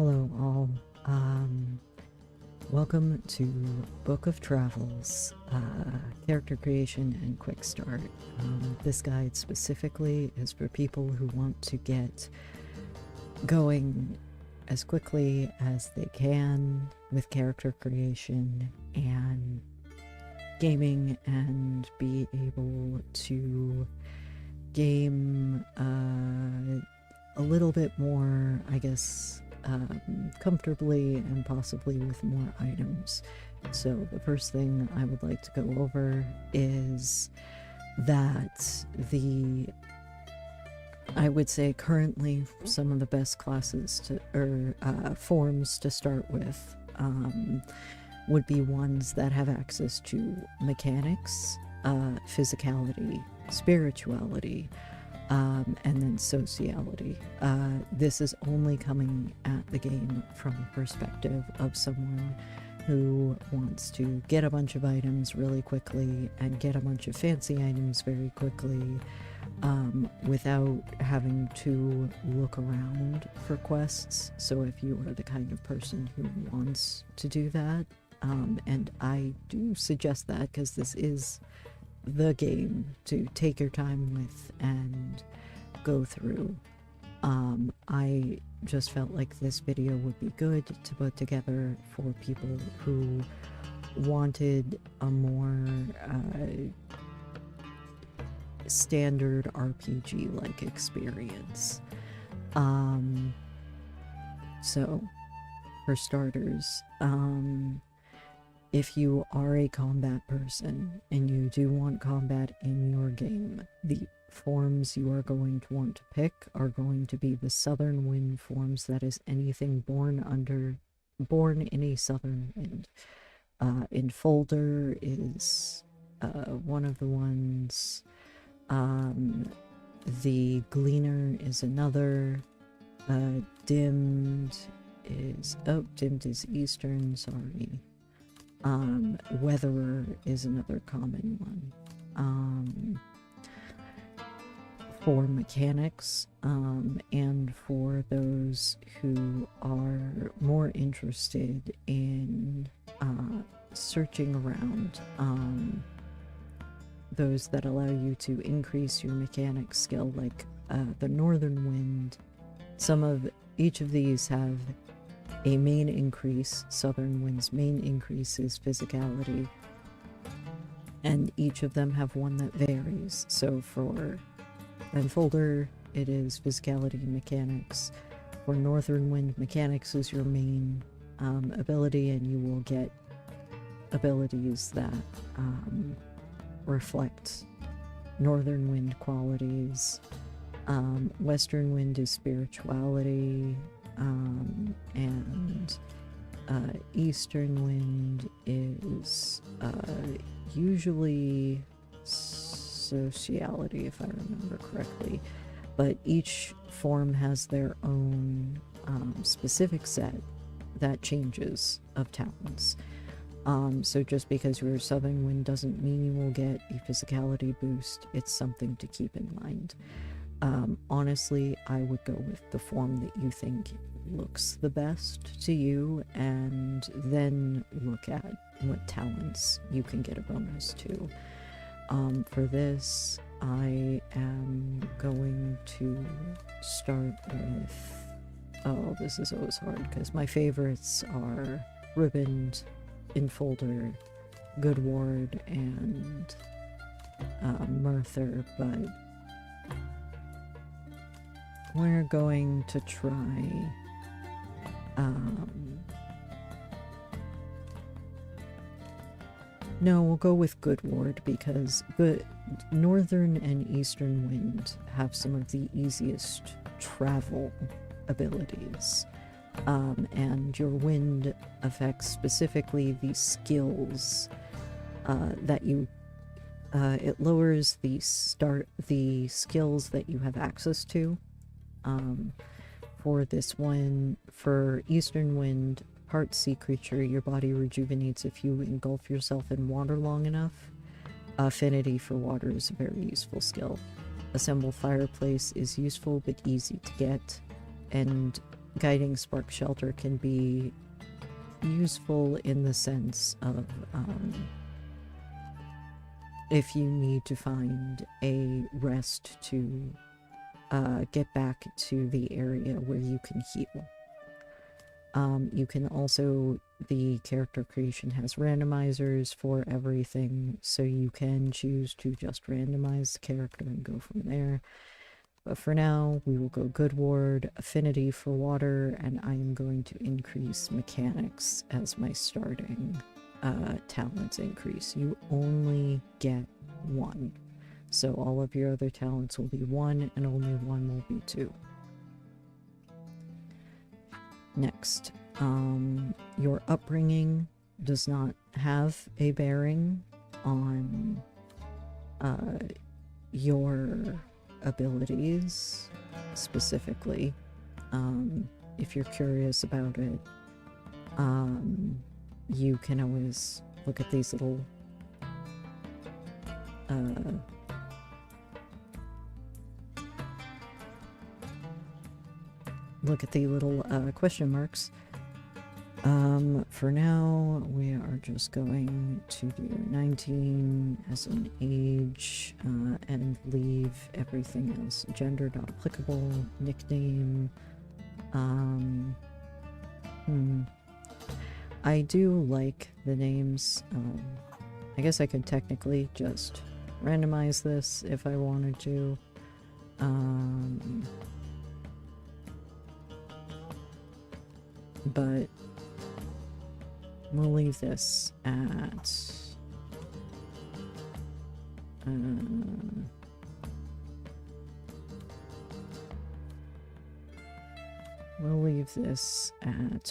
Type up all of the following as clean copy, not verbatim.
Hello all. Welcome to Book of Travels, character creation and quick start. This guide specifically is for people who want to get going as quickly as they can with character creation and gaming, and be able to game a little bit more, I guess, comfortably and possibly with more items. So the first thing I would like to go over is that I would say currently some of the best classes forms to start with would be ones that have access to mechanics, physicality, spirituality, and then sociality. This is only coming at the game from the perspective of someone who wants to get a bunch of items really quickly and get a bunch of fancy items very quickly, without having to look around for quests. So if you are the kind of person who wants to do that, and I do suggest that because this is the game to take your time with and go through. I just felt like this video would be good to put together for people who wanted a more standard RPG-like experience. So, for starters, if you are a combat person and you do want combat in your game, the forms you are going to want to pick are going to be the Southern Wind forms. That is anything born in a Southern Wind. Enfolder is one of the ones. The Gleaner is another. Dimmed is Eastern, sorry. Weatherer is another common one. For mechanics, and for those who are more interested in searching around, those that allow you to increase your mechanics skill, like the Northern Wind. Each of these have a main increase. Southern Wind's main increase is physicality, and each of them have one that varies. So for Enfolder, it is physicality and mechanics. For Northern Wind, mechanics is your main ability, and you will get abilities that reflect Northern Wind qualities. Western Wind is spirituality, and Eastern Wind is usually sociality, if I remember correctly, but each form has their own specific set that changes of talents. So just because you're Southern Wind doesn't mean you will get a physicality boost. It's something to keep in mind. Honestly, I would go with the form that you think looks the best to you, and then look at what talents you can get a bonus to. For this, I am going to start with... Oh, this is always hard, because my favorites are Ribboned, Enfolder, Good Ward, and Merthyr, but we're going to try no, we'll go with Good Ward, because Northern and Eastern Wind have some of the easiest travel abilities, and your wind affects specifically the skills that you it lowers the skills that you have access to. For this one, for Eastern Wind, part sea creature, your body rejuvenates if you engulf yourself in water long enough. Affinity for water is a very useful skill. Assemble fireplace is useful but easy to get, and guiding spark shelter can be useful in the sense of if you need to find a rest to get back to the area where you can heal. You can also, the character creation has randomizers for everything, so you can choose to just randomize the character and go from there. But for now, we will go Good Ward, Affinity for Water, and I am going to increase Mechanics as my starting talents increase. You only get 1. So all of your other talents will be 1, and only 1 will be 2. Next, your upbringing does not have a bearing on your abilities specifically. If you're curious about it, you can always look at these little question marks. For now, we are just going to do 19 as an age, and leave everything else. Gender not applicable, nickname. I do like the names. I guess I could technically just randomize this if I wanted to. But we'll leave this at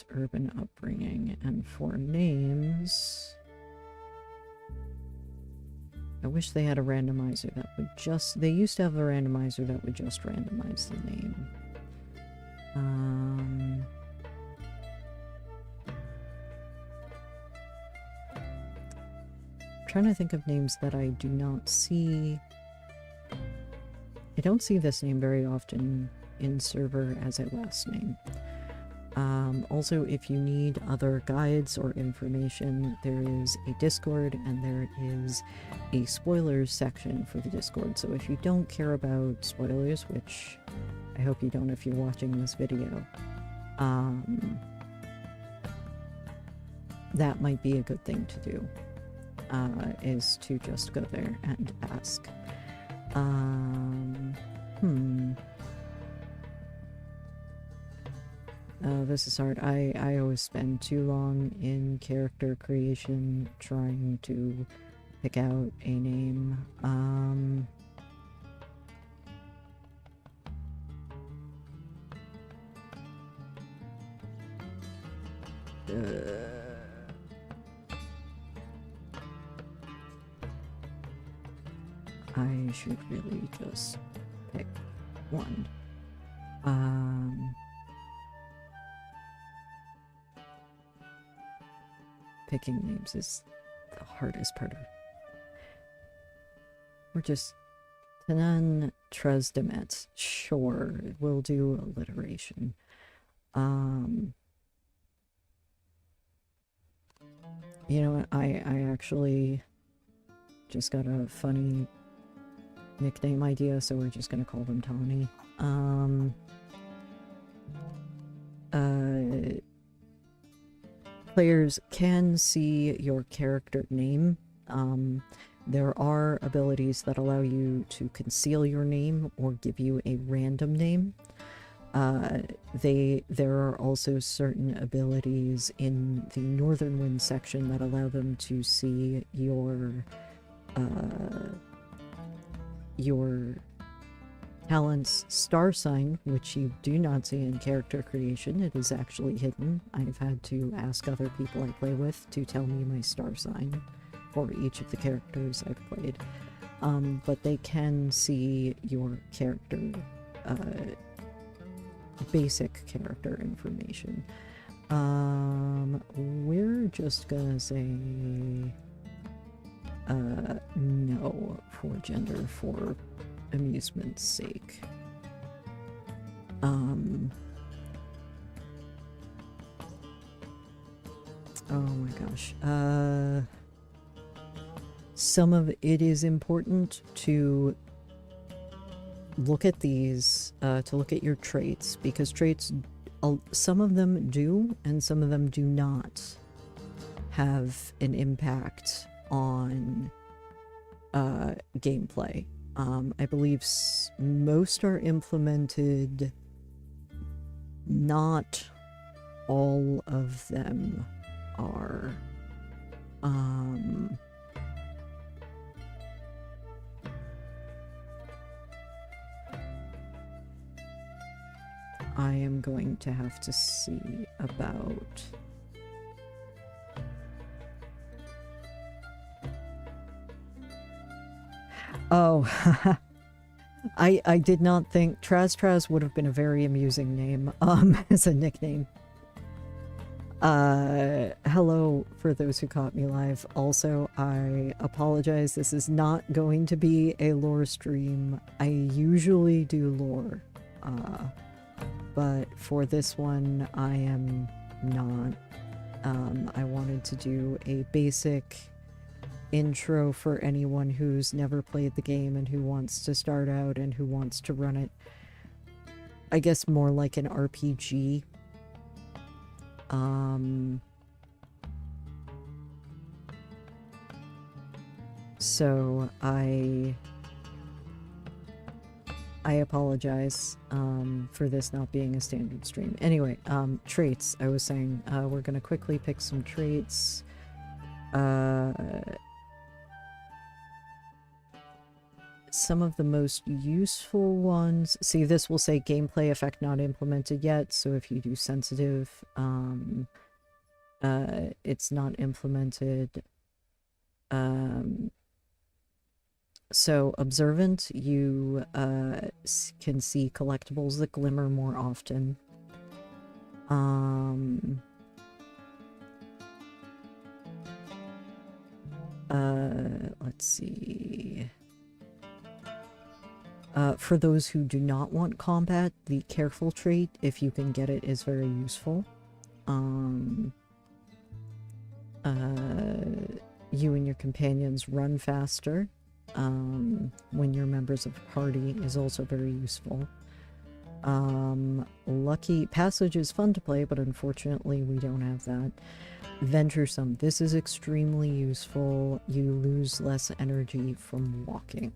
urban upbringing, and for names, I wish they had a randomizer that would just, they used to have a randomizer that would just randomize the name. Trying to think of names that I do not see. I don't see this name very often in server as a last name. Also, if you need other guides or information, there is a Discord and there is a spoilers section for the Discord. So if you don't care about spoilers, which I hope you don't if you're watching this video, that might be a good thing to do. Is to just go there and ask. This is hard. I always spend too long in character creation trying to pick out a name. I should really just pick one. Picking names is the hardest part of it. We're just Tanan Tresdemet. Sure, we'll do alliteration. You know what, I actually just got a funny nickname idea, so we're just gonna call them Tawny. Players can see your character name. There are abilities that allow you to conceal your name or give you a random name. There are also certain abilities in the Northern Wind section that allow them to see your talent's star sign, which you do not see in character creation. It is actually hidden. I've had to ask other people I play with to tell me my star sign for each of the characters I've played. But they can see your character, basic character information. We're just gonna say no for gender for amusement's sake. Oh my gosh. Some of it is important to look at these, to look at your traits, because traits, some of them do and some of them do not have an impact on gameplay. I believe most are implemented. Not all of them are. I am going to have to see about... Oh, I did not think Traz would have been a very amusing name, as a nickname. Hello for those who caught me live. Also, I apologize, this is not going to be a lore stream. I usually do lore, but for this one, I am not. I wanted to do a basic intro for anyone who's never played the game and who wants to start out and who wants to run it, I guess, more like an RPG. So I apologize for this not being a standard stream. Anyway, traits. I was saying we're gonna quickly pick some traits. Some of the most useful ones... See, this will say gameplay effect not implemented yet, so if you do sensitive, it's not implemented. So observant, you can see collectibles that glimmer more often. Let's see... for those who do not want combat, the careful trait, if you can get it, is very useful. You and your companions run faster. When you're members of a party is also very useful. Lucky passage is fun to play, but unfortunately we don't have that. Venturesome, this is extremely useful. You lose less energy from walking.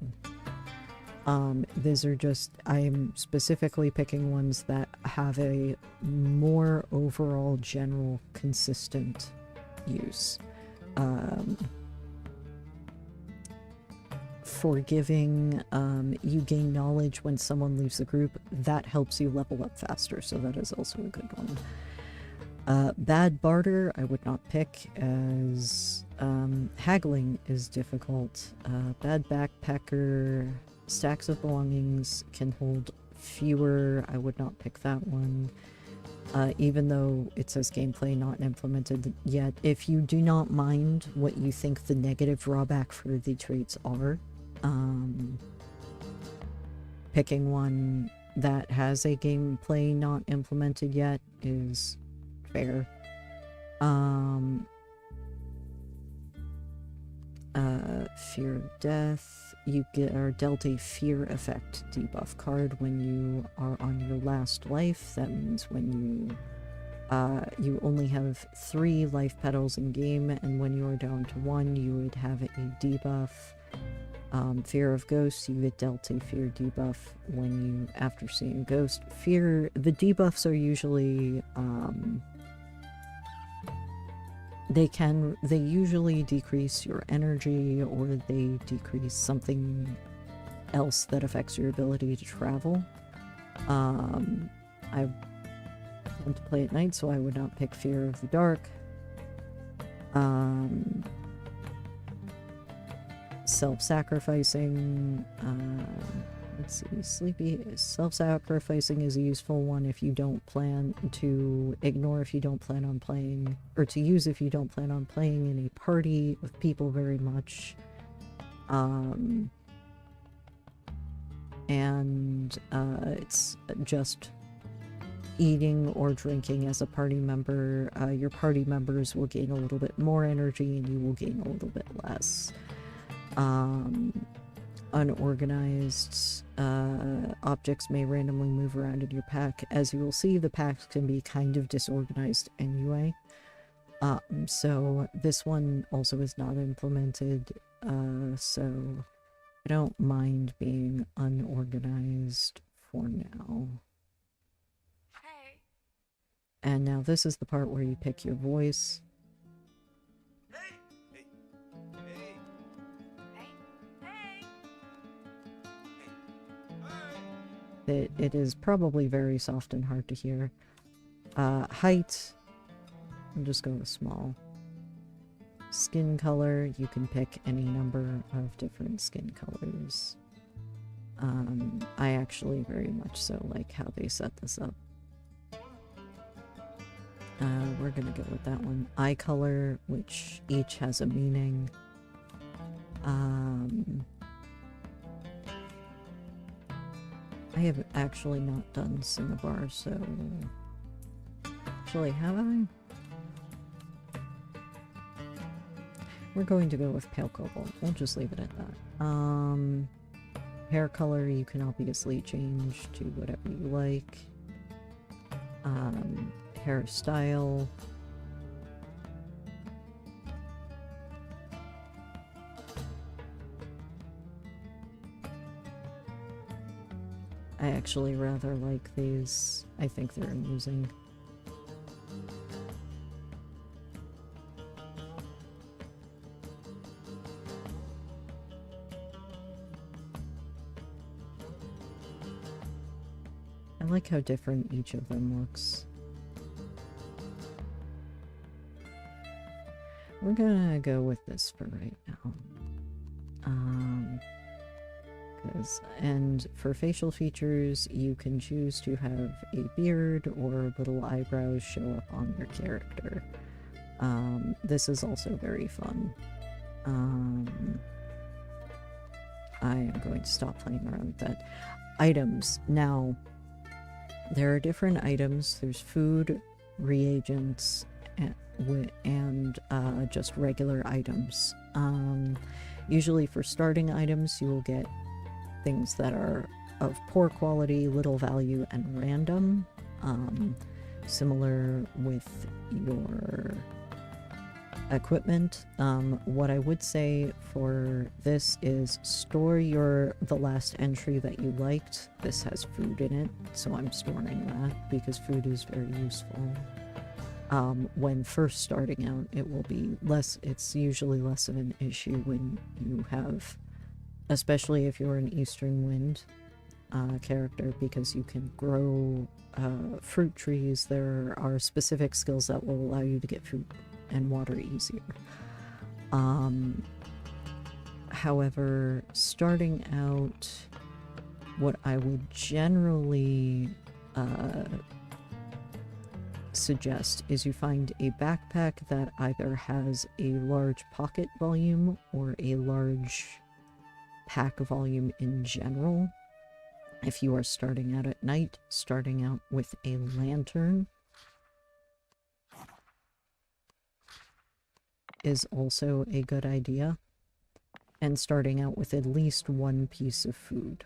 These are just, I'm specifically picking ones that have a more overall general consistent use. Forgiving, you gain knowledge when someone leaves the group. That helps you level up faster, so that is also a good one. Bad barter, I would not pick, as haggling is difficult. Bad backpacker, stacks of belongings can hold fewer. I would not pick that one. Even though it says gameplay not implemented yet. If you do not mind what you think the negative drawback for the traits are, picking one that has a gameplay not implemented yet is fair. Fear of death. You are dealt a fear effect debuff card when you are on your last life. That means when you only have 3 life petals in game, and when you are down to 1, you would have a debuff. Fear of ghosts, you get dealt a fear debuff when you, after seeing ghost. Fear, the debuffs are usually, they usually decrease your energy, or they decrease something else that affects your ability to travel. I want to play at night, so I would not pick Fear of the Dark. Self-sacrificing, let's see, sleepy. Self-sacrificing is a useful one if you don't plan to ignore, if you don't plan on playing, or to use if you don't plan on playing in a party of people very much. And it's just eating or drinking as a party member, your party members will gain a little bit more energy and you will gain a little bit less. Unorganized objects may randomly move around in your pack. As you will see, the packs can be kind of disorganized anyway. So this one also is not implemented, so I don't mind being unorganized for now. Hey. And now this is the part where you pick your voice. Hey. Hey. Hey. Hey. Hey. It is probably very soft and hard to hear. Height, I'll just go with small. Skin color, you can pick any number of different skin colors. I actually very much so like how they set this up. We're gonna go with that one. Eye color, which each has a meaning. I have actually not done Cinnabar, so... Actually, have I? We're going to go with Pale Cobalt. We'll just leave it at that. Hair color, you can obviously change to whatever you like. Hairstyle. I actually rather like these. I think they're amusing. I like how different each of them looks. We're gonna go with this for right now. And for facial features, you can choose to have a beard or little eyebrows show up on your character. This is also very fun. I am going to stop playing around with that. Items. Now, there are different items. There's food, reagents, and just regular items. Usually for starting items, you will get things that are of poor quality, little value, and random. Similar with your equipment. What I would say for this is store the last entry that you liked. This has food in it, so I'm storing that because food is very useful. When first starting out, it will be less, it's usually less of an issue when you have, especially if you're an Eastern Wind character, because you can grow fruit trees. There are specific skills that will allow you to get food and water easier. However, starting out, what I would generally suggest is you find a backpack that either has a large pocket volume or a large pack volume in general. If you are starting out at night, starting out with a lantern is also a good idea, and starting out with at least one piece of food.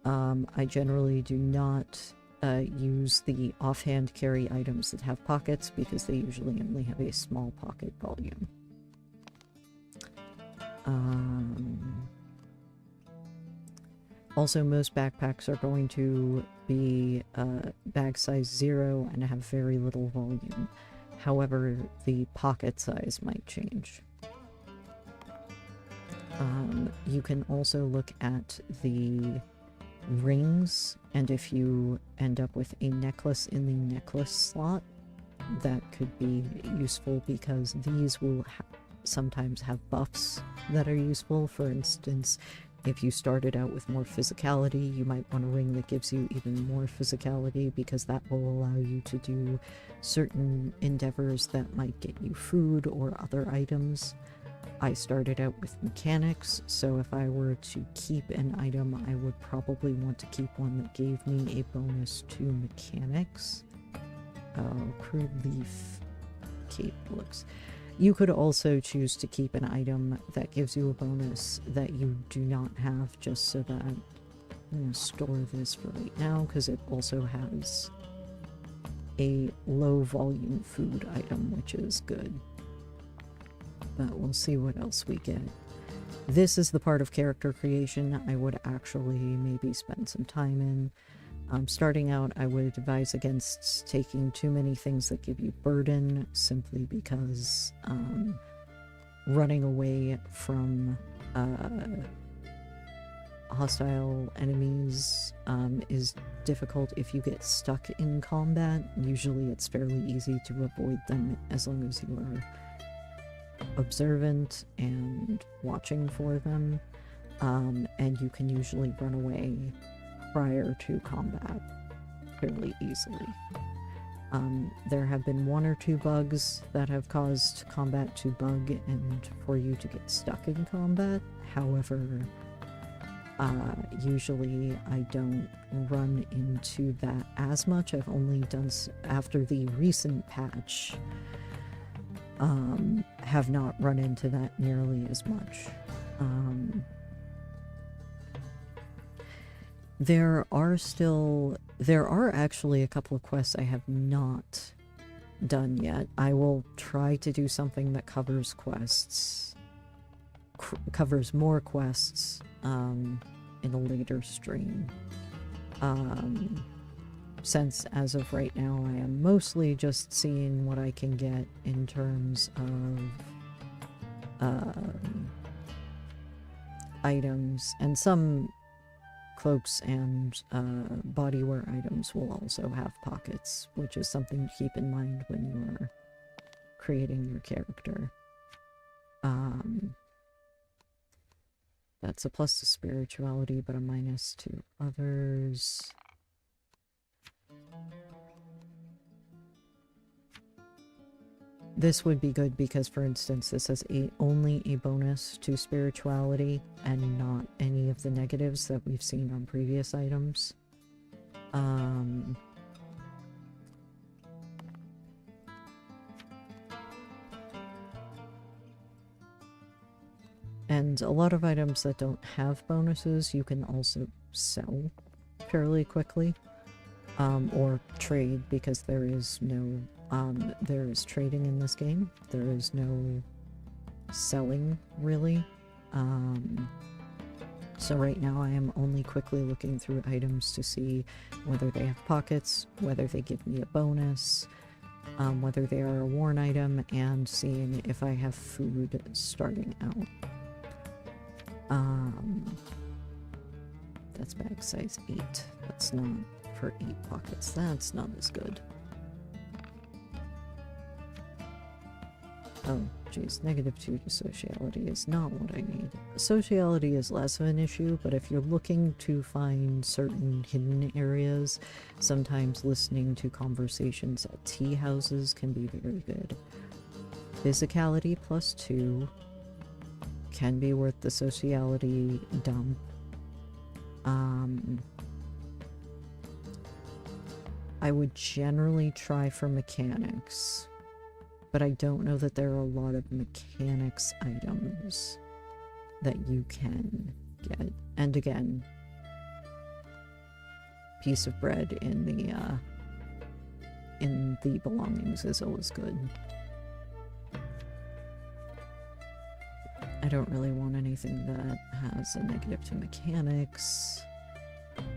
I generally do not use the offhand carry items that have pockets because they usually only have a small pocket volume. Also, most backpacks are going to be bag size 0 and have very little volume. However, the pocket size might change. You can also look at the rings, and if you end up with a necklace in the necklace slot, that could be useful because these will sometimes have buffs that are useful. For instance, if you started out with more physicality, you might want a ring that gives you even more physicality because that will allow you to do certain endeavors that might get you food or other items. I started out with mechanics, so if I were to keep an item, I would probably want to keep one that gave me a bonus to mechanics. Oh, crude leaf cape looks. You could also choose to keep an item that gives you a bonus that you do not have, just so that I'm going to store this for right now, because it also has a low volume food item, which is good. But we'll see what else we get. This is the part of character creation I would actually maybe spend some time in. Starting out, I would advise against taking too many things that give you burden, simply because running away from hostile enemies is difficult if you get stuck in combat. Usually it's fairly easy to avoid them as long as you are observant and watching for them, and you can usually run away prior to combat fairly easily. There have been 1 or 2 bugs that have caused combat to bug and for you to get stuck in combat. However, usually I don't run into that as much. I've only done, after the recent patch, have not run into that nearly as much. There are actually a couple of quests I have not done yet. I will try to do something that covers quests, covers more quests, in a later stream. Since as of right now I am mostly just seeing what I can get in terms of items, and some cloaks and bodywear items will also have pockets, which is something to keep in mind when you are creating your character. That's a plus to spirituality, but a minus to others. This would be good because, for instance, this has only a bonus to spirituality and not any of the negatives that we've seen on previous items. And a lot of items that don't have bonuses you can also sell fairly quickly, or trade, because there is no there is trading in this game. There is no selling, really. So right now I am only quickly looking through items to see whether they have pockets, whether they give me a bonus, whether they are a worn item, and seeing if I have food starting out. That's bag size 8. That's not for 8 pockets. That's not as good. Oh, geez, -2 to sociality is not what I need. Sociality is less of an issue, but if you're looking to find certain hidden areas, sometimes listening to conversations at tea houses can be very good. Physicality +2 can be worth the sociality dump. I would generally try for mechanics, but I don't know that there are a lot of mechanics items that you can get. And again, piece of bread in the belongings is always good. I don't really want anything that has a negative to mechanics.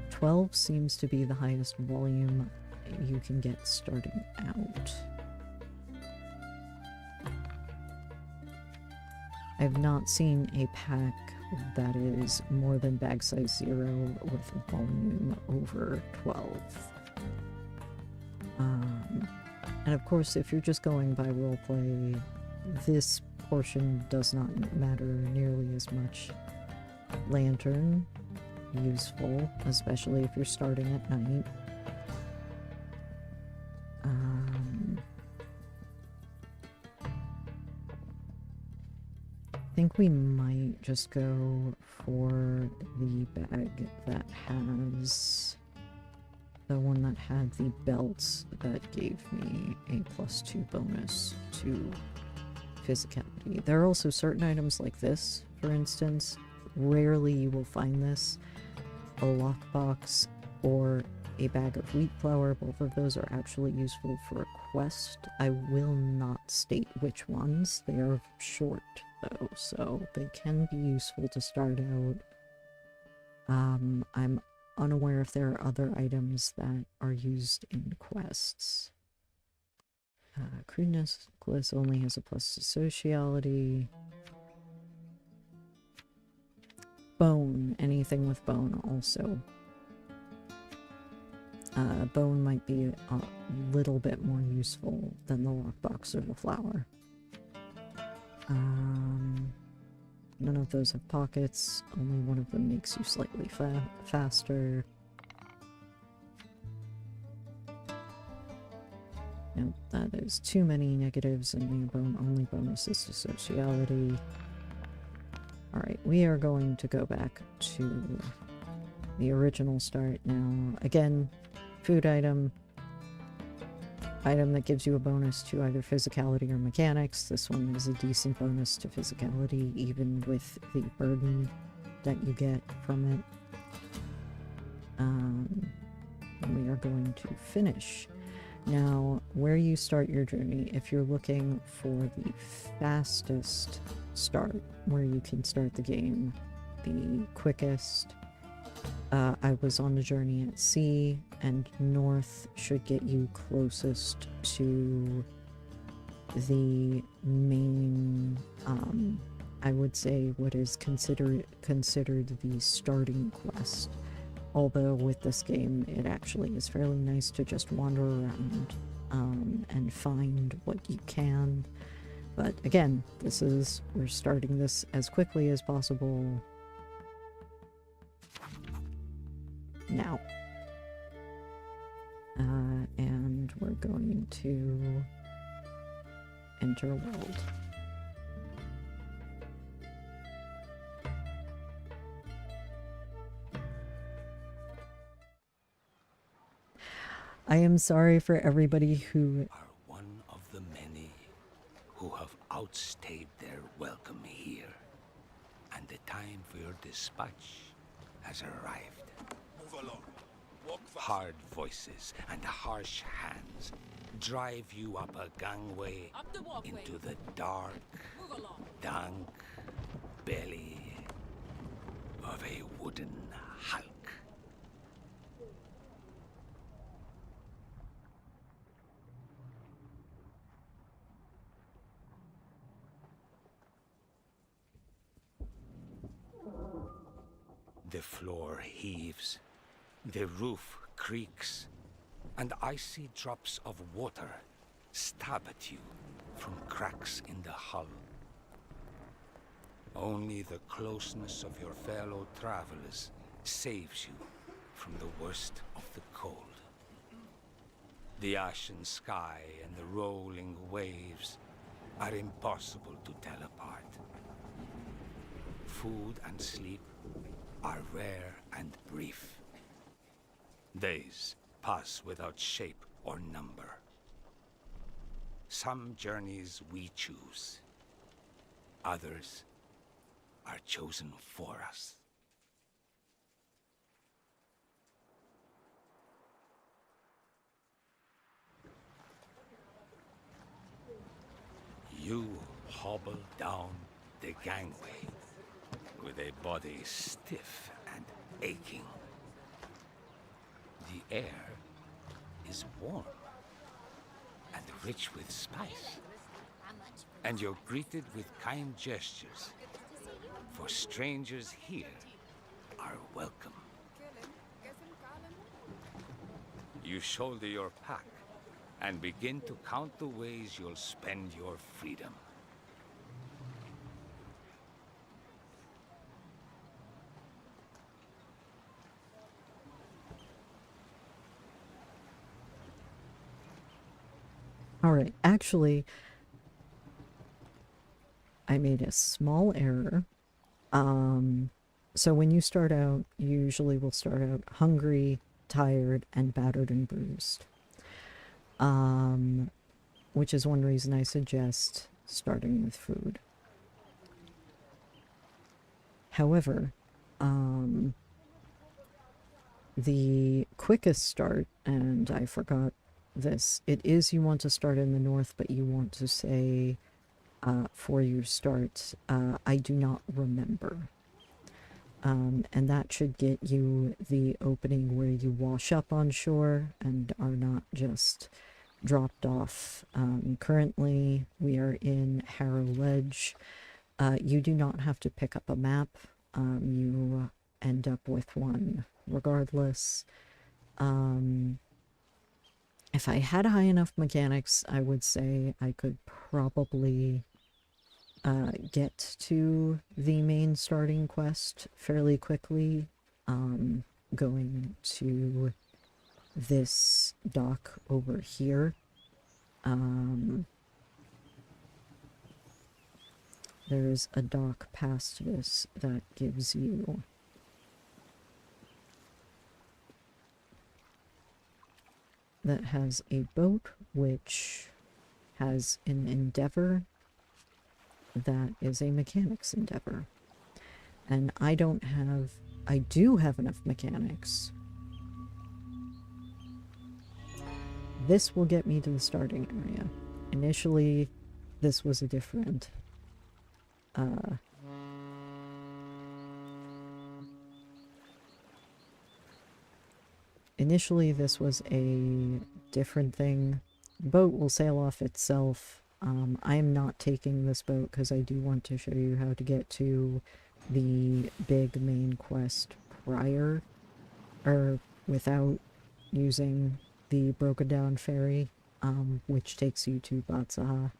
12 seems to be the highest volume you can get starting out. I've not seen a pack that is more than bag size 0 with volume over 12. And of course, if you're just going by roleplay, this portion does not matter nearly as much. Lantern, useful, especially if you're starting at night. think we might just go for the bag that has the one that had the belts that gave me a +2 bonus to physicality. There are also certain items like this, for instance. Rarely you will find this. A lockbox or a bag of wheat flour. Both of those are actually useful for a quest. I will not state which ones. They are short, though, so they can be useful to start out. I'm unaware if there are other items that are used in quests. Crude necklace only has a plus to sociality. Bone, anything with bone also. Bone might be a little bit more useful than the lockbox or the flower. None of those have pockets. Only one of them makes you slightly faster. Nope, that is too many negatives and the only bonuses to sociality. Alright, we are going to go back to the original start now. Again, food item. Item that gives you a bonus to either physicality or mechanics. This one is a decent bonus to physicality, even with the burden that you get from it. And we are going to finish. Now, where you start your journey, if you're looking for the fastest start, where you can start the game the quickest, I was on the journey at sea, and north should get you closest to the main, I would say what is considered the starting quest. Although with this game, it actually is fairly nice to just wander around and find what you can. But again, we're starting this as quickly as possible now. And we're going to enter world. I am sorry for everybody who are one of the many who have outstayed their welcome here, and the time for your dispatch has arrived. Move along. Walk fast. Hard voices and harsh hands drive you up a gangway Up the walkway. into the dark, Move along. dank belly of a wooden hulk. The floor heaves, the roof creaks, and icy drops of water stab at you from cracks in the hull. Only the closeness of your fellow travelers saves you from the worst of the cold. The ashen sky and the rolling waves are impossible to tell apart. Food and sleep are rare and brief. Days pass without shape or number. Some journeys we choose. Others are chosen for us. You hobble down the gangway with a body stiff and aching. The air is warm and rich with spice, and you're greeted with kind gestures, for strangers here are welcome. You shoulder your pack and begin to count the ways you'll spend your freedom. Alright, actually, I made a small error. So when you start out, you usually will start out hungry, tired, and battered and bruised. Which is one reason I suggest starting with food. However, the quickest start, and I forgot this, it is you want to start in the north, but you want to say for your start, I do not remember. And that should get you the opening where you wash up on shore and are not just dropped off. Currently, we are in Harrow Ledge. You do not have to pick up a map. You end up with one regardless. If I had high enough mechanics, I would say I could probably get to the main starting quest fairly quickly, going to this dock over here. There is a dock past this that gives you that has a boat which has an endeavor that is a mechanics endeavor. And I do have enough mechanics. This will get me to the starting area. Initially, this was a different Initially, this was a different thing. The boat will sail off itself. I am not taking this boat because I do want to show you how to get to the big main quest prior, or without using the broken down ferry, which takes you to Batsaha.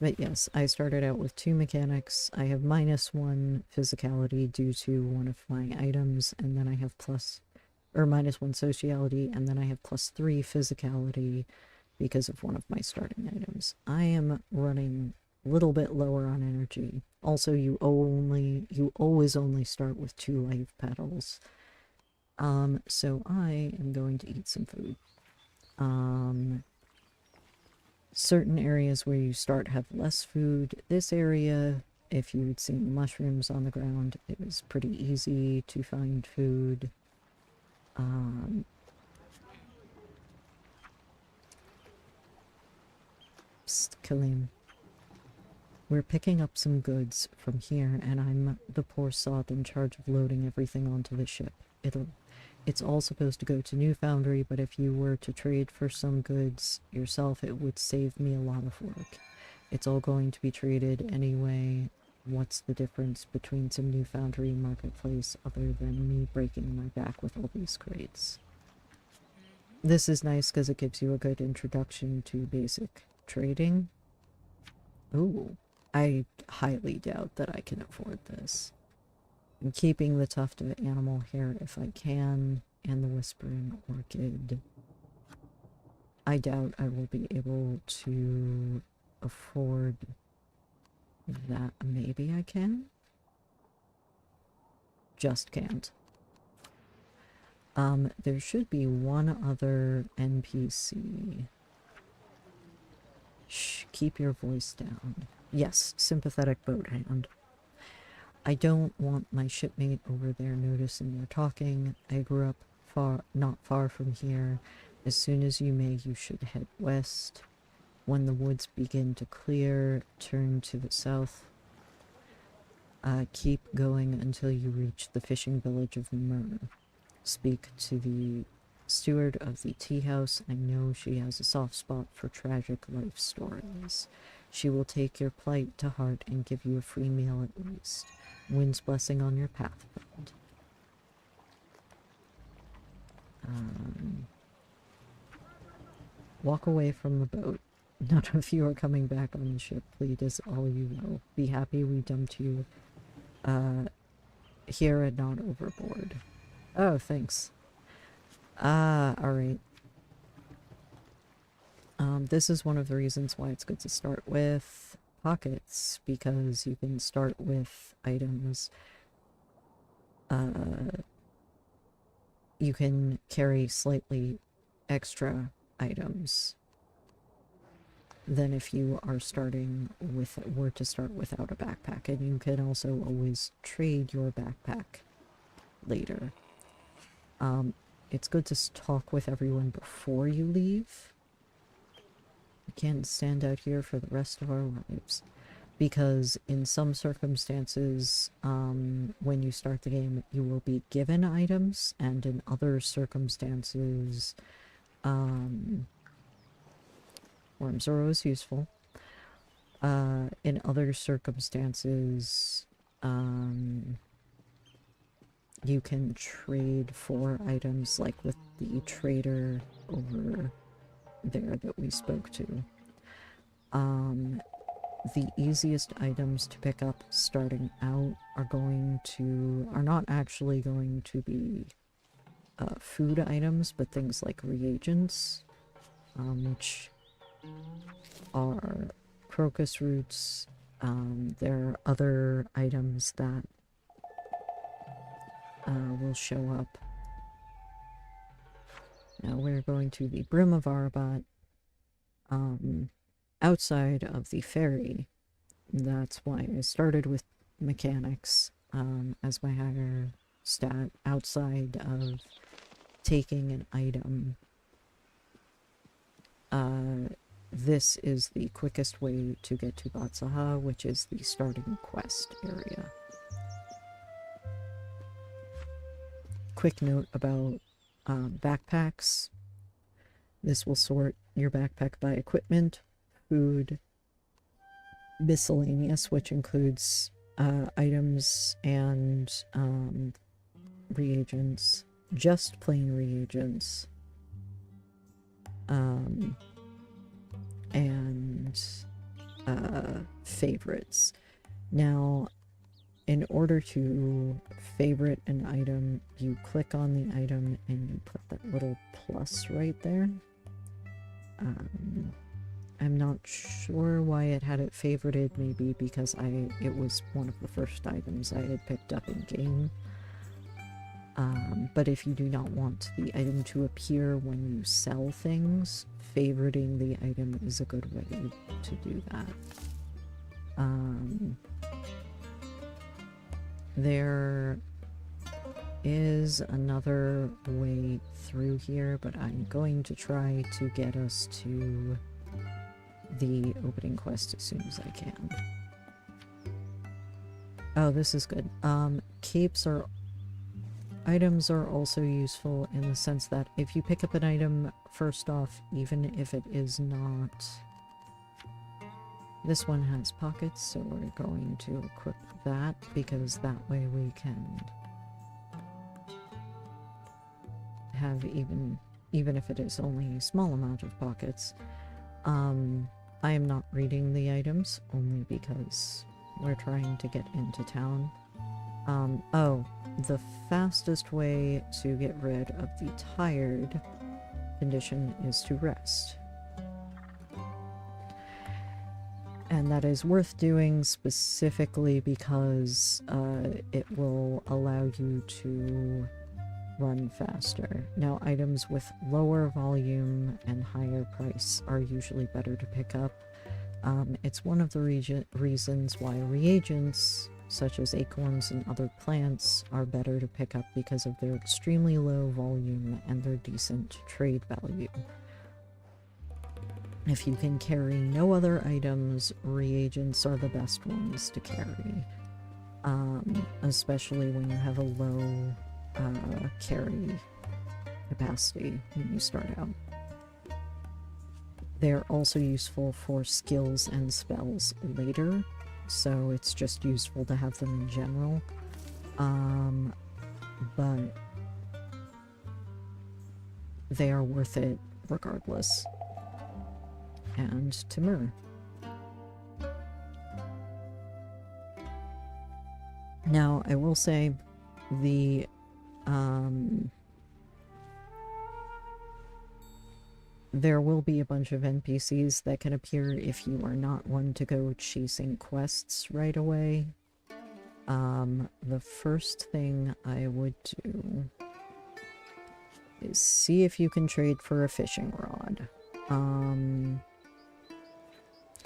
But yes, I started out with 2 mechanics. I have -1 physicality due to one of my items, and then I have -1 sociality, and then I have +3 physicality because of one of my starting items. I am running a little bit lower on energy. Also, you always only start with 2 life petals. So I am going to eat some food. Certain areas where you start have less food. This area, if you had seen mushrooms on the ground, it was pretty easy to find food. Psst, Kalim. We're picking up some goods from here, and I'm the poor sod in charge of loading everything onto the ship. It's all supposed to go to New Foundry, but if you were to trade for some goods yourself, it would save me a lot of work. It's all going to be traded anyway. What's the difference between some New Foundry marketplace other than me breaking my back with all these crates? This is nice because it gives you a good introduction to basic trading. Ooh, I highly doubt that I can afford this. I'm keeping the tuft of animal hair if I can, and the whispering orchid. I doubt I will be able to afford that. Maybe I can? Just can't. There should be one other NPC. Shh, keep your voice down. Yes, sympathetic boat hand. I don't want my shipmate over there noticing we're talking. I grew up not far from here. As soon as you may, you should head west. When the woods begin to clear, turn to the south. Keep going until you reach the fishing village of Myrrh. Speak to the steward of the tea house. I know she has a soft spot for tragic life stories. She will take your plight to heart and give you a free meal at least. Wind's blessing on your path, friend. Walk away from the boat. None of you are coming back on the ship. Fleet is all you know. Be happy we dumped you here and not overboard. Oh, thanks. Alright. This is one of the reasons why it's good to start with pockets, because you can start with items. You can carry slightly extra items than if you are were to start without a backpack, and you can also always trade your backpack later. It's good to talk with everyone before you leave. We can't stand out here for the rest of our lives. Because in some circumstances, when you start the game, you will be given items, and in other circumstances, worms are always useful. In other circumstances, you can trade for items, like with the trader over there that we spoke to. The easiest items to pick up starting out are not actually going to be food items, but things like reagents, which are crocus roots. There are other items that will show up. Now we're going to the Brim of Arabat, outside of the ferry. That's why I started with mechanics as my higher stat, outside of taking an item. This is the quickest way to get to Batsaha, which is the starting quest area. Quick note about backpacks. This will sort your backpack by equipment, food, miscellaneous, which includes items and reagents, just plain reagents, and favorites. Now, in order to favorite an item, you click on the item and you put that little plus right there. I'm not sure why it had it favorited, maybe because it was one of the first items I had picked up in game. But if you do not want the item to appear when you sell things, favoriting the item is a good way to do that. There is another way through here, but I'm going to try to get us to the opening quest as soon as I can. Oh, this is good. Items are also useful in the sense that if you pick up an item, first off, even if it is not... This one has pockets, so we're going to equip that, because that way we can have even if it is only a small amount of pockets. I am not reading the items, only because we're trying to get into town. Oh, the fastest way to get rid of the tired condition is to rest. And that is worth doing specifically because it will allow you to run faster. Now, items with lower volume and higher price are usually better to pick up. It's one of the reasons why reagents, such as acorns and other plants, are better to pick up, because of their extremely low volume and their decent trade value. If you can carry no other items, reagents are the best ones to carry. Especially when you have a low carry capacity when you start out. They're also useful for skills and spells later, so it's just useful to have them in general. But they are worth it regardless. And Timur. Now, I will say there will be a bunch of NPCs that can appear if you are not one to go chasing quests right away. The first thing I would do is see if you can trade for a fishing rod.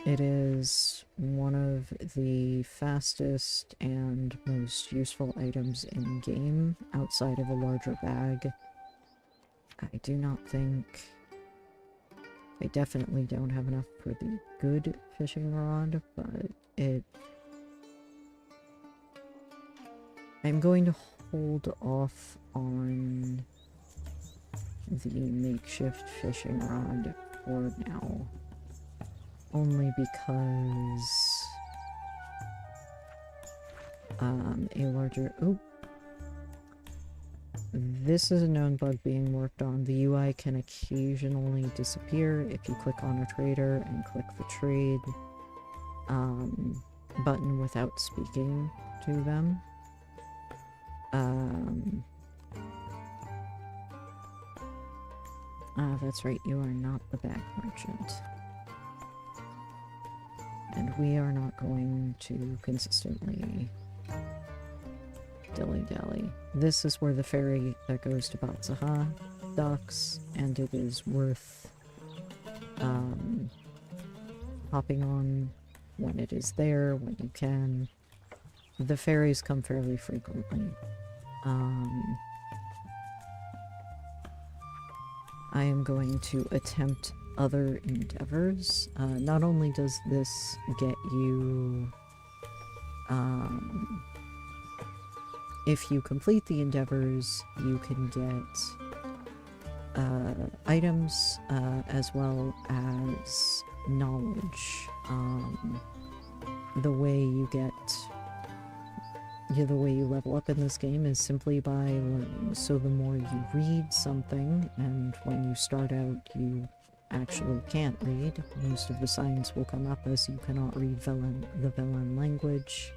It is one of the fastest and most useful items in game outside of a larger bag. I do not think... I definitely don't have enough for the good fishing rod, but it... I'm going to hold off on the makeshift fishing rod for now. Only because... a larger... Oh! This is a known bug being worked on. The UI can occasionally disappear if you click on a trader and click the trade button without speaking to them. That's right, you are not the bag merchant. And we are not going to consistently dilly-dally. This is where the ferry that goes to Batsaha docks, and it is worth hopping on when it is there, when you can. The ferries come fairly frequently. I am going to attempt other endeavors. Not only does this get you... if you complete the endeavors, you can get items as well as knowledge. The way you get... the way you level up in this game is simply by learning. So the more you read something, and when you start out you actually can't read, most of the signs will come up as you cannot read the Velen language.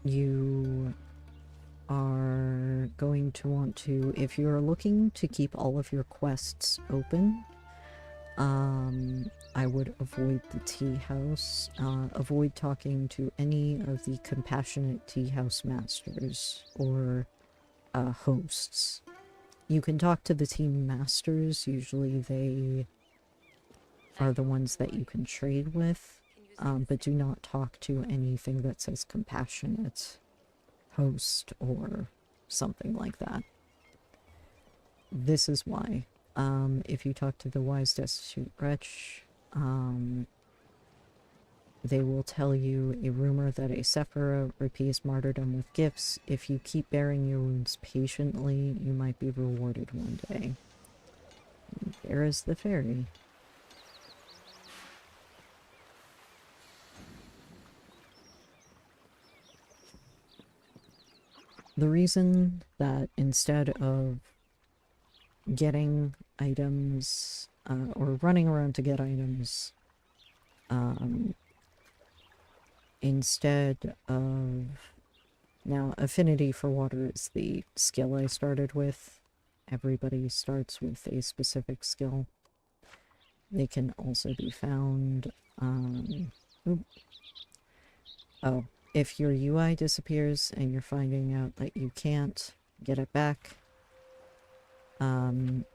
You are going to want to, if you're looking to keep all of your quests open, I would avoid the tea house. Avoid talking to any of the compassionate tea house masters or hosts. You can talk to the team masters. Usually they are the ones that you can trade with, but do not talk to anything that says compassionate host or something like that. This is why. If you talk to the wise destitute wretch, they will tell you a rumor that a Sephira repeats martyrdom with gifts. If you keep bearing your wounds patiently, you might be rewarded one day. And there is the ferry. The reason that instead of getting items, or running around to get items, instead of... Now, affinity for water is the skill I started with. Everybody starts with a specific skill. They can also be found, Oh, if your UI disappears and you're finding out that you can't get it back,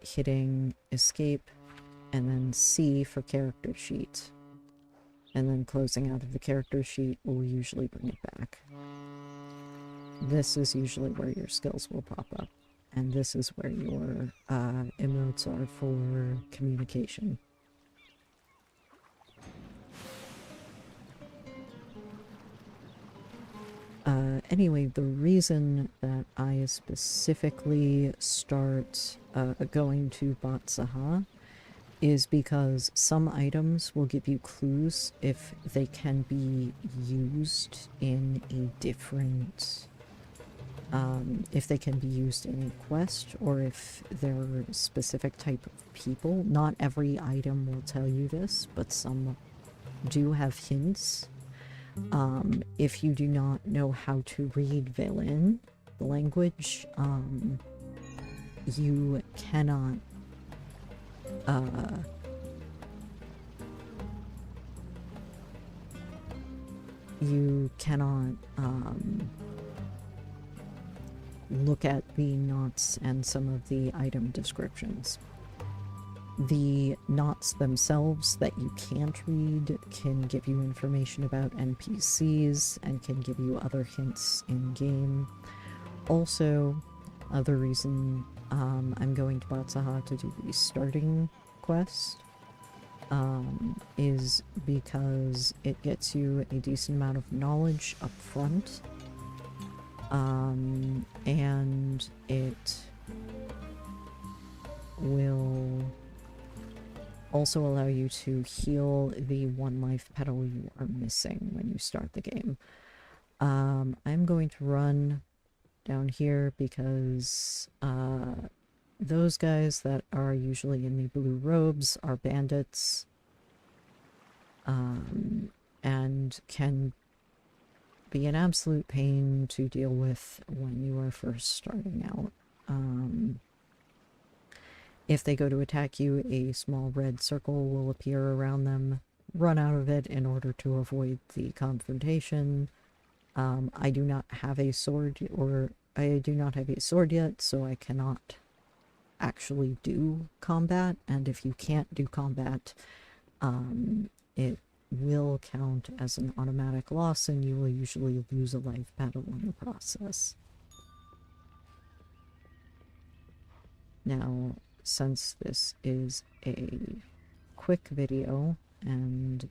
hitting escape and then C for character sheet, and then closing out of the character sheet will usually bring it back. This is usually where your skills will pop up, and this is where your emotes are for communication. Anyway, the reason that I specifically start going to Batsaha is because some items will give you clues if they can be used in a different... if they can be used in a quest, or if they're a specific type of people. Not every item will tell you this, but some do have hints. If you do not know how to read Velen, the language, you cannot look at the knots and some of the item descriptions. The knots themselves that you can't read can give you information about NPCs and can give you other hints in game. Also, other reason I'm going to Batsaha to do the starting quest is because it gets you a decent amount of knowledge up front, and it will also allow you to heal the 1 life petal you are missing when you start the game. I'm going to run down here because those guys that are usually in the blue robes are bandits, and can be an absolute pain to deal with when you are first starting out. If they go to attack you, a small red circle will appear around them. Run out of it in order to avoid the confrontation. I do not have a sword, yet, so I cannot actually do combat, and if you can't do combat, it will count as an automatic loss, and you will usually lose a life petal in the process. Now, since this is a quick video and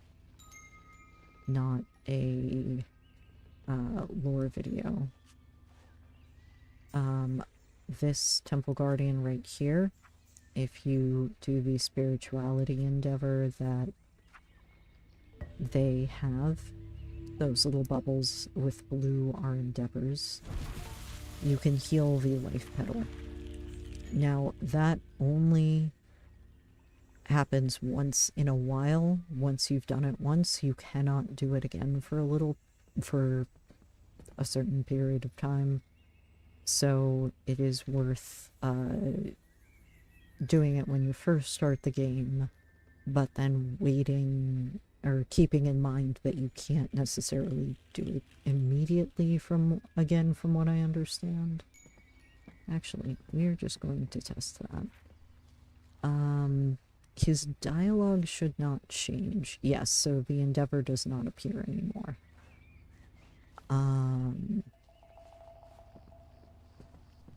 not a lore video, this temple guardian right here, if you do the spirituality endeavor that they have, those little bubbles with blue are endeavors, you can heal the life petal. Now, that only happens once in a while. Once you've done it once, you cannot do it again for a certain period of time. So it is worth doing it when you first start the game, but then waiting or keeping in mind that you can't necessarily do it immediately from what I understand. Actually, we're just going to test that. His dialogue should not change. Yes, so the endeavor does not appear anymore.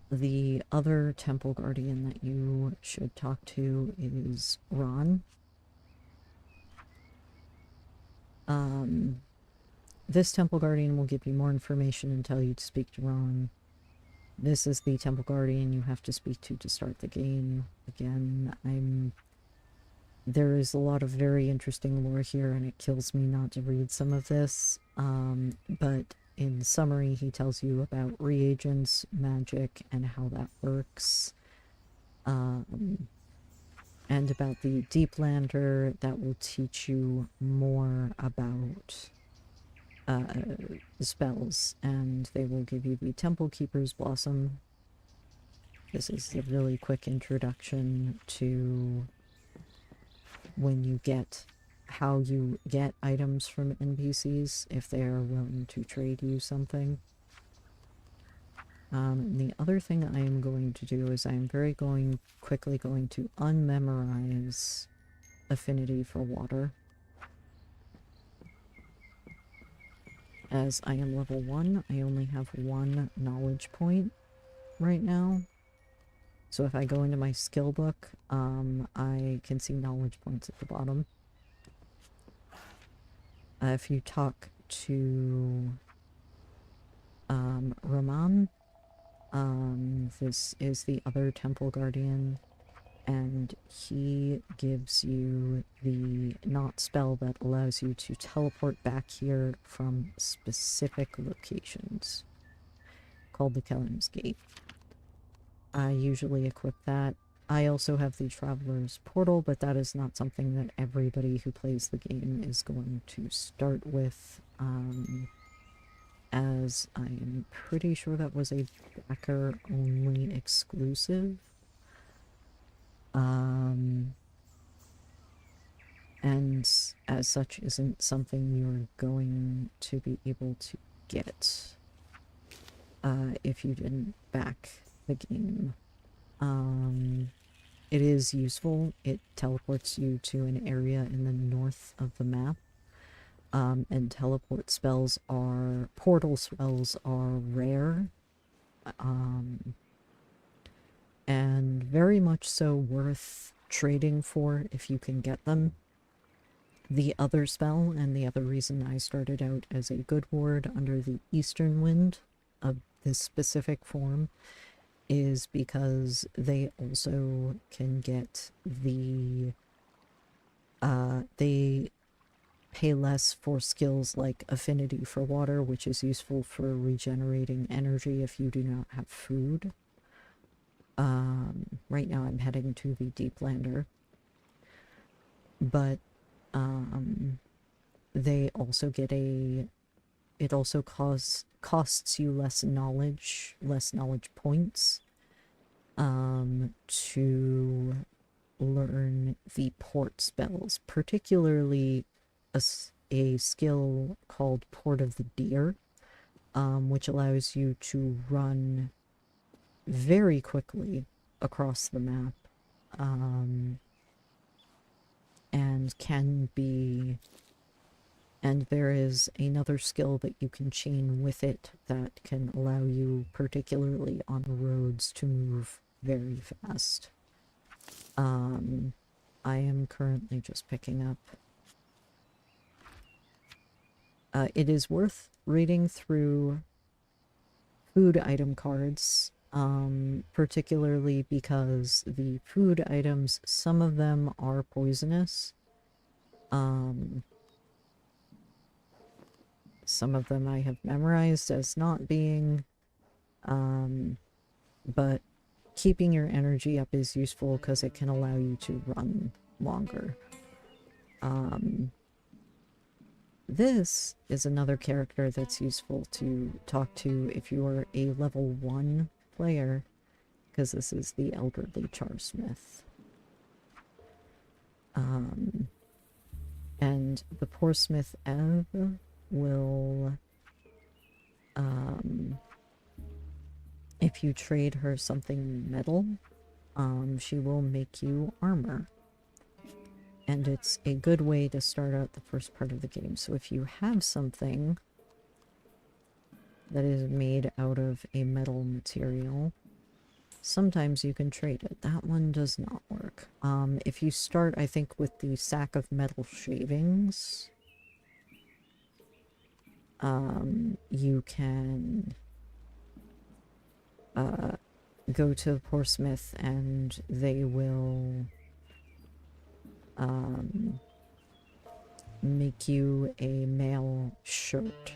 The other temple guardian that you should talk to is Ron. This temple guardian will give you more information and tell you to speak to Ron. This is the temple guardian you have to speak to start the game. Again, there is a lot of very interesting lore here, and it kills me not to read some of this. But in summary, he tells you about reagents, magic, and how that works. And about the Deeplander, that will teach you more about spells, and they will give you the Temple Keeper's Blossom. This is a really quick introduction to how you get items from NPCs if they are willing to trade you something. And the other thing I am going to do is I am quickly going to unmemorize Affinity for Water. As I am level 1, I only have 1 knowledge point right now. So if I go into my skill book, I can see knowledge points at the bottom. If you talk to Raman, this is the other temple guardian, and he gives you the knot spell that allows you to teleport back here from specific locations, called the Kellam's Gate. I usually equip that. I also have the Traveler's Portal, but that is not something that everybody who plays the game is going to start with. as I am pretty sure that was a backer only exclusive. And as such isn't something you're going to be able to get if you didn't back the game. It is useful. It teleports you to an area in the north of the map. And portal spells are rare. And very much so worth trading for if you can get them. The other spell, and the other reason I started out as a good ward under the Eastern Wind of this specific form, is because they also can get the... they pay less for skills like Affinity for Water, which is useful for regenerating energy if you do not have food. Right now I'm heading to the Deeplander. But they also get it also costs you less knowledge points to learn the port spells, particularly a skill called Port of the Deer, which allows you to run very quickly across the map, and there is another skill that you can chain with it that can allow you, particularly on roads, to move very fast. I am currently just picking up. It is worth reading through food item cards, particularly because the food items, some of them are poisonous. Some of them I have memorized as not being, but keeping your energy up is useful because it can allow you to run longer. This is another character that's useful to talk to if you are a level 1 player, because this is the elderly Charsmith. And the poor smith Ev will, if you trade her something metal, she will make you armor. And it's a good way to start out the first part of the game. So if you have something that is made out of a metal material, sometimes you can trade it. That one does not work. If you start, I think, with the sack of metal shavings, you can go to the poor smith and they will make you a mail shirt,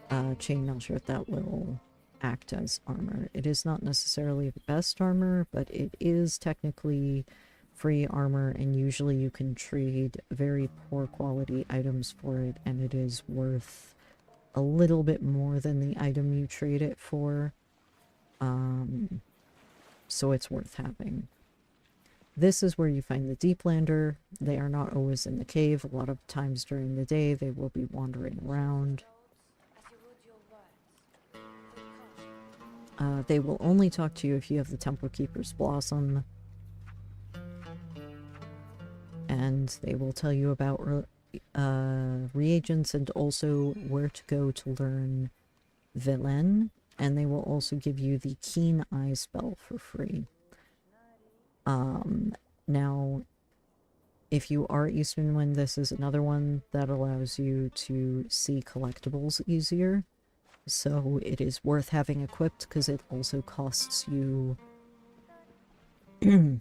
chainmail shirt that will act as armor. It is not necessarily the best armor, but it is technically free armor, and usually you can trade very poor quality items for it, and it is worth a little bit more than the item you trade it for. So it's worth having. This is where you find the Deeplander. They are not always in the cave. A lot of times during the day they will be wandering around. They will only talk to you if you have the Temple Keeper's Blossom. And they will tell you about reagents and also where to go to learn Villain. And they will also give you the Keen Eye spell for free. Now, if you are Eastern Wind, this is another one that allows you to see collectibles easier. So it is worth having equipped because it also costs you,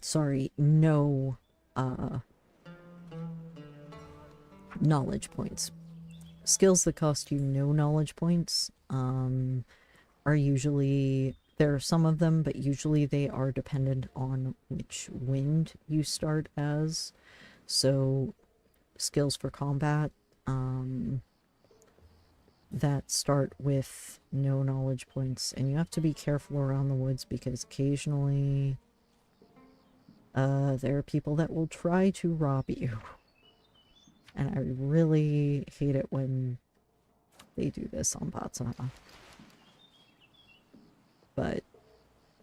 sorry, no knowledge points. Skills that cost you no knowledge points are usually, there are some of them, but usually they are dependent on which wind you start as. So skills for combat, that start with no knowledge points, and you have to be careful around the woods because occasionally there are people that will try to rob you. And I really hate it when they do this on Batsama. But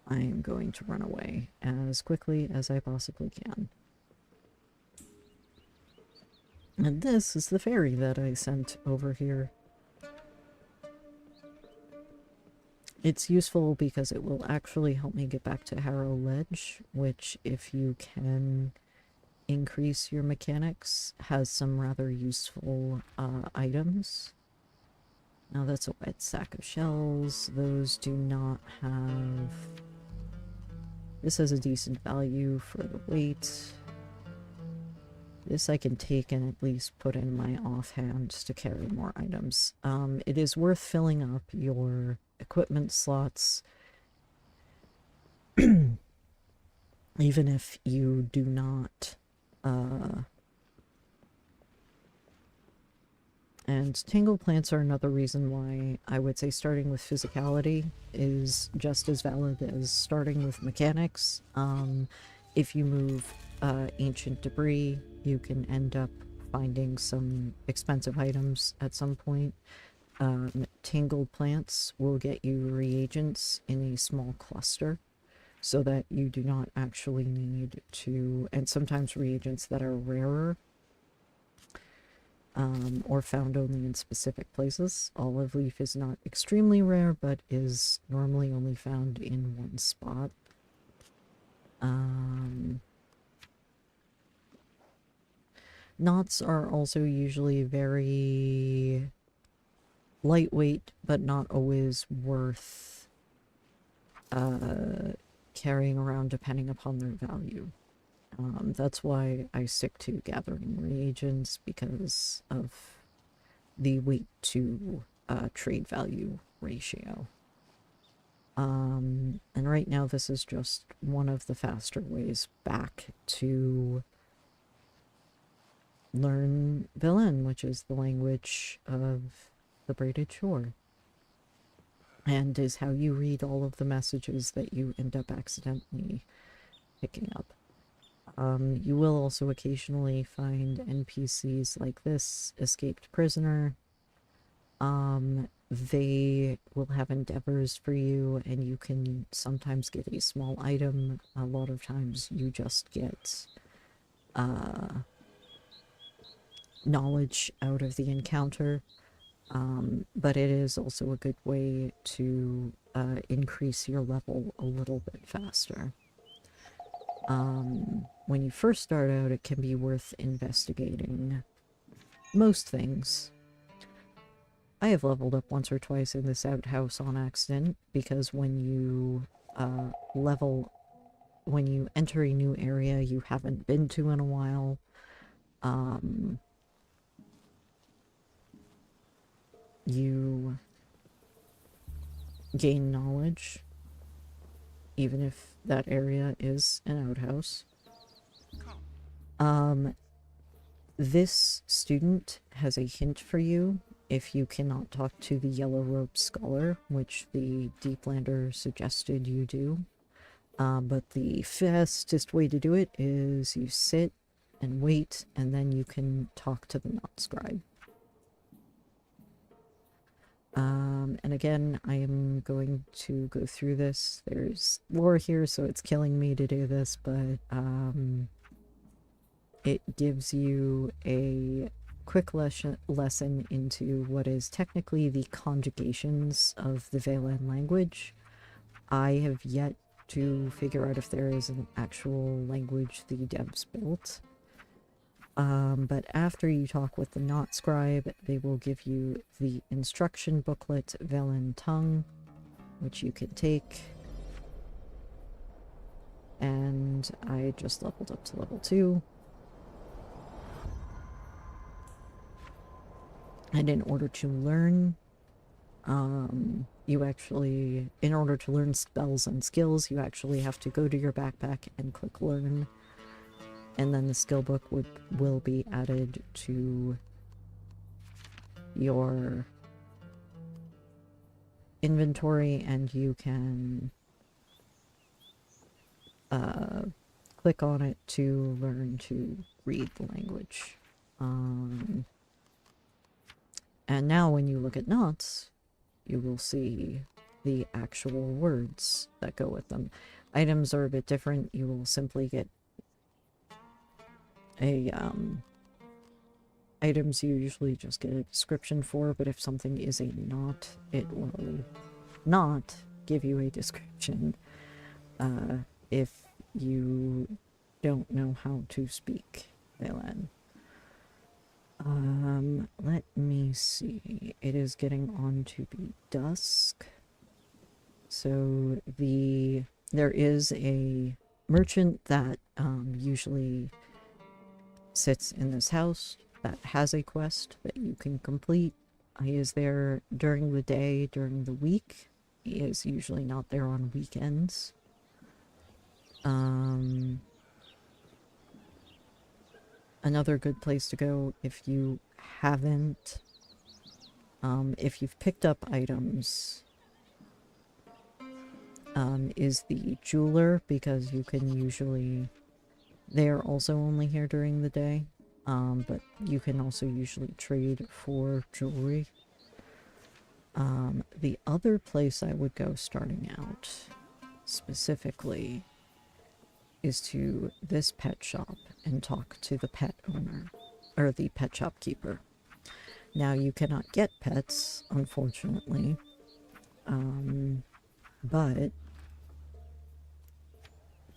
I am going to run away as quickly as I possibly can. And this is the ferry that I sent over here. It's useful because it will actually help me get back to Harrow Ledge, which, if you can increase your mechanics, has some rather useful items. Now that's a wet sack of shells. Those do not have... This has a decent value for the weight. This I can take and at least put in my offhand to carry more items. It is worth filling up your equipment slots even if you do not and tangle plants are another reason why I would say starting with physicality is just as valid as starting with mechanics. If you move ancient debris, you can end up finding some expensive items at some point. Tangled plants will get you reagents in a small cluster so that you do not actually need to, and sometimes reagents that are rarer or found only in specific places. Olive leaf is not extremely rare, but is normally only found in one spot. Knots are also usually very lightweight, but not always worth carrying around depending upon their value. That's why I stick to gathering reagents, because of the weight to trade value ratio. And right now this is just one of the faster ways back to learn Villain, which is the language of the Braided Shore, and is how you read all of the messages that you end up accidentally picking up. You will also occasionally find NPCs like this, escaped prisoner. They will have endeavors for you, and you can sometimes get a small item. A lot of times you just get knowledge out of the encounter, but it is also a good way to increase your level a little bit faster. When you first start out, it can be worth investigating most things. I have leveled up once or twice in this outhouse on accident, because when you when you enter a new area you haven't been to in a while, you gain knowledge, even if that area is an outhouse. This student has a hint for you if you cannot talk to the Yellow Robe Scholar, which the Deeplander suggested you do. But the fastest way to do it is you sit and wait, and then you can talk to the Knot Scribe. And again, I am going to go through this. There's lore here, so it's killing me to do this, but it gives you a quick lesson into what is technically the conjugations of the Valen language. I have yet to figure out if there is an actual language the devs built. But after you talk with the Knot Scribe, they will give you the instruction booklet, Velen Tongue, which you can take. And I just leveled up to level 2. And in order to learn, you actually, in order to learn spells and skills, you actually have to go to your backpack and click Learn. And then the skill book will be added to your inventory, and you can click on it to learn to read the language. And now when you look at knots, you will see the actual words that go with them. Items are a bit different. You will simply get a, items you usually just get a description for, but if something is a knot, it will not give you a description, if you don't know how to speak Valen. Let me see. It is getting on to be dusk. So there is a merchant that usually sits in this house that has a quest that you can complete. He is there during the day, during the week. He is usually not there on weekends. Another good place to go if you haven't, if you've picked up items, is the jeweler, because you can usually, they are also only here during the day, but you can also usually trade for jewelry. The other place I would go starting out specifically is to this pet shop and talk to the pet owner, or the pet shop keeper. Now, you cannot get pets, unfortunately, but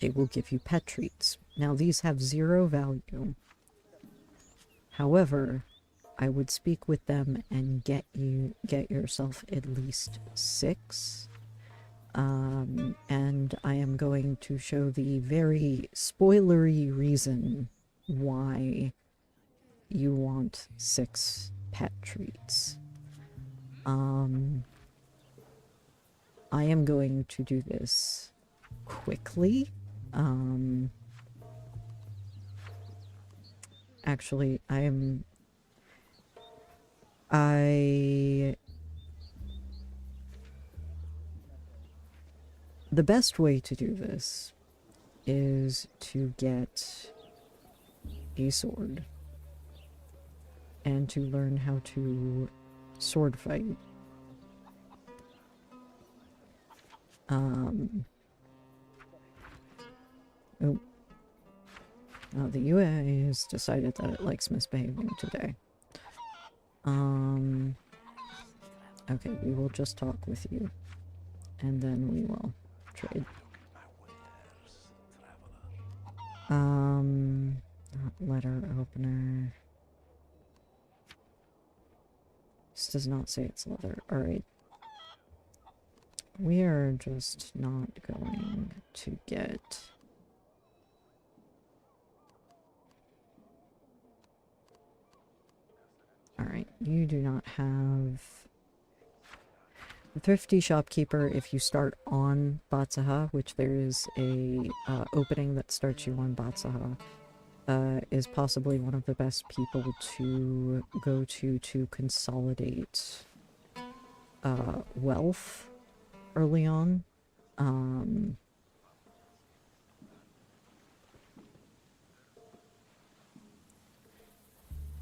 they will give you pet treats. Now, these have 0 value. However, I would speak with them and get yourself at least 6. And I am going to show the very spoilery reason why you want 6 pet treats. I am going to do this quickly. Actually, the best way to do this is to get a sword and to learn how to sword fight. The UA has decided that it likes misbehaving today. Okay, we will just talk with you, and then we will trade. Not letter opener. This does not say it's leather. Alright. We are just not going to get... Alright, you do not have... The Thrifty Shopkeeper, if you start on Batsaha, which there is a opening that starts you on Batsaha, is possibly one of the best people to go to consolidate wealth early on.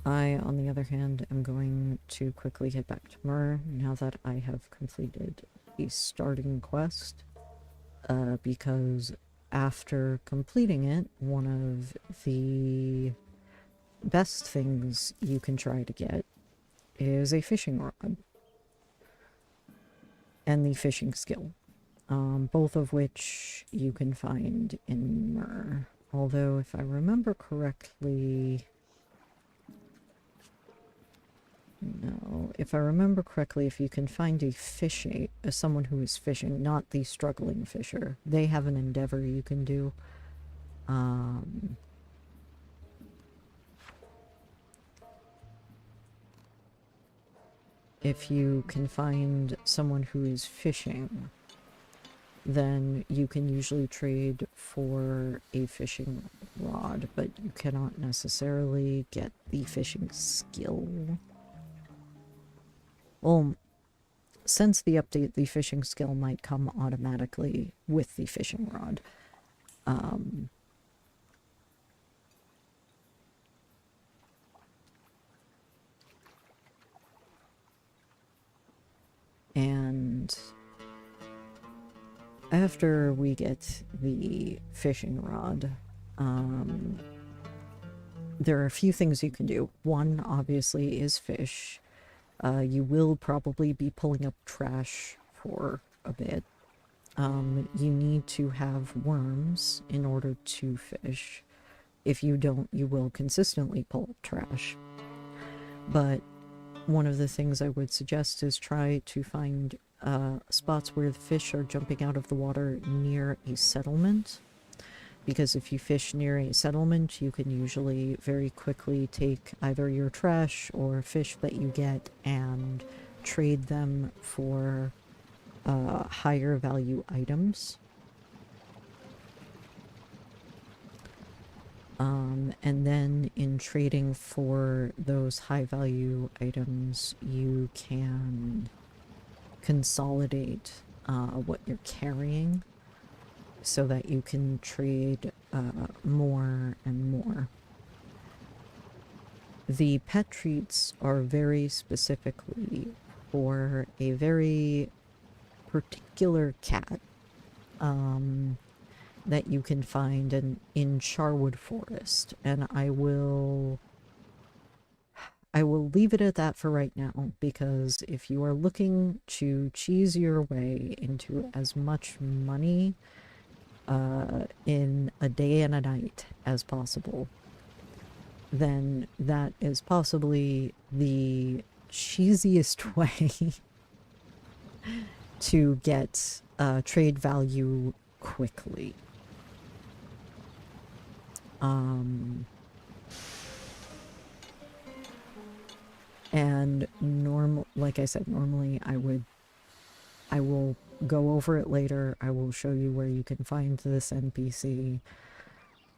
I, on the other hand, am going to quickly head back to Mur now that I have completed the starting quest, because after completing it, one of the best things you can try to get is a fishing rod and the fishing skill, both of which you can find in Mur. Although, if I remember correctly... No, if I remember correctly, if you can find someone who is fishing, not the struggling fisher, they have an endeavor you can do. If you can find someone who is fishing, then you can usually trade for a fishing rod, but you cannot necessarily get the fishing skill. Well, since the update, the fishing skill might come automatically with the fishing rod. And after we get the fishing rod, there are a few things you can do. One, obviously, is fish. You will probably be pulling up trash for a bit. You need to have worms in order to fish. If you don't, you will consistently pull up trash. But one of the things I would suggest is try to find spots where the fish are jumping out of the water near a settlement. Because if you fish near a settlement, you can usually very quickly take either your trash or fish that you get and trade them for higher value items. And then in trading for those high value items, you can consolidate what you're carrying so that you can trade more and more. The pet treats are very specifically for a very particular cat that you can find in Charwood Forest, and I will leave it at that for right now, because if you are looking to cheese your way into as much money in a day and a night as possible, then that is possibly the cheesiest way to get trade value quickly. And like I said, normally I will go over it later. I will show you where you can find this NPC.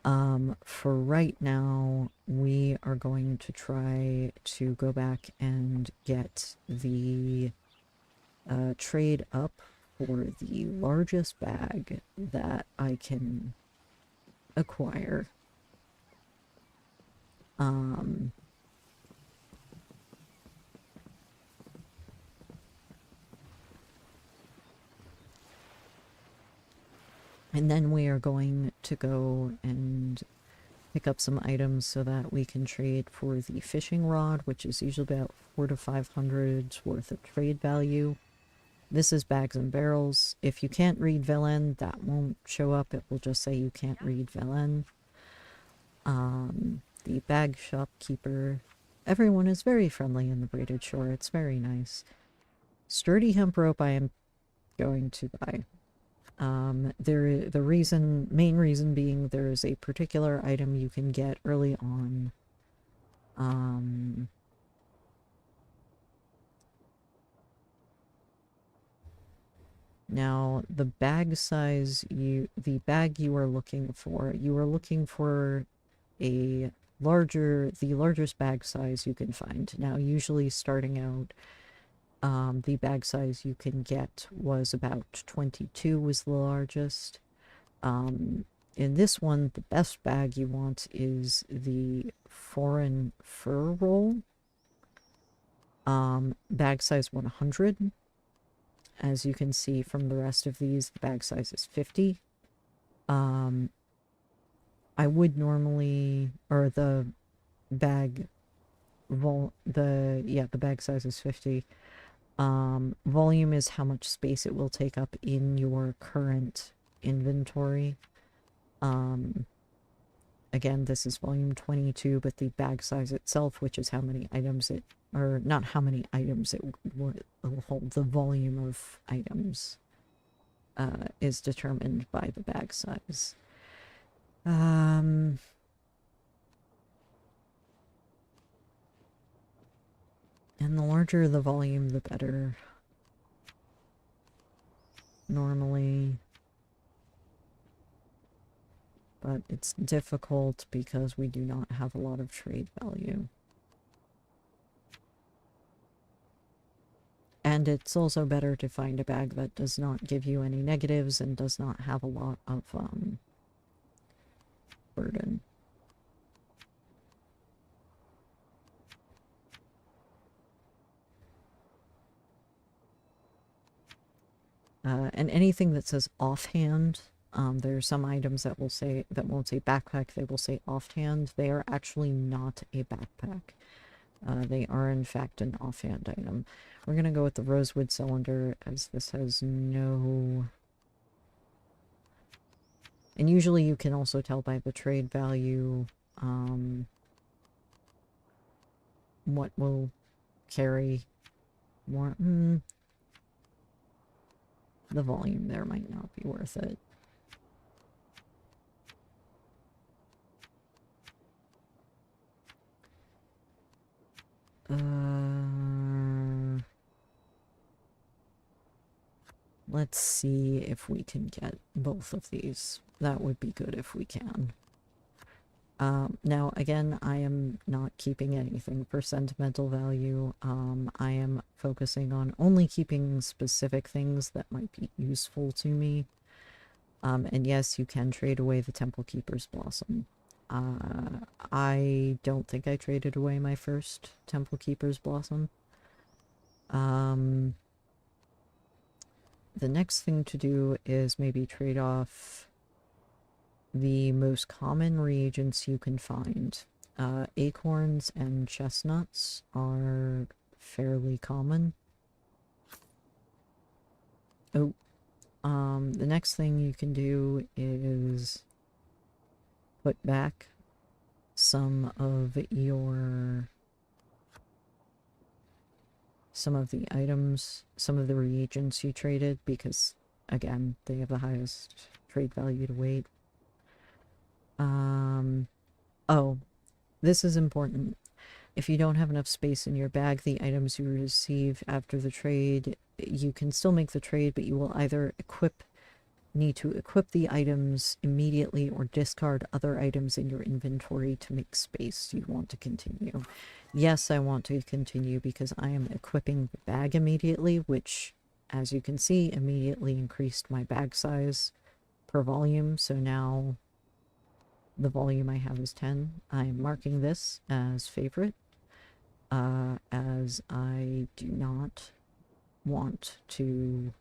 For right now, we are going to try to go back and get the trade up for the largest bag that I can acquire. And then we are going to go and pick up some items so that we can trade for the fishing rod, which is usually about 400 to 500 worth of trade value. This is bags and barrels. If you can't read villain, that won't show up. It will just say you can't read villain. The bag shopkeeper. Everyone is very friendly in the Braided Shore. It's very nice. Sturdy hemp rope I am going to buy. The main reason being there is a particular item you can get early on. Now the bag size the bag you are looking for the largest bag size you can find. Now usually starting out, the bag size you can get was about 22 was the largest. In this one, the best bag you want is the foreign fur roll. Bag size 100. As you can see from the rest of these, the bag size is 50. I would normally, or the bag the bag size is 50. Volume is how much space it will take up in your current inventory. Again, this is volume 22, but the bag size itself, which is how many items or not how many items it will hold, the volume of items, is determined by the bag size. And the larger the volume, the better. Normally. But it's difficult because we do not have a lot of trade value. And it's also better to find a bag that does not give you any negatives and does not have a lot of burden. And anything that says offhand, there are some items that will say, that won't say backpack, they will say offhand. They are actually not a backpack. They are in fact an offhand item. We're gonna go with the rosewood cylinder as this has no... And usually you can also tell by the trade value, what will carry more. The volume there might not be worth it. Let's see if we can get both of these. That would be good if we can. Now, again, I am not keeping anything for sentimental value. I am focusing on only keeping specific things that might be useful to me. And yes, you can trade away the Temple Keeper's Blossom. I don't think I traded away my first Temple Keeper's Blossom. The next thing to do is maybe trade off the most common reagents you can find. Acorns and chestnuts are fairly common. Oh, the next thing you can do is put back some of the items, some of the reagents you traded, because again, they have the highest trade value to weight. Oh, this is important. If you don't have enough space in your bag, the items you receive after the trade, you can still make the trade, but you will either need to equip the items immediately or discard other items in your inventory to make space. Do you want to continue? Yes, I want to continue because I am equipping the bag immediately, which, as you can see, immediately increased my bag size per volume. So now the volume I have is 10. I'm marking this as favorite, as I do not want to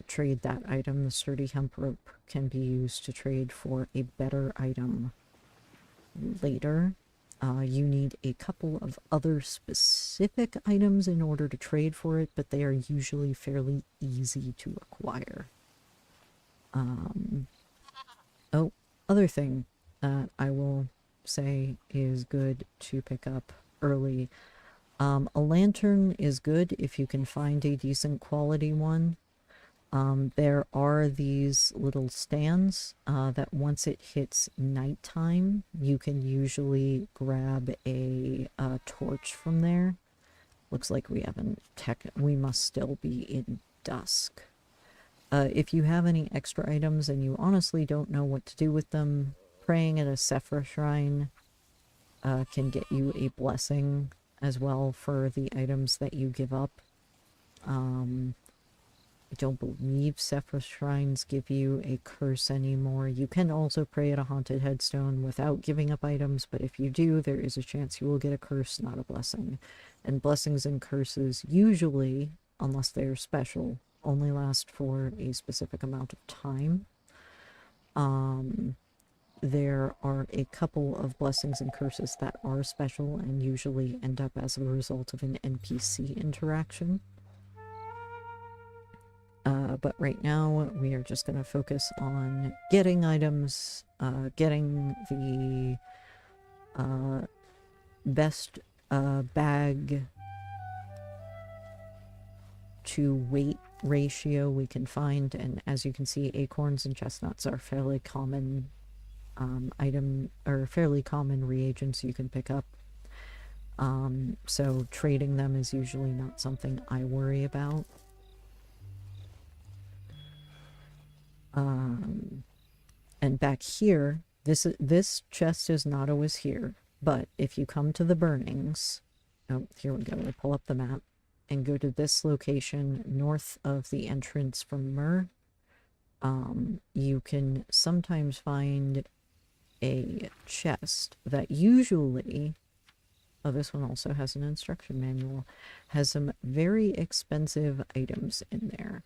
trade that item. The sturdy hemp rope can be used to trade for a better item later. You need a couple of other specific items in order to trade for it, but they are usually fairly easy to acquire. Oh, other thing that I will say is good to pick up early. A lantern is good if you can find a decent quality one. There are these little stands that once it hits nighttime, you can usually grab a torch from there. Looks like we haven't we must still be in dusk. If you have any extra items and you honestly don't know what to do with them, praying at a Sephra shrine can get you a blessing as well for the items that you give up. I don't believe Sephra shrines give you a curse anymore. You can also pray at a haunted headstone without giving up items, but if you do, there is a chance you will get a curse, not a blessing. And blessings and curses usually, unless they are special, only last for a specific amount of time. There are a couple of blessings and curses that are special and usually end up as a result of an NPC interaction. But right now, we are just going to focus on getting items, getting the best bag to weight ratio we can find. And as you can see, acorns and chestnuts are fairly common fairly common reagents you can pick up. So trading them is usually not something I worry about. And back here, this chest is not always here, but if you come to the burnings, Oh, here we go. We'll pull up the map and go to this location north of the entrance from Myrrh. You can sometimes find a chest that usually, oh, this one also has an instruction manual, has some very expensive items in there.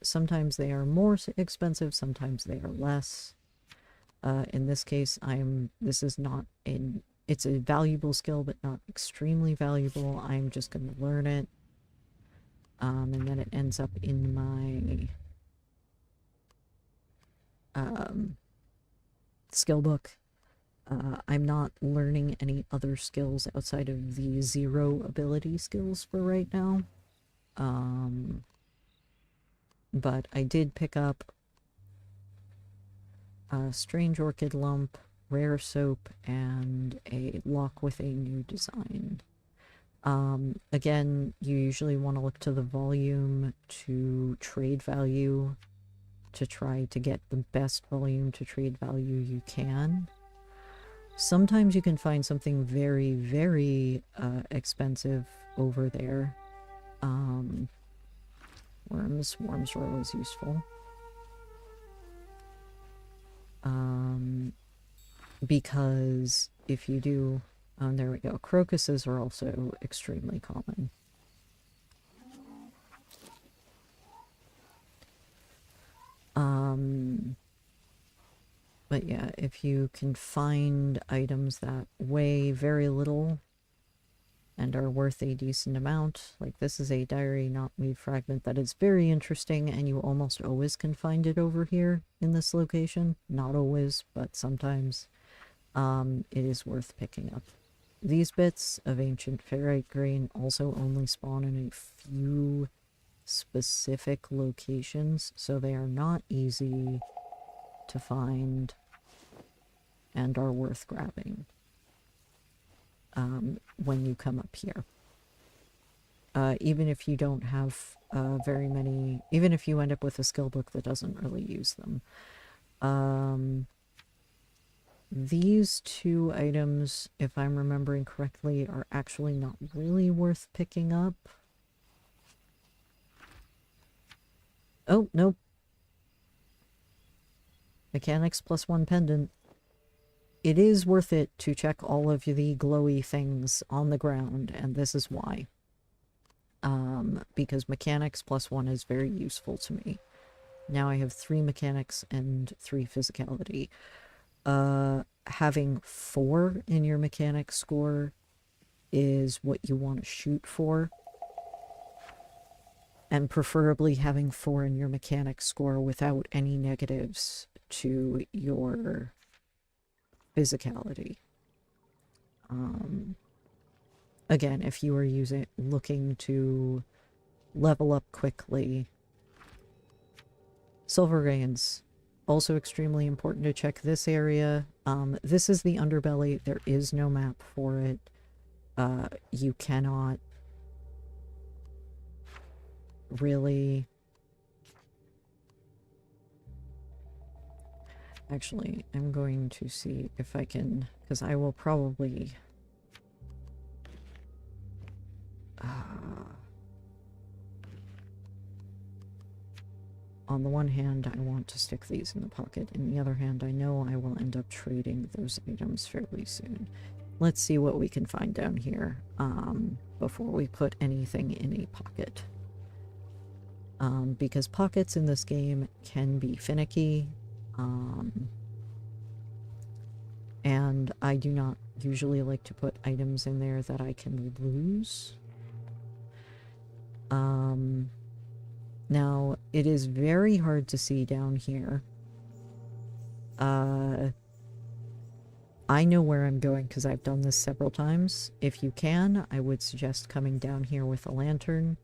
Sometimes they are more expensive, sometimes they are less. In this case, this is not it's a valuable skill, but not extremely valuable. I'm just going to learn it. And then it ends up in my skill book. I'm not learning any other skills outside of the 0 ability skills for right now. But I did pick up a strange orchid lump, rare soap, and a lock with a new design. Again, you usually want to look to the volume to trade value to try to get the best volume to trade value you can. Sometimes you can find something very, very expensive over there. Worms are always useful. Because if you do, there we go. Crocuses are also extremely common. But yeah, if you can find items that weigh very little and are worth a decent amount, like this is a diary knotweed fragment that is very interesting, and you almost always can find it over here in this location. Not always, but sometimes. It is worth picking up. These bits of ancient ferrite grain also only spawn in a few specific locations, so they are not easy to find and are worth grabbing when you come up here. Even if you don't have very many, even if you end up with a skill book that doesn't really use them. These 2 items, if I'm remembering correctly, are actually not really worth picking up. Oh, nope. Mechanics +1 pendant. It is worth it to check all of the glowy things on the ground, and this is why. Because mechanics +1 is very useful to me. Now I have 3 mechanics and 3 physicality. Having 4 in your mechanics score is what you want to shoot for. And preferably having 4 in your mechanics score without any negatives to your physicality. Again, if you are looking to level up quickly. Silver veins. Also extremely important to check this area. This is the underbelly. There is no map for it. You cannot really... Actually, I'm going to see if I can, because I will probably... on the one hand, I want to stick these in the pocket. On the other hand, I know I will end up trading those items fairly soon. Let's see what we can find down here before we put anything in a pocket. Because pockets in this game can be finicky. And I do not usually like to put items in there that I can lose. Now, it is very hard to see down here. I know where I'm going because I've done this several times. If you can, I would suggest coming down here with a lantern.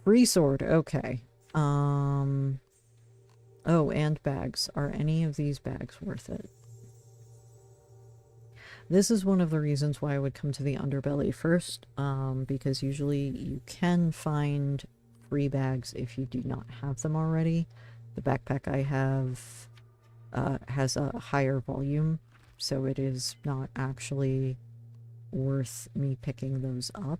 Free sword, okay. Oh, and bags. Are any of these bags worth it? This is one of the reasons why I would come to the underbelly first, because usually you can find free bags if you do not have them already. The backpack I have has a higher volume, so it is not actually worth me picking those up.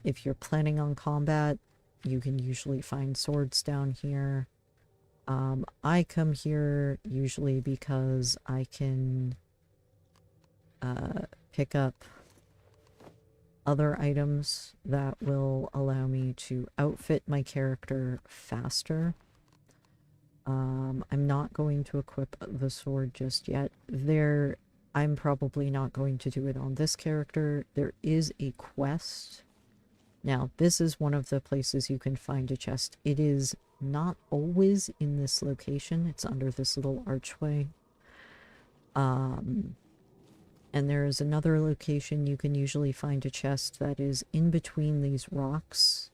If you're planning on combat, you can usually find swords down here. I come here usually because I can pick up other items that will allow me to outfit my character faster. I'm not going to equip the sword just yet. I'm probably not going to do it on this character. There is a quest. Now, this is one of the places you can find a chest. It is not always in this location. It's under this little archway. And there is another location you can usually find a chest that is in between these rocks,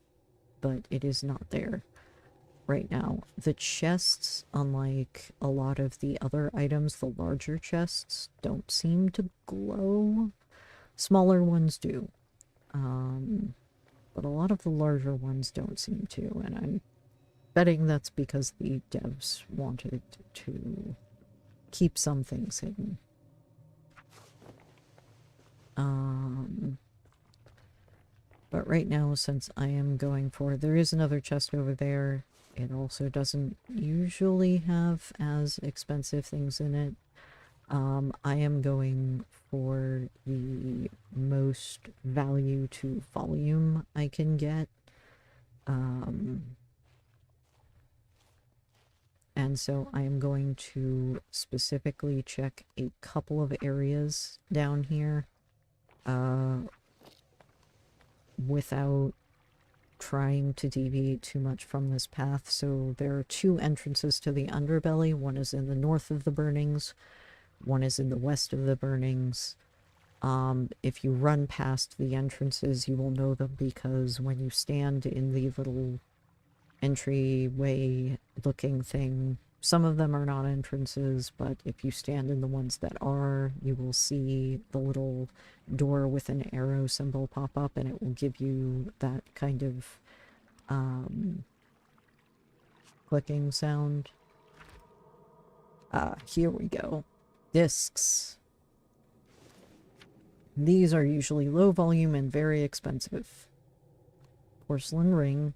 but it is not there right now. The chests, unlike a lot of the other items, the larger chests don't seem to glow. Smaller ones do. But a lot of the larger ones don't seem to, and I'm betting that's because the devs wanted to keep some things hidden. But right now, since I am going for... There is another chest over there. It also doesn't usually have as expensive things in it. I am going for the most value to volume I can get. And so I am going to specifically check a couple of areas down here without trying to deviate too much from this path. So there are two entrances to the underbelly. One is in the north of the burnings. One is in the west of the burnings. If you run past the entrances, you will know them because when you stand in the little entryway looking thing, some of them are not entrances, but if you stand in the ones that are, you will see the little door with an arrow symbol pop up, and it will give you that kind of clicking sound. Here we go. Discs. These are usually low volume and very expensive. Porcelain ring.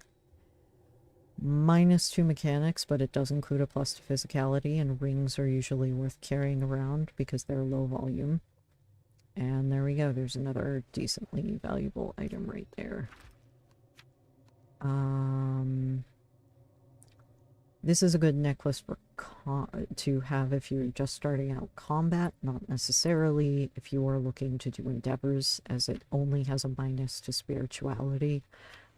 -2 mechanics, but it does include a plus to physicality, and rings are usually worth carrying around because they're low volume. And there we go. There's another decently valuable item right there. This is a good necklace for to have if you're just starting out combat, not necessarily if you are looking to do endeavors, as it only has a minus to spirituality.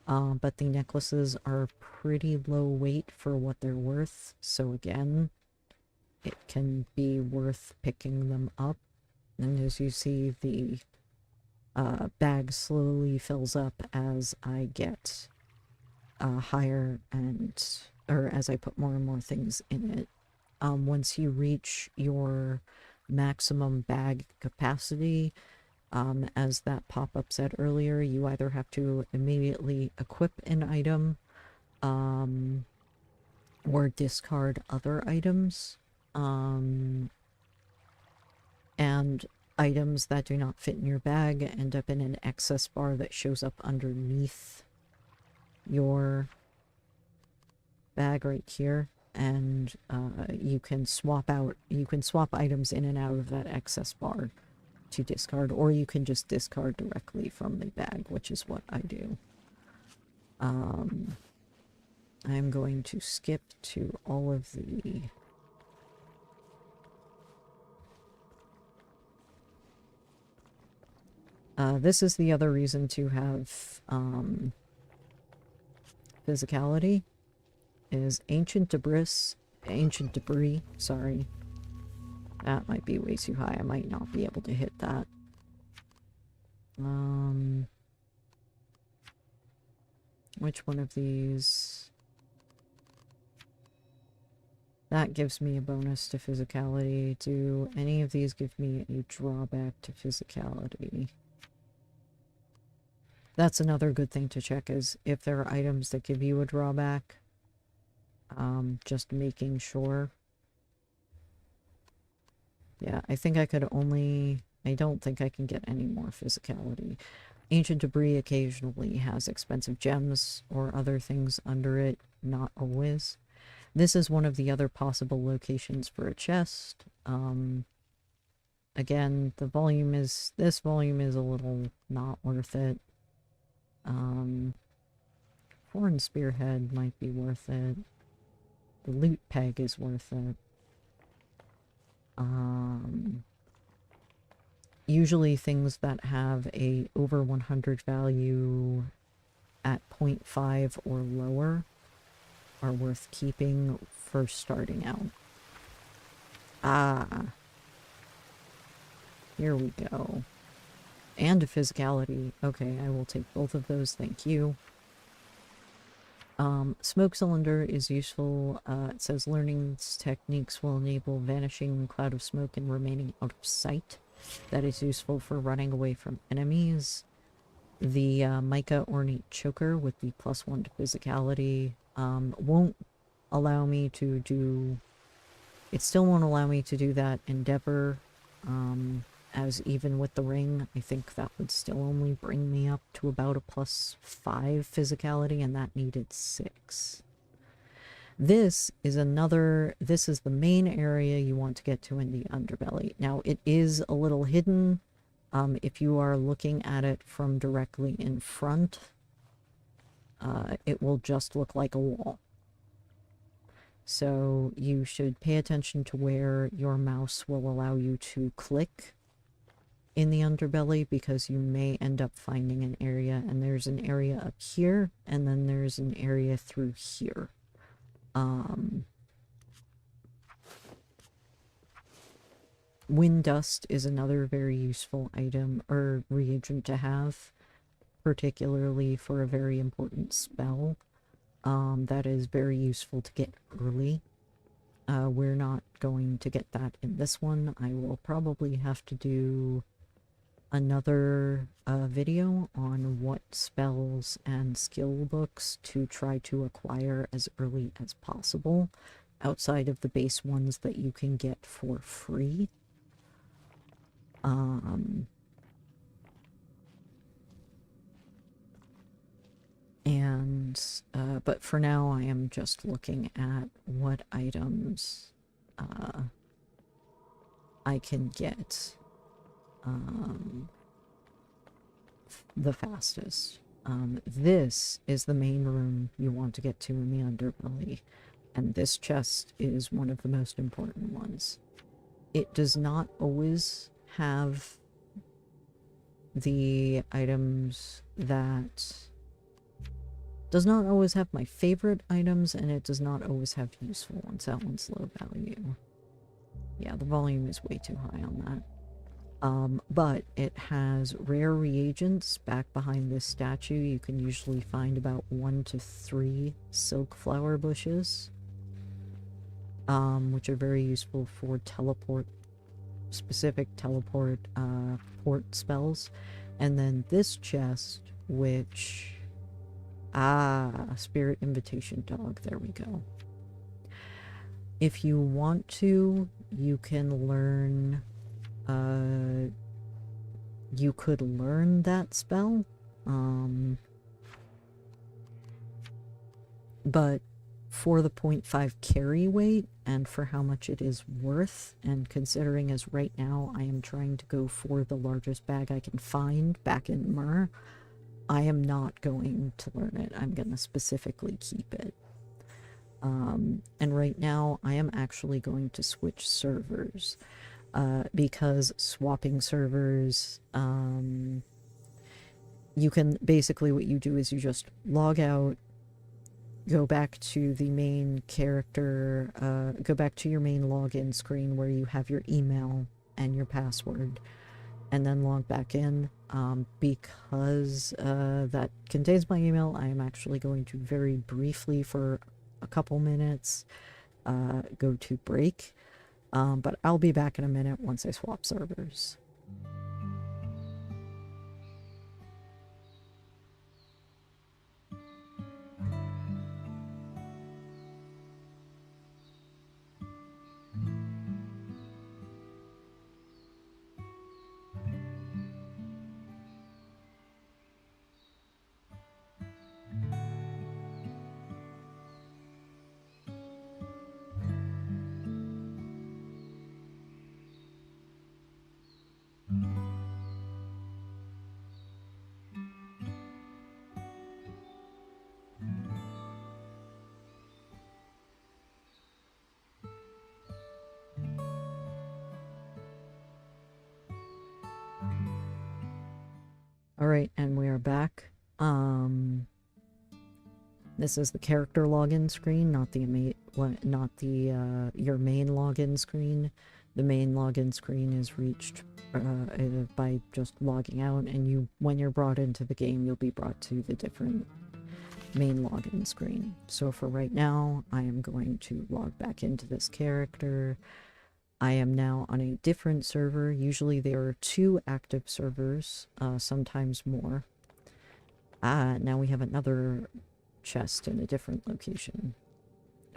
But the necklaces are pretty low weight for what they're worth, so again, it can be worth picking them up. And as you see, the bag slowly fills up as I get higher or as I put more and more things in it. Once you reach your maximum bag capacity, as that pop-up said earlier, you either have to immediately equip an item, or discard other items, and items that do not fit in your bag end up in an excess bar that shows up underneath your bag right here, and you can swap items in and out of that excess bar to discard, or you can just discard directly from the bag, which is what I do. I'm going to skip to all of the this is the other reason to have physicality, is ancient debris, sorry. That might be way too high. I might not be able to hit that. Which one of these? That gives me a bonus to physicality. Do any of these give me a drawback to physicality? That's another good thing to check, is if there are items that give you a drawback. Just making sure. Yeah, I think I could only... I don't think I can get any more physicality. Ancient debris occasionally has expensive gems or other things under it, not always. This is one of the other possible locations for a chest. Again, this volume is a little not worth it. Foreign Spearhead might be worth it. The loot peg is worth it. Usually things that have a over 100 value at 0.5 or lower are worth keeping for starting out. Ah. Here we go. And a physicality. Okay, I will take both of those, thank you. Smoke cylinder is useful. It says learning techniques will enable vanishing cloud of smoke and remaining out of sight. That is useful for running away from enemies. The mica ornate choker with the +1 to physicality won't allow me to do... It still won't allow me to do that endeavor. As even with the ring, I think that would still only bring me up to about a +5 physicality, and that needed 6. This is the main area you want to get to in the underbelly. Now, it is a little hidden. If you are looking at it from directly in front, it will just look like a wall. So you should pay attention to where your mouse will allow you to click in the underbelly, because you may end up finding an area, and there's an area up here, and then there's an area through here. Wind dust is another very useful item or reagent to have, particularly for a very important spell. That is very useful to get early. We're not going to get that in this one. I will probably have to do another video on what spells and skill books to try to acquire as early as possible, outside of the base ones that you can get for free. But for now I am just looking at what items I can get the fastest. This is the main room you want to get to in the underbelly, and this chest is one of the most important ones. It does not always have the items that... does not always have my favorite items, and it does not always have useful ones. That one's low value. Yeah, the volume is way too high on that. But it has rare reagents back behind this statue. You can usually find about 1 to 3 silk flower bushes, which are very useful for specific teleport port spells. And then this chest, which... Spirit Invitation Dog, there we go. If you want to, you can learn... you could learn that spell, but for the 0.5 carry weight and for how much it is worth, and considering as right now I am trying to go for the largest bag I can find back in Myrrh, I am not going to learn it. I'm going to specifically keep it. And right now I am actually going to switch servers. Because swapping servers, you can basically, what you do is you just log out, go back to the main character, go back to your main login screen where you have your email and your password, and then log back in. Because that contains my email, I am actually going to very briefly, for a couple minutes, go to break. But I'll be back in a minute once I swap servers. Alright, and we are back. This is the character login screen, not the your main login screen. The main login screen is reached by just logging out, and when you're brought into the game, you'll be brought to the different main login screen. So for right now, I am going to log back into this character. I am now on a different server. Usually there are 2 active servers, sometimes more. Now we have another chest in a different location.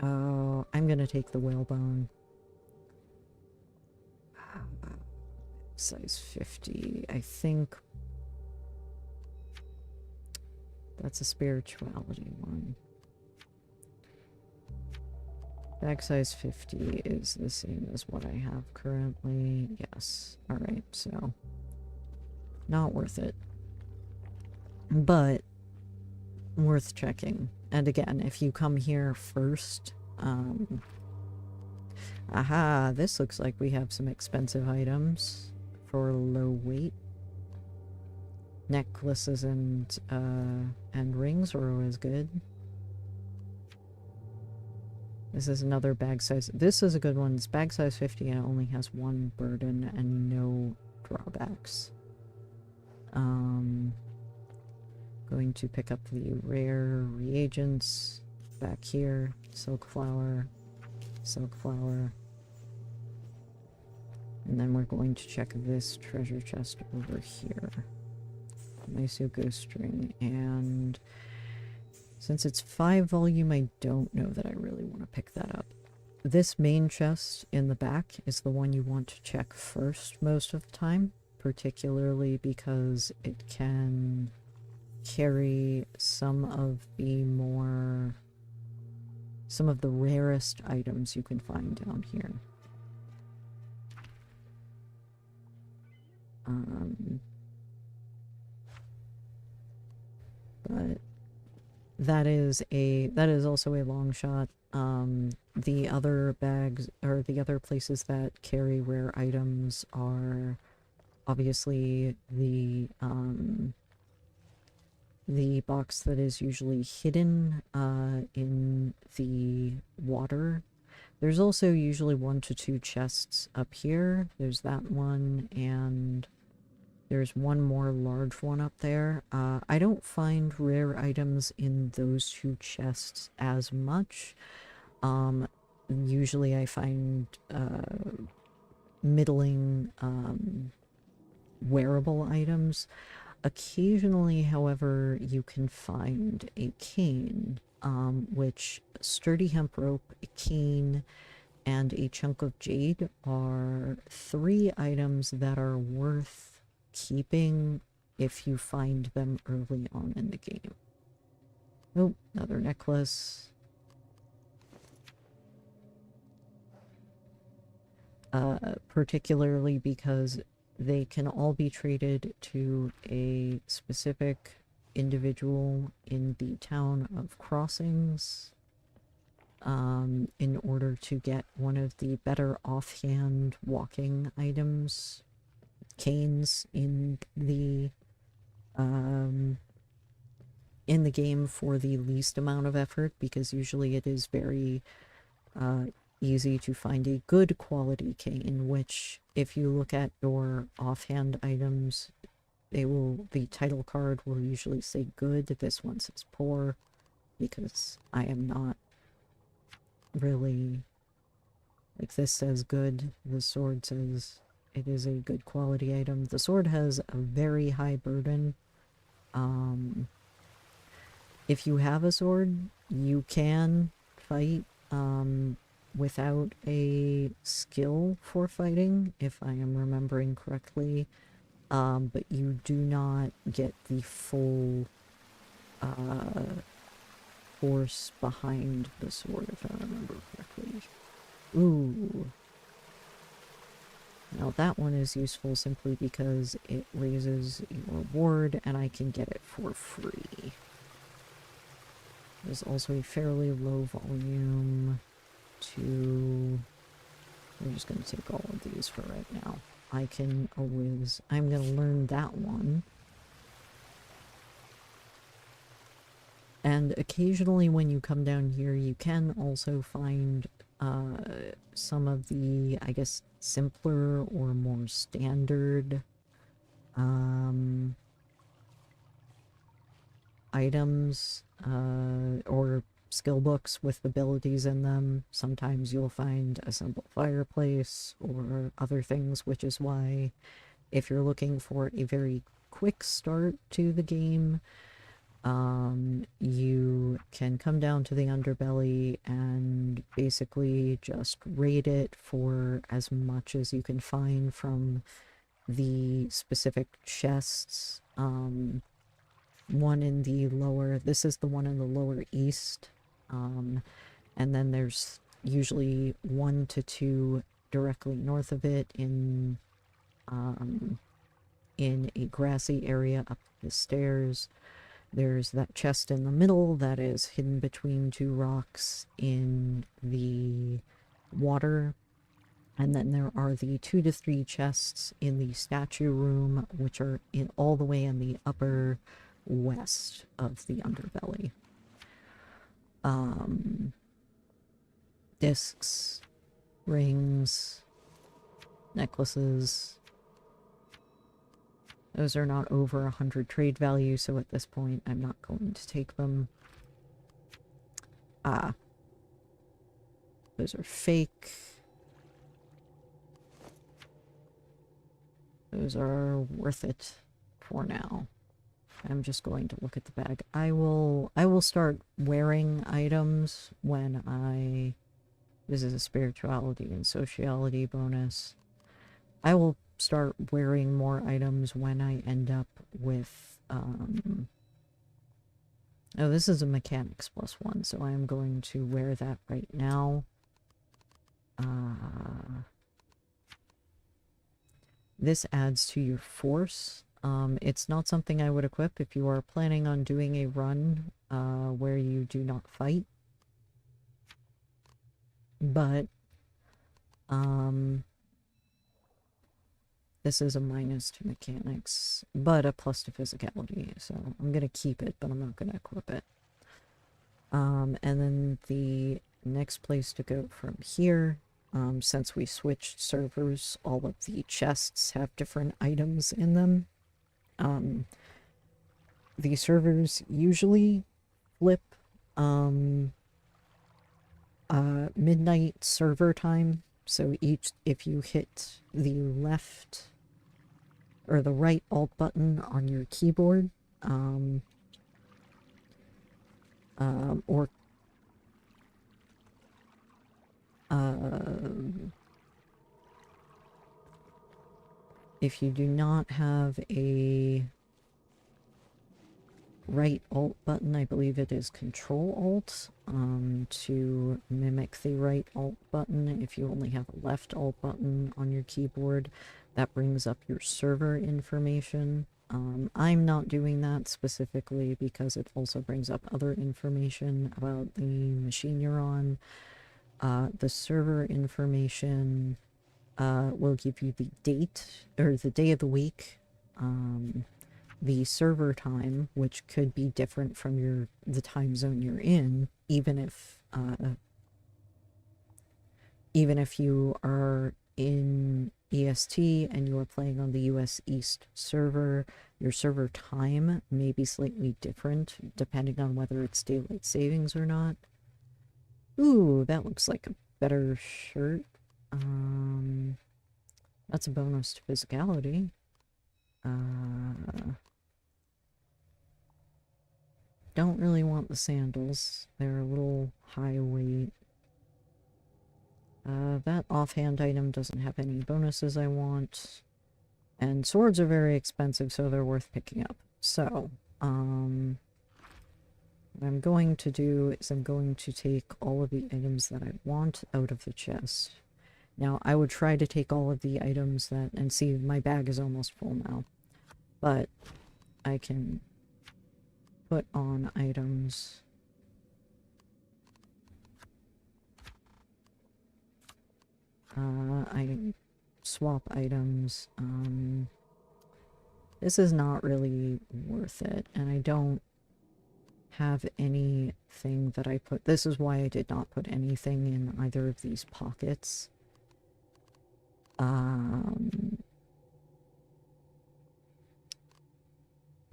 I'm gonna take the whalebone. Size 50, I think. That's a spirituality one. Bag size 50 is the same as what I have currently. Yes. Alright, so not worth it. But worth checking. And again, if you come here first, aha, this looks like we have some expensive items for low weight. Necklaces and rings are always good. This is another bag size. This is a good one. It's bag size 50 and it only has 1 burden and no drawbacks. Going to pick up the rare reagents back here. Silk flower, silk flower. And then we're going to check this treasure chest over here. Mysuko string, and since it's 5 volume, I don't know that I really want to pick that up. This main chest in the back is the one you want to check first most of the time, particularly because it can carry some of the rarest items you can find down here. But that is also a long shot. The other bags, or the other places that carry rare items, are obviously the box that is usually hidden in the water. There's also usually 1 to 2 chests up here. There's that one, and there's one more large one up there. I don't find rare items in those 2 chests as much. Usually I find middling wearable items. Occasionally, however, you can find a cane, which sturdy hemp rope, a cane, and a chunk of jade are 3 items that are worth keeping if you find them early on in the game. Oh, another necklace. Particularly because they can all be traded to a specific individual in the town of Crossings in order to get one of the better offhand walking items, canes, in the game for the least amount of effort, because usually it is very easy to find a good quality cane, which if you look at your offhand items, the title card will usually say good. This one says poor, because I am not really, like, this says good, the sword says it is a good quality item. The sword has a very high burden. If you have a sword, you can fight without a skill for fighting, if I am remembering correctly, but you do not get the full force behind the sword, if I remember correctly. Ooh. Now that one is useful simply because it raises your ward, and I can get it for free. There's also a fairly low volume to... I'm just going to take all of these for right now. I'm going to learn that one. And occasionally when you come down here, you can also find some of the, I guess, simpler or more standard items or skill books with abilities in them. Sometimes you'll find a simple fireplace or other things, which is why if you're looking for a very quick start to the game, you can come down to the underbelly and basically just raid it for as much as you can find from the specific chests. One in the lower, this is the one in the lower east, and then there's usually 1 to 2 directly north of it in a grassy area up the stairs. There's that chest in the middle that is hidden between 2 rocks in the water. And then there are the 2 to 3 chests in the statue room, which are all the way in the upper west of the underbelly. Discs, rings, necklaces. Those are not over 100 trade value, so at this point I'm not going to take them. Those are fake. Those are worth it for now. I'm just going to look at the bag. I will start wearing items when I... This is a spirituality and sociality bonus. I will start wearing more items when I end up with, oh, this is a mechanics +1, so I am going to wear that right now. This adds to your force. It's not something I would equip if you are planning on doing a run where you do not fight. But, this is a minus to mechanics, but a plus to physicality, so I'm gonna keep it, but I'm not gonna equip it. And then the next place to go from here, since we switched servers, all of the chests have different items in them. The servers usually flip midnight server time, so if you hit the left or the right alt button on your keyboard, or if you do not have a right alt button, I believe it is Control Alt, to mimic the right alt button. If you only have a left alt button on your keyboard, that brings up your server information. I'm not doing that specifically because it also brings up other information about the machine you're on. The server information will give you the date, or the day of the week, the server time, which could be different from the time zone you're in, even if you are in EST and you are playing on the US East server, your server time may be slightly different depending on whether it's daylight savings or not. Ooh, that looks like a better shirt. That's a bonus to physicality. Don't really want the sandals. They're a little high weight. That offhand item doesn't have any bonuses I want. And swords are very expensive, so they're worth picking up. So, what I'm going to do is I'm going to take all of the items that I want out of the chest. Now, I would try to take all of the items that... And see, my bag is almost full now. But I can put on items. I swap items. This is not really worth it, and I don't have anything that I put. This is why I did not put anything in either of these pockets.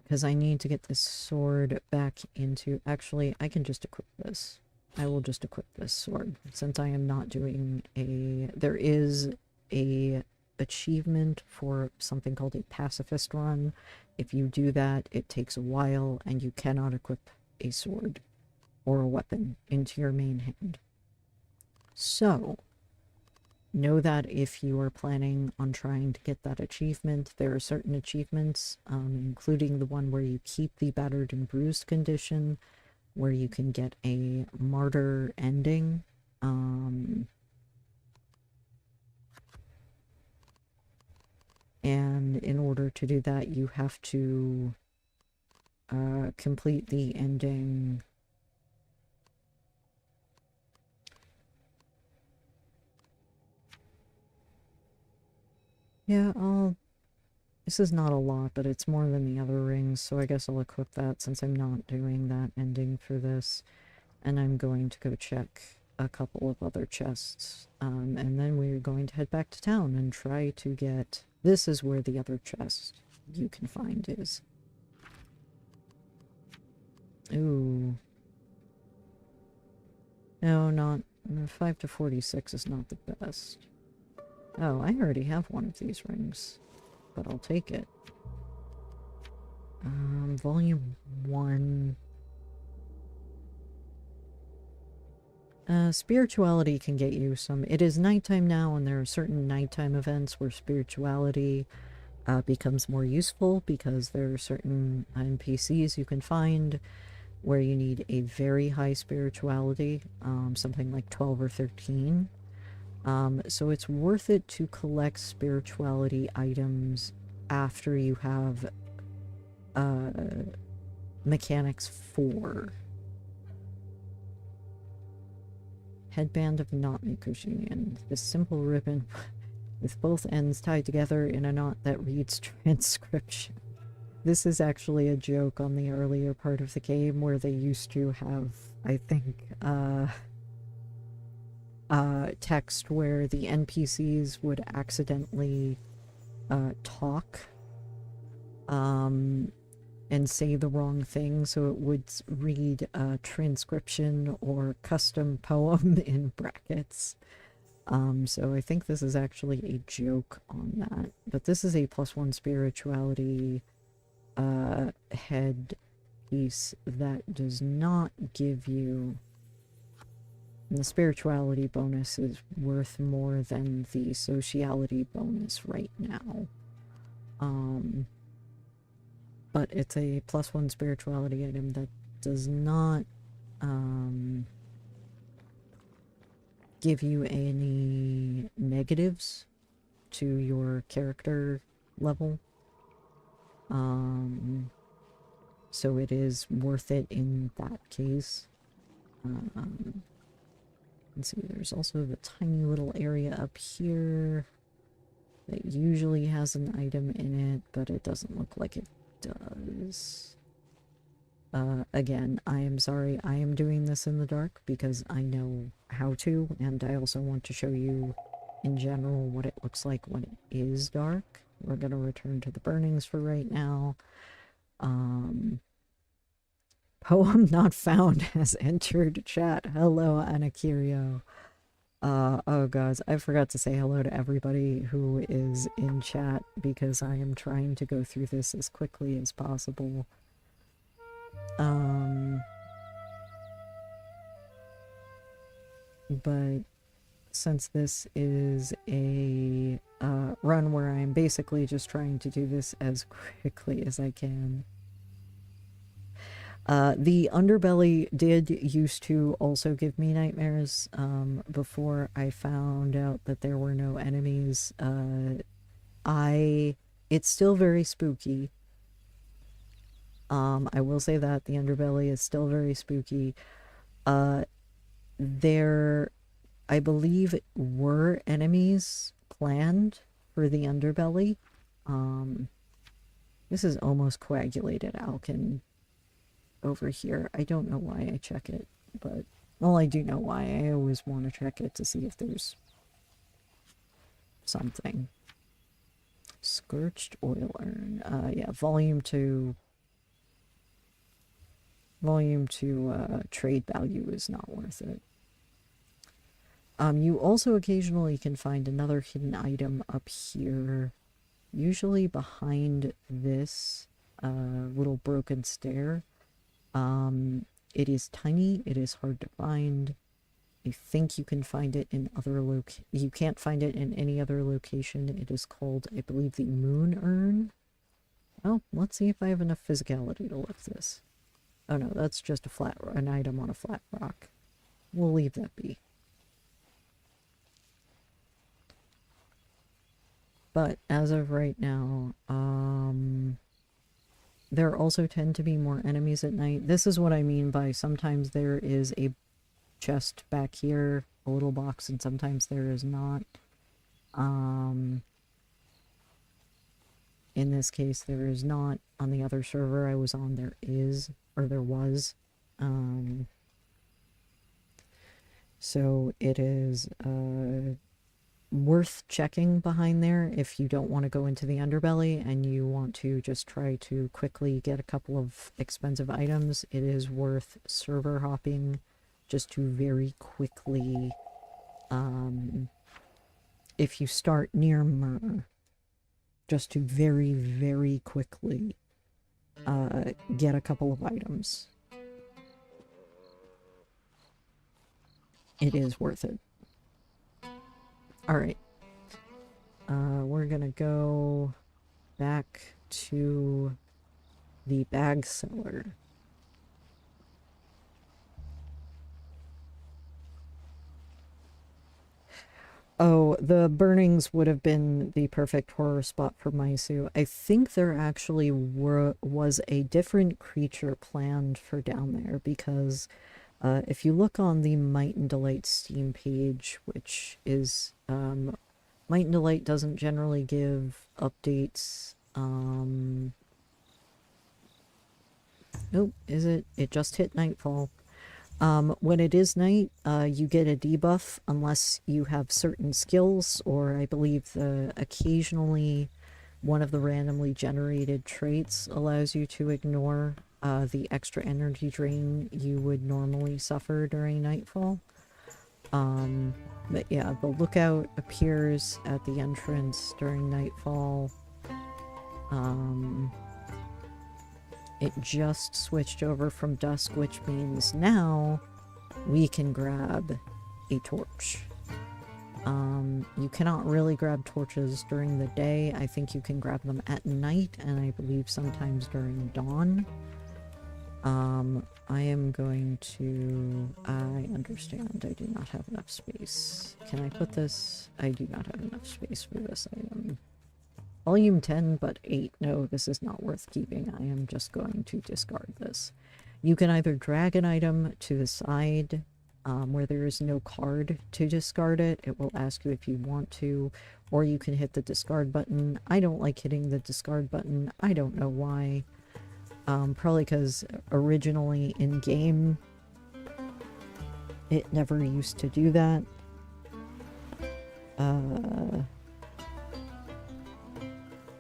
Because I need to get this sword back into... Actually, I can just equip this. I will just equip this sword, since I am not doing a... There is a achievement for something called a pacifist run. If you do that, it takes a while, and you cannot equip a sword or a weapon into your main hand. So, know that if you are planning on trying to get that achievement, there are certain achievements, including the one where you keep the battered and bruised condition, where you can get a martyr ending. And in order to do that, you have to complete the ending. Yeah, this is not a lot, but it's more than the other rings, so I guess I'll equip that since I'm not doing that ending for this. And I'm going to go check a couple of other chests. And then we're going to head back to town and try to get... This is where the other chest you can find is. Ooh. No, not... 5 to 46 is not the best. Oh, I already have one of these rings, but I'll take it. Volume 1. Spirituality can get you some... It is nighttime now, and there are certain nighttime events where spirituality becomes more useful, because there are certain NPCs you can find where you need a very high spirituality, something like 12 or 13. So it's worth it to collect spirituality items after you have Mechanics 4. Headband of Knot Makers Union. This simple ribbon with both ends tied together in a knot that reads transcription. This is actually a joke on the earlier part of the game where they used to have, I think, text where the NPCs would accidentally talk and say the wrong thing, so it would read transcription or custom poem in brackets. So I think this is actually a joke on that. But this is a +1 spirituality head piece that does not give you... And the spirituality bonus is worth more than the sociality bonus right now. But it's a +1 spirituality item that does not give you any negatives to your character level. So it is worth it in that case. Let's see, there's also the tiny little area up here that usually has an item in it, but it doesn't look like it does. Again, I am sorry, I am doing this in the dark because I know how to, and I also want to show you in general what it looks like when it is dark. We're going to return to the burnings for right now. Poem not found has entered chat. Hello, Anakirio. Oh guys, I forgot to say hello to everybody who is in chat because I am trying to go through this as quickly as possible. But since this is a run where I'm basically just trying to do this as quickly as I can. The underbelly did used to also give me nightmares before I found out that there were no enemies. It's still very spooky. I will say that the underbelly is still very spooky. There, I believe, were enemies planned for the underbelly. This is almost coagulated alkin. over here. I don't know why I check it, but, well, I do know why. I always want to check it to see if there's something. Scorched oil urn. Yeah, volume to trade value is not worth it. You also occasionally can find another hidden item up here, usually behind this little broken stair. It is tiny, it is hard to find. I think you can find it in other you can't find it in any other location. It is called, I believe, the Moon Urn. Well, let's see if I have enough physicality to lift this. Oh no, that's just an item on a flat rock. We'll leave that be. But as of right now, there also tend to be more enemies at night. This is what I mean by sometimes there is a chest back here, a little box, and sometimes there is not. In this case, there is not. On the other server I was on, there is, or there was. So it is worth checking behind there if you don't want to go into the underbelly and you want to just try to quickly get a couple of expensive items. It is worth server hopping just to very quickly, if you start near Myrrh, just to very, very quickly get a couple of items. It is worth it. Alright. We're gonna go back to the bag cellar. Oh, the burnings would have been the perfect horror spot for Maisu. I think there actually was a different creature planned for down there, because if you look on the Might and Delight Steam page, which is, Might and Delight doesn't generally give updates. Nope, is it? It just hit nightfall. When it is night, you get a debuff unless you have certain skills, or I believe occasionally one of the randomly generated traits allows you to ignore the extra energy drain you would normally suffer during nightfall. But yeah, the lookout appears at the entrance during nightfall. It just switched over from dusk, which means now we can grab a torch. You cannot really grab torches during the day. I think you can grab them at night, and I believe sometimes during dawn. I am going to... I understand I do not have enough space. Can I put this? I do not have enough space for this item. Volume 10, but 8. No, this is not worth keeping. I am just going to discard this. You can either drag an item to the side where there is no card to discard it. It will ask you if you want to, or you can hit the discard button. I don't like hitting the discard button. I don't know why. Probably because originally in game it never used to do that.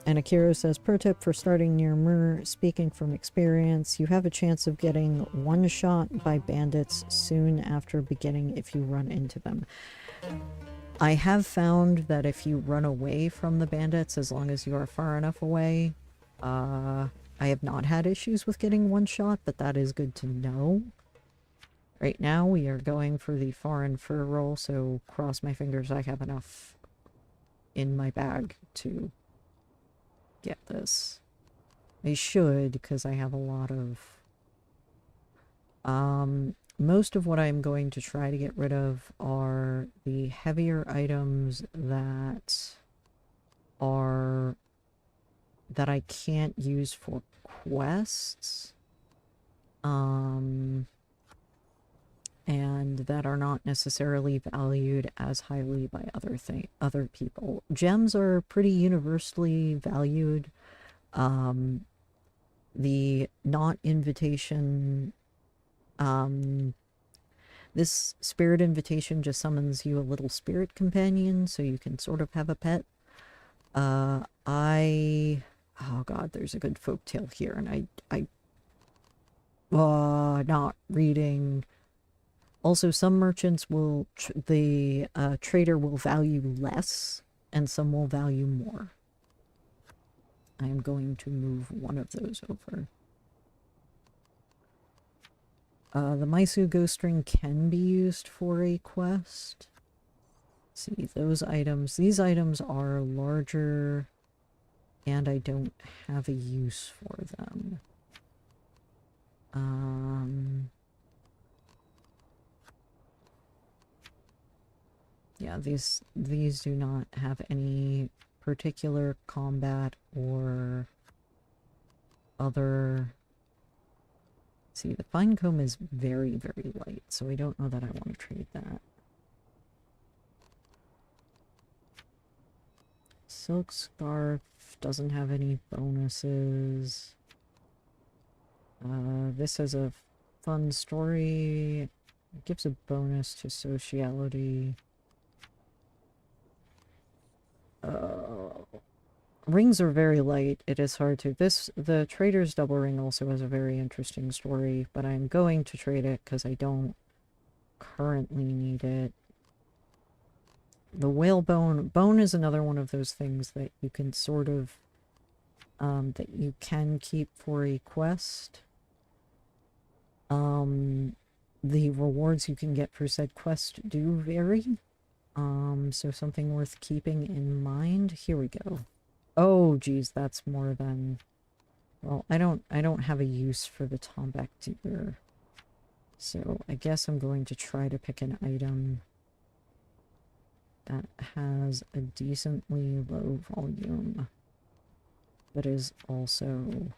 And Akira says, pro tip for starting near Myrrh, speaking from experience, you have a chance of getting one shot by bandits soon after beginning if you run into them. I have found that if you run away from the bandits, as long as you are far enough away, I have not had issues with getting one shot, but that is good to know. Right now we are going for the foreign fur roll, so cross my fingers I have enough in my bag to get this. I should, because I have a lot of... most of what I'm going to try to get rid of are the heavier items that I can't use for quests. And that are not necessarily valued as highly by other people. Gems are pretty universally valued. The not invitation. This spirit invitation just summons you a little spirit companion, so you can sort of have a pet. Oh god, there's a good folktale here, and not reading. Also, some merchants will, the trader will value less, and some will value more. I am going to move one of those over. The Maisu Ghost Ring can be used for a quest. Let's see, those items. These items are larger, and I don't have a use for them. Yeah, these do not have any particular combat or other. See, the fine comb is very, very light, so I don't know that I want to trade that. Silk Scarf doesn't have any bonuses. This has a fun story. It gives a bonus to sociality. Rings are very light. It is hard to... The Trader's Double Ring also has a very interesting story, but I'm going to trade it because I don't currently need it. The whalebone... Bone is another one of those things that you can sort of... that you can keep for a quest. The rewards you can get for said quest do vary. So something worth keeping in mind. Here we go. Oh, geez, that's more than... Well, I don't have a use for the Tomback either. So I guess I'm going to try to pick an item that has a decently low volume, but is also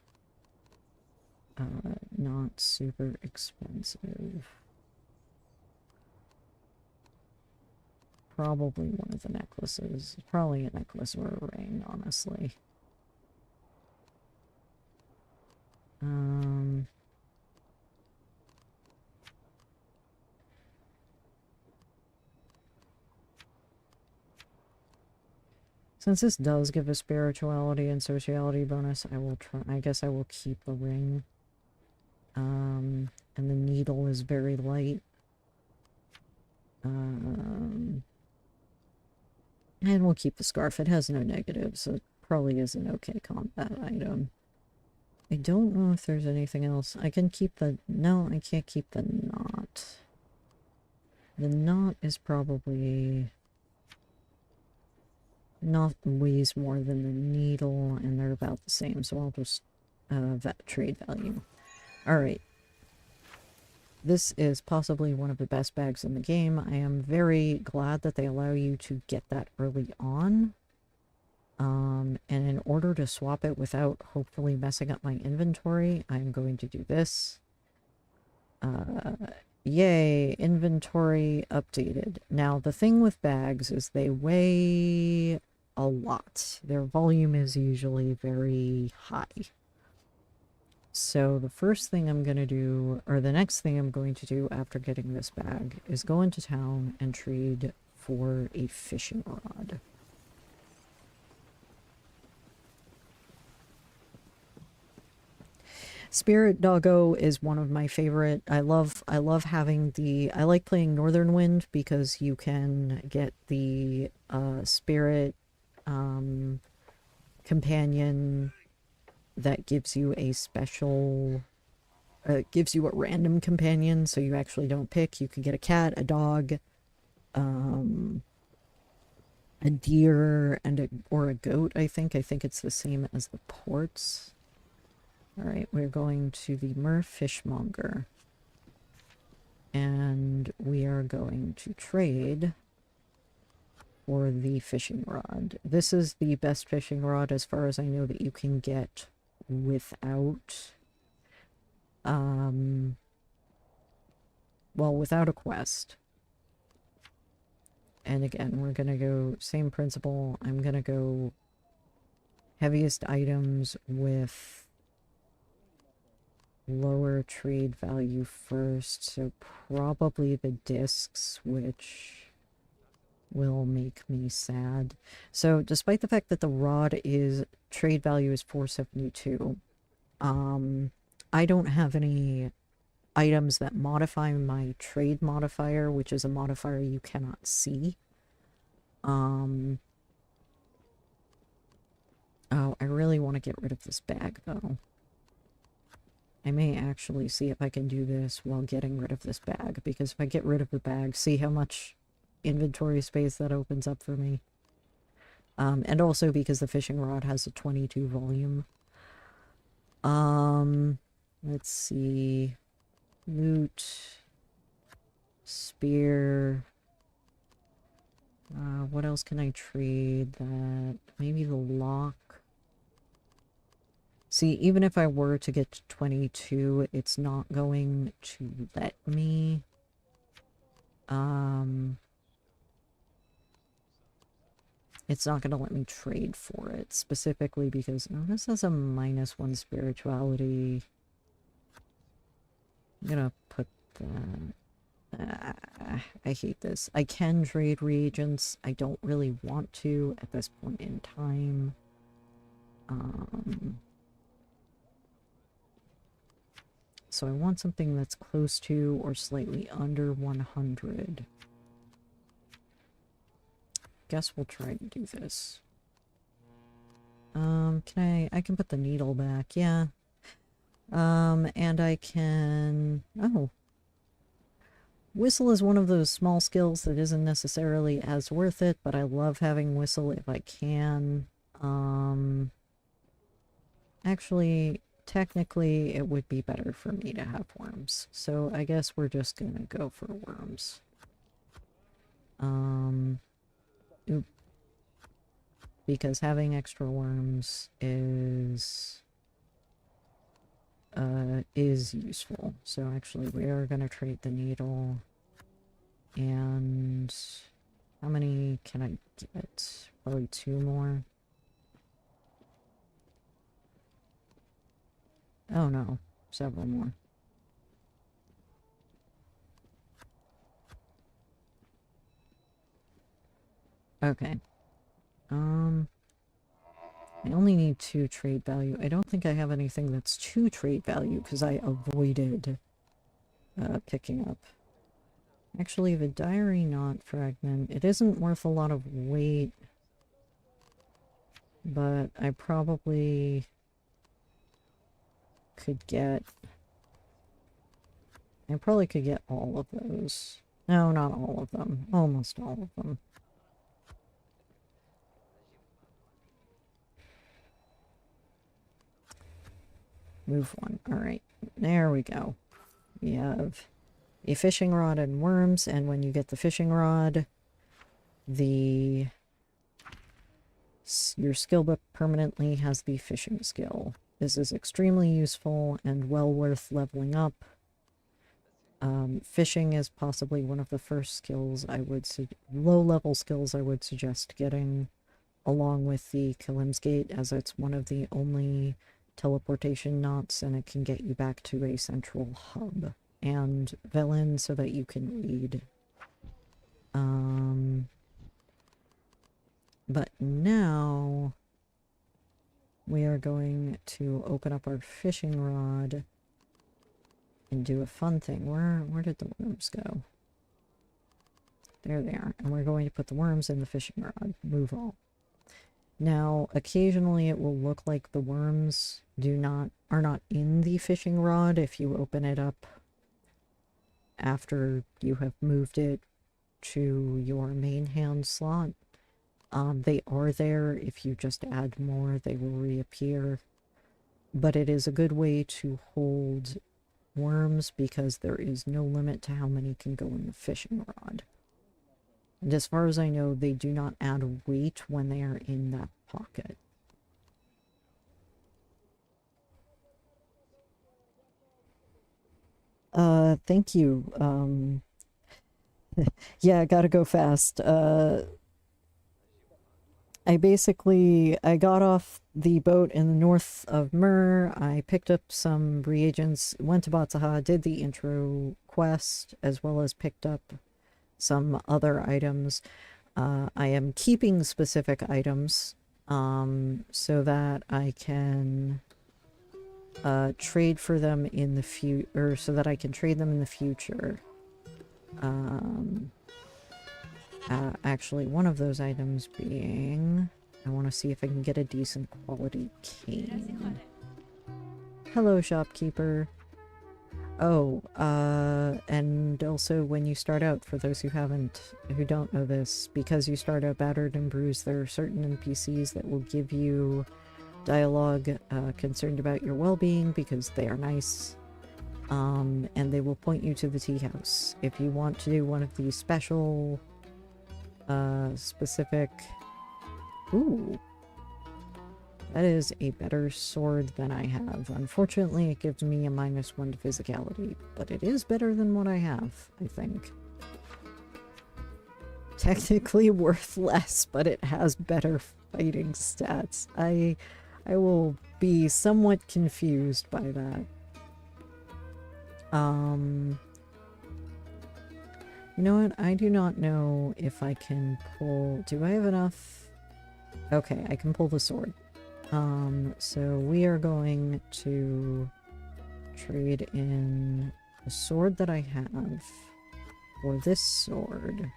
not super expensive. Probably one of the necklaces. Probably a necklace or a ring, honestly. Since this does give a spirituality and sociality bonus, I will try. I guess I will keep the ring. And the needle is very light. And we'll keep the scarf. It has no negatives, so it probably is an okay combat item. I don't know if there's anything else. I can keep the... No, I can't keep the knot. The knot is probably... Knot weighs more than the needle, and they're about the same, so I'll just trade value. Alright. This is possibly one of the best bags in the game. I am very glad that they allow you to get that early on. And in order to swap it without hopefully messing up my inventory, I'm going to do this. Yay, inventory updated. Now, the thing with bags is they weigh a lot. Their volume is usually very high. So the first thing I'm going to do, or the next thing I'm going to do after getting this bag, is go into town and trade for a fishing rod. Spirit Doggo is one of my favorite. I love having the... I like playing Northern Wind because you can get the spirit companion that gives you a special... gives you a random companion, so you actually don't pick. You can get a cat, a dog, a deer, or a goat, I think. I think it's the same as the ports. Alright, we're going to the Mer Fishmonger. And we are going to trade for the fishing rod. This is the best fishing rod as far as I know that you can get without... well, without a quest. And again, we're gonna go same principle. I'm gonna go heaviest items with lower trade value first, so probably the discs, which will make me sad. So despite the fact that the rod is trade value is 472, I don't have any items that modify my trade modifier, which is a modifier you cannot see. Oh, I really want to get rid of this bag, though. I may actually see if I can do this while getting rid of this bag, because if I get rid of the bag, see how much inventory space that opens up for me. And also because the fishing rod has a 22 volume. Let's see. Loot. Spear. What else can I trade? That maybe the lock. See, even if I were to get to 22, it's not going to let me. It's not going to let me trade for it, specifically because, oh, this has a -1 spirituality. I'm gonna put that. I hate this. I can trade reagents. I don't really want to at this point in time. So I want something that's close to or slightly under 100. Guess we'll try to do this. I can put the needle back, yeah. And I can, oh. Whistle is one of those small skills that isn't necessarily as worth it, but I love having whistle if I can. Actually, technically, it would be better for me to have worms. So I guess we're just gonna go for worms. Oop. Because having extra worms is useful. So actually we are gonna trade the needle. And how many can I get? Probably 2 more. Oh no, several more. Okay. I only need 2 trade value. I don't think I have anything that's 2 trade value because I avoided picking up. Actually, the diary knot fragment, it isn't worth a lot of weight, but I probably could get... I probably could get all of those. No, not all of them. Almost all of them. Move 1. Alright, there we go. We have a fishing rod and worms, and when you get the fishing rod, your skill book permanently has the fishing skill. This is extremely useful and well worth leveling up. Fishing is possibly one of the first skills I would low-level skills I would suggest getting, along with the Kilimsgate, as it's one of the only teleportation knots, and it can get you back to a central hub. And Velen so that you can read. But now we are going to open up our fishing rod and do a fun thing. Where did the worms go? There they are. And we're going to put the worms in the fishing rod. Move all. Now, occasionally it will look like the worms are not in the fishing rod if you open it up after you have moved it to your main hand slot. They are there. If you just add more, they will reappear. But it is a good way to hold worms because there is no limit to how many can go in the fishing rod. And as far as I know, they do not add weight when they are in that pocket. Thank you. Yeah, I gotta go fast. I got off the boat in the north of Mur. I picked up some reagents, went to Batsaha, did the intro quest, as well as picked up some other items. I am keeping specific items so that I can trade for them in the future, or so that I can trade them in the future. Actually, one of those items being, I want to see if I can get a decent quality cane. Hello, shopkeeper. Oh, and also when you start out, for those who don't know this, because you start out battered and bruised, there are certain NPCs that will give you dialogue concerned about your well-being because they are nice. And they will point you to the tea house. If you want to do one of these special, specific... Ooh. That is a better sword than I have. Unfortunately, it gives me a -1 to physicality, but it is better than what I have, I think. Technically worth less, but it has better fighting stats. I will be somewhat confused by that. You know what? I do not know if I can pull... Do I have enough? Okay, I can pull the sword. So we are going to trade in the sword that I have for this sword.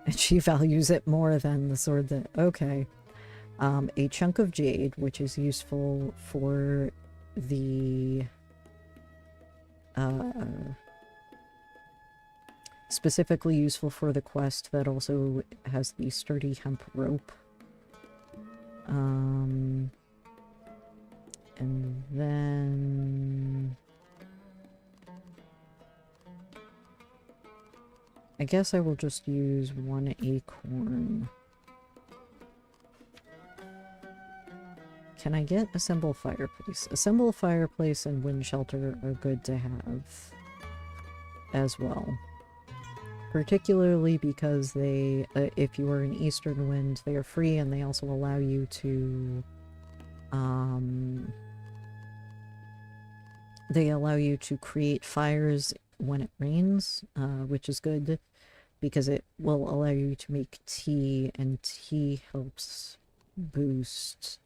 And she values it more than the sword that... Okay. A chunk of jade, which is useful for the... specifically useful for the quest that also has the sturdy hemp rope. And then... I guess I will just use 1 acorn. Can I get assemble fireplace? Assemble fireplace and wind shelter are good to have as well. Particularly because they, if you are an eastern wind, they are free and they also allow you to, create fires when it rains, which is good because it will allow you to make tea, and tea helps boost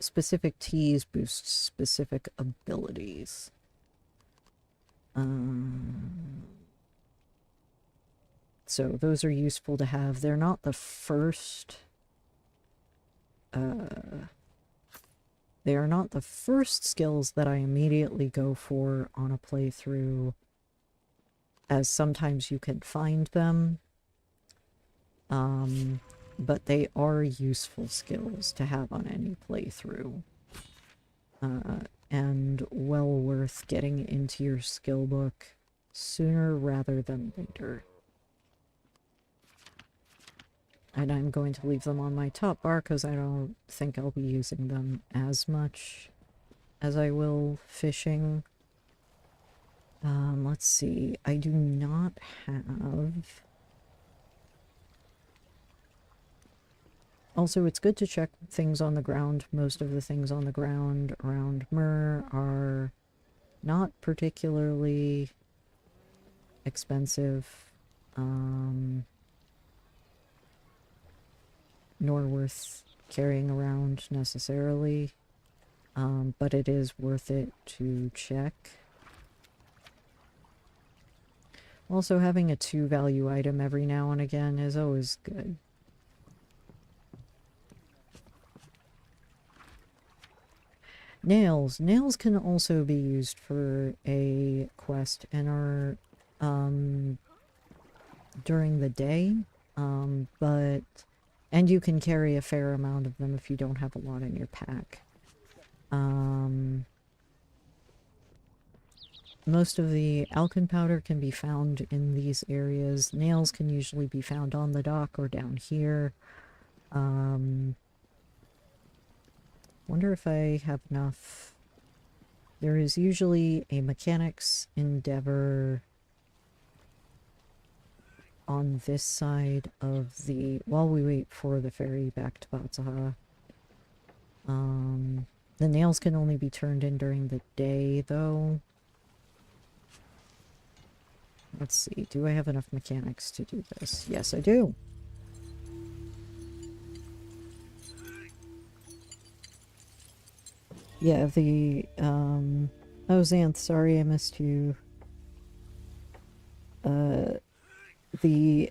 specific teas boost specific abilities. So those are useful to have. They're not the first... they are not the first skills that I immediately go for on a playthrough, as sometimes you can find them. But they are useful skills to have on any playthrough. And well worth getting into your skill book sooner rather than later. And I'm going to leave them on my top bar because I don't think I'll be using them as much as I will fishing. Let's see. I do not have... Also, it's good to check things on the ground. Most of the things on the ground around Mur are not particularly expensive, nor worth carrying around necessarily, but it is worth it to check. Also, having a 2-value item every now and again is always good. Nails. Nails can also be used for a quest and are during the day, and you can carry a fair amount of them if you don't have a lot in your pack. Most of the alchemy powder can be found in these areas. Nails can usually be found on the dock or down here. Wonder if I have enough. There is usually a mechanics endeavor on this side of the... while we wait for the ferry back to Batsaha. The nails can only be turned in during the day, though. Let's see, do I have enough mechanics to do this? Yes, I do. Yeah, the, oh, Xanth, sorry I missed you.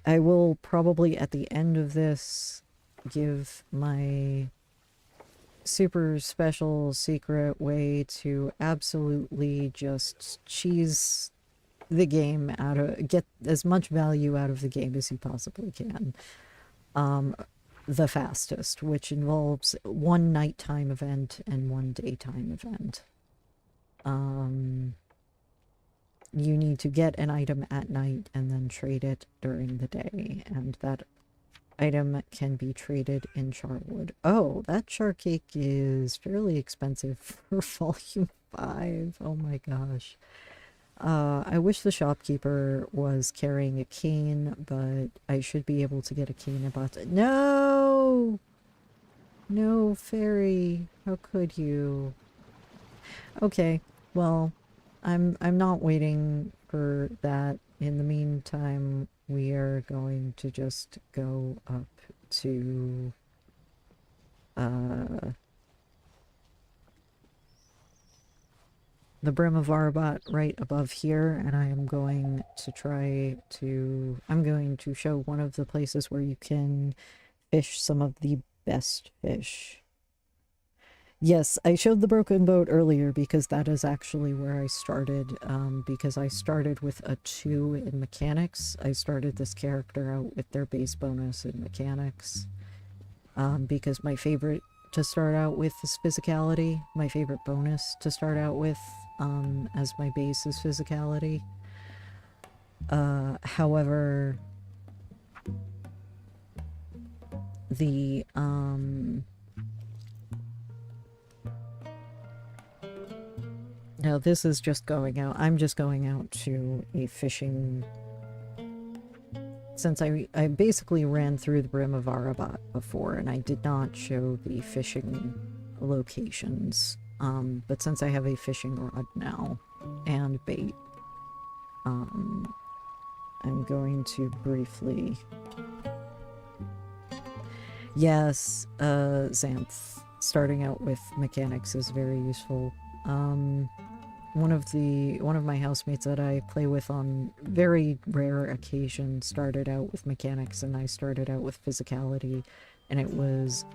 I will probably, at the end of this, give my super special secret way to absolutely just cheese the game out of, get as much value out of the game as you possibly can. The fastest, which involves one nighttime event and one daytime event. You need to get an item at night and then trade it during the day, and that item can be traded in Charwood. Oh, that char cake is fairly expensive for Volume 5. Oh my gosh. I wish the shopkeeper was carrying a cane, but I should be able to get a cane about... No! No, fairy. How could you? Okay, well, I'm not waiting for that. In the meantime, we are going to just go up to... the brim of Arabat right above here, and I am going to try to... I'm going to show one of the places where you can fish some of the best fish. Yes, I showed the broken boat earlier because that is actually where I started, because I started with a 2 in mechanics. I started this character out with their base bonus in mechanics, because my favorite to start out with is physicality. My favorite bonus to start out with as my base is physicality. However, the no, this is just going out. I'm just going out to a fishing... Since I basically ran through the brim of Arabat before, and I did not show the fishing locations. But since I have a fishing rod now, and bait, I'm going to briefly... Yes, Xanth, starting out with mechanics is very useful. One of my housemates that I play with on very rare occasions started out with mechanics, and I started out with physicality, and it was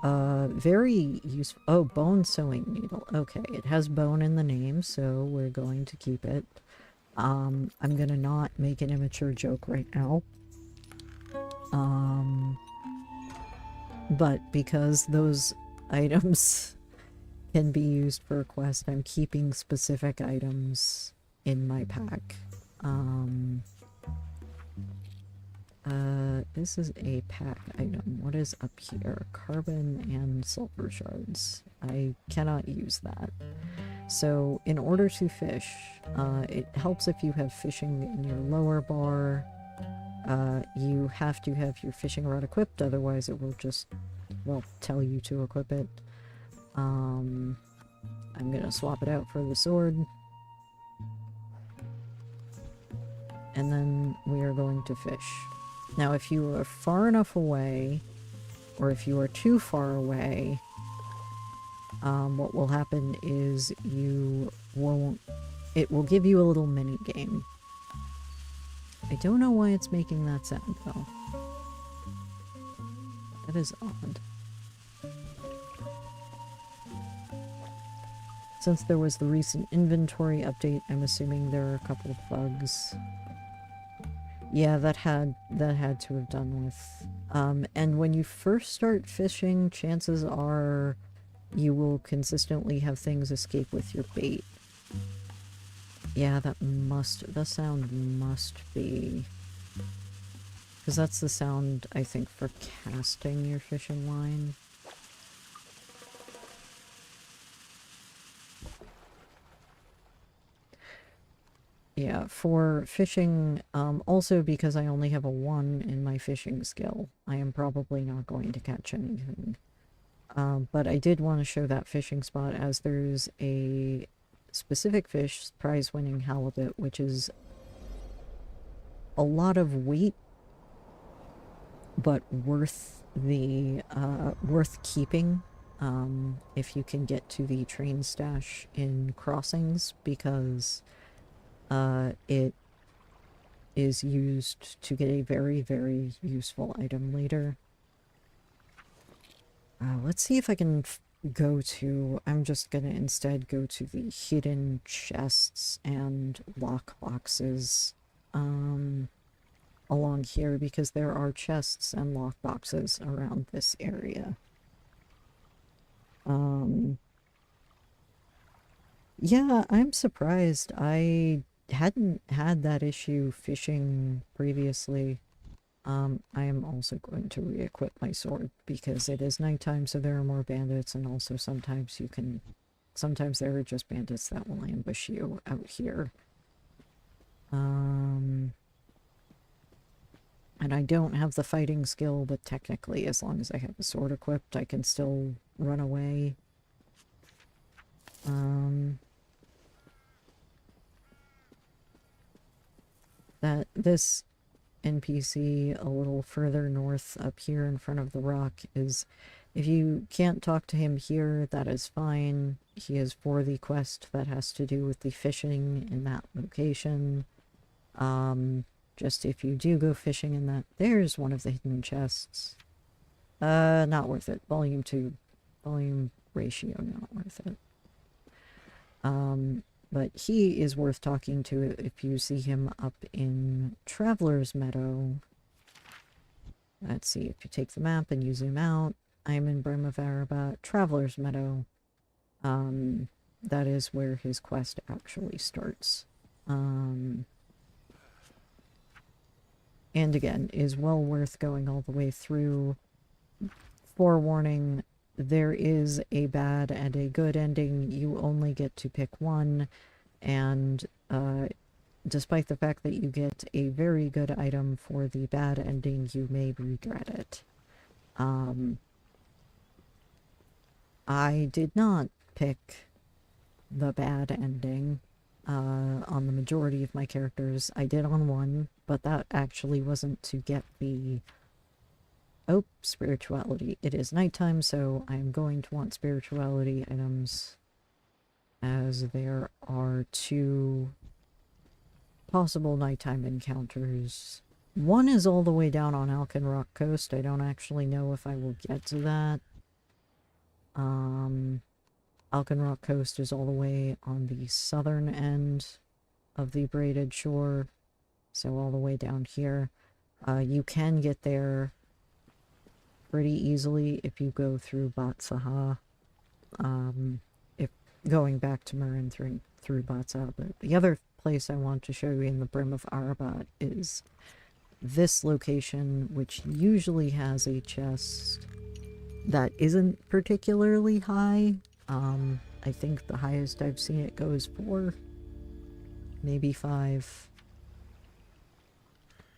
very useful. Oh, bone sewing needle. Okay, it has bone in the name, so we're going to keep it. I'm gonna not make an immature joke right now. But because those items can be used for a quest, I'm keeping specific items in my pack. This is a pack item. What is up here? Carbon and sulfur shards. I cannot use that. So, in order to fish, it helps if you have fishing in your lower bar. You have to have your fishing rod equipped, otherwise it will just, well, tell you to equip it. I'm gonna swap it out for the sword. And then we are going to fish. Now, if you are far enough away, or if you are too far away, what will happen is it will give you a little mini game. I don't know why it's making that sound, though. That is odd. Since there was the recent inventory update, I'm assuming there are a couple of bugs. Yeah, that had to have done with... and when you first start fishing, chances are you will consistently have things escape with your bait. Yeah, the sound must be... Because that's the sound, I think, for casting your fishing line. Yeah, for fishing, also because I only have a 1 in my fishing skill, I am probably not going to catch anything. But I did want to show that fishing spot as there's a specific fish, prize-winning halibut, which is a lot of weight, but worth the, worth keeping, if you can get to the train stash in crossings, because, it is used to get a very, very useful item later. Let's see if I can go to... I'm just gonna instead go to the hidden chests and lock boxes along here, because there are chests and lock boxes around this area. Yeah, I'm surprised. I hadn't had that issue fishing previously. I am also going to re-equip my sword because it is nighttime, so there are more bandits, and also sometimes there are just bandits that will ambush you out here. And I don't have the fighting skill, but technically, as long as I have the sword equipped, I can still run away. This NPC a little further north up here in front of the rock is, if you can't talk to him here, that is fine. He is for the quest that has to do with the fishing in that location. Just if you do go fishing in that, there's one of the hidden chests. Not worth it. Volume ratio, not worth it. But he is worth talking to if you see him up in Traveler's Meadow. Let's see, if you take the map and you zoom out, I'm in Brim of Arabat, Traveler's Meadow. That is where his quest actually starts. And again, is well worth going all the way through. Forewarning, there is a bad and a good ending. You only get to pick one, and despite the fact that you get a very good item for the bad ending, you may regret it. I did not pick the bad ending on the majority of my characters. I did on one, but that actually wasn't to get the... Oh, spirituality. It is nighttime, so I'm going to want spirituality items, as there are 2 possible nighttime encounters. One is all the way down on Alkenrock Coast. I don't actually know if I will get to that. Alkenrock Coast is all the way on the southern end of the Braided Shore, so all the way down here. You can get there pretty easily if you go through Batsaha. If going back to Marin through Batsaha. But the other place I want to show you in the Brim of Arabat is this location, which usually has a chest that isn't particularly high. I think the highest I've seen it go is 4, maybe 5.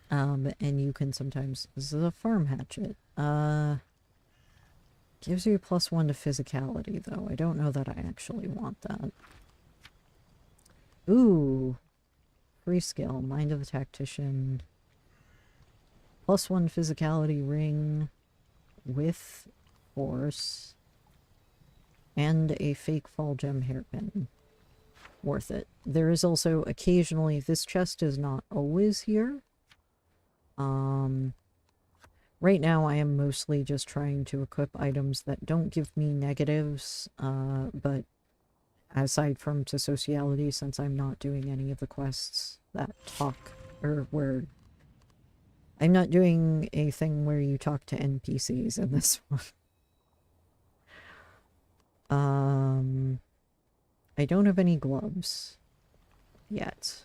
And you can sometimes... This is a farm hatchet. Gives you +1 to physicality, though. I don't know that I actually want that. Ooh! Free skill. Mind of the Tactician. +1 physicality ring with force. And a fake fall gem hairpin. Worth it. There is also occasionally... This chest is not always here. Right now I am mostly just trying to equip items that don't give me negatives, but aside from to sociality, since I'm not doing any of the quests that talk, or where... I'm not doing a thing where you talk to NPCs in this one. I don't have any gloves yet.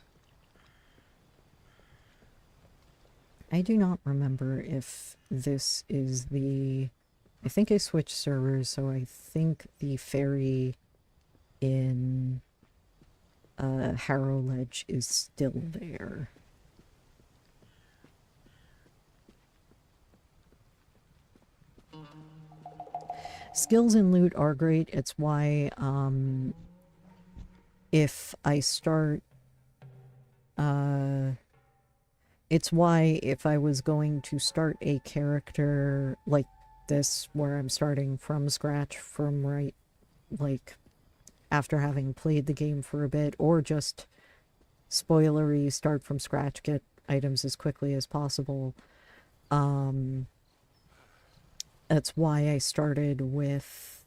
I do not remember if this is the... I think I switched servers, so I think the ferry in Harrow Ledge is still there. Skills and loot are great. It's why, if I start, it's why if I was going to start a character like this, where I'm starting from scratch, from like, after having played the game for a bit, or just spoilery, start from scratch, get items as quickly as possible, that's why I started with,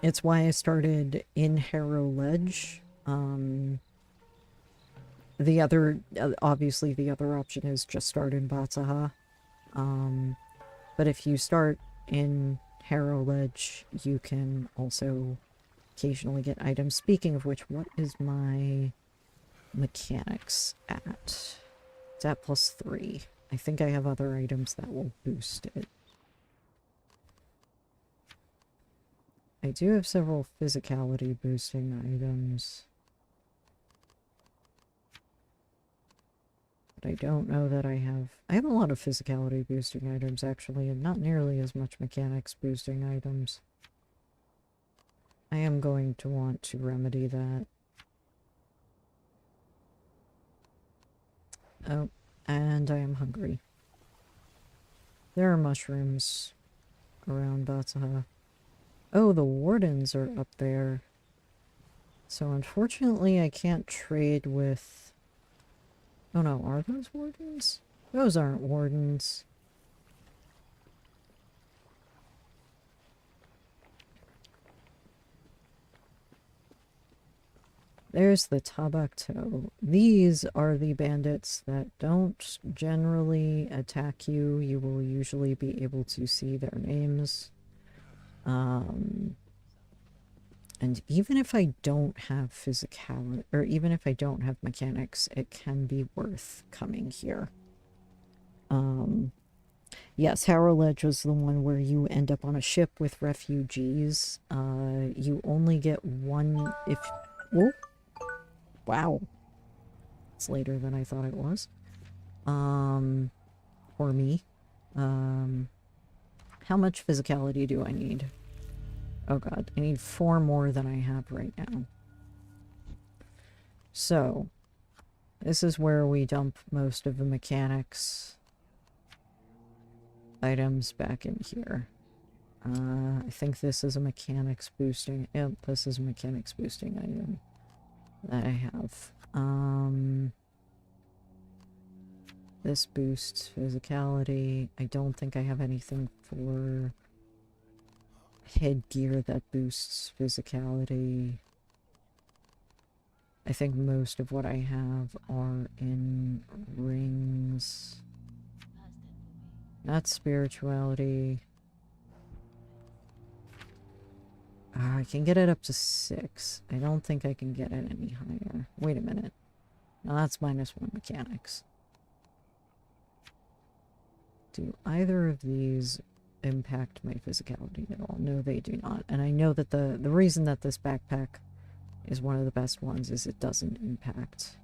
it's why I started in Harrow Ledge. The other, obviously the other option is just start in Batsaha. But if you start in Harrow Ledge, you can also occasionally get items. Speaking of which, what is my mechanics at? It's at +3. I think I have other items that will boost it. I do have several physicality boosting items. But I don't know that I have a lot of physicality boosting items actually, and not nearly as much mechanics boosting items. I am going to want to remedy that. Oh, and I am hungry. There are mushrooms around Batsaha. Oh, the wardens are up there. So unfortunately I can't trade with... Oh no, are those wardens? Those aren't wardens. There's the Tabakto. These are the bandits that don't generally attack you. You will usually be able to see their names. And even if I don't have physicality, or even if I don't have mechanics, it can be worth coming here. Yes, Harrow Ledge was the one where you end up on a ship with refugees. You only get one if... Whoa. Wow. It's later than I thought it was. For me. How much physicality do I need? Oh god, I need 4 more than I have right now. So, this is where we dump most of the mechanics items back in here. I think this is a mechanics boosting... Yep, this is a mechanics boosting item that I have. This boosts physicality. I don't think I have anything for headgear that boosts physicality. I think most of what I have are in rings. Not spirituality. I can get it up to 6. I don't think I can get it any higher. Wait a minute. No, that's -1 mechanics. Do either of these impact my physicality at all? No, they do not. And I know that the reason that this backpack is one of the best ones is it doesn't impact.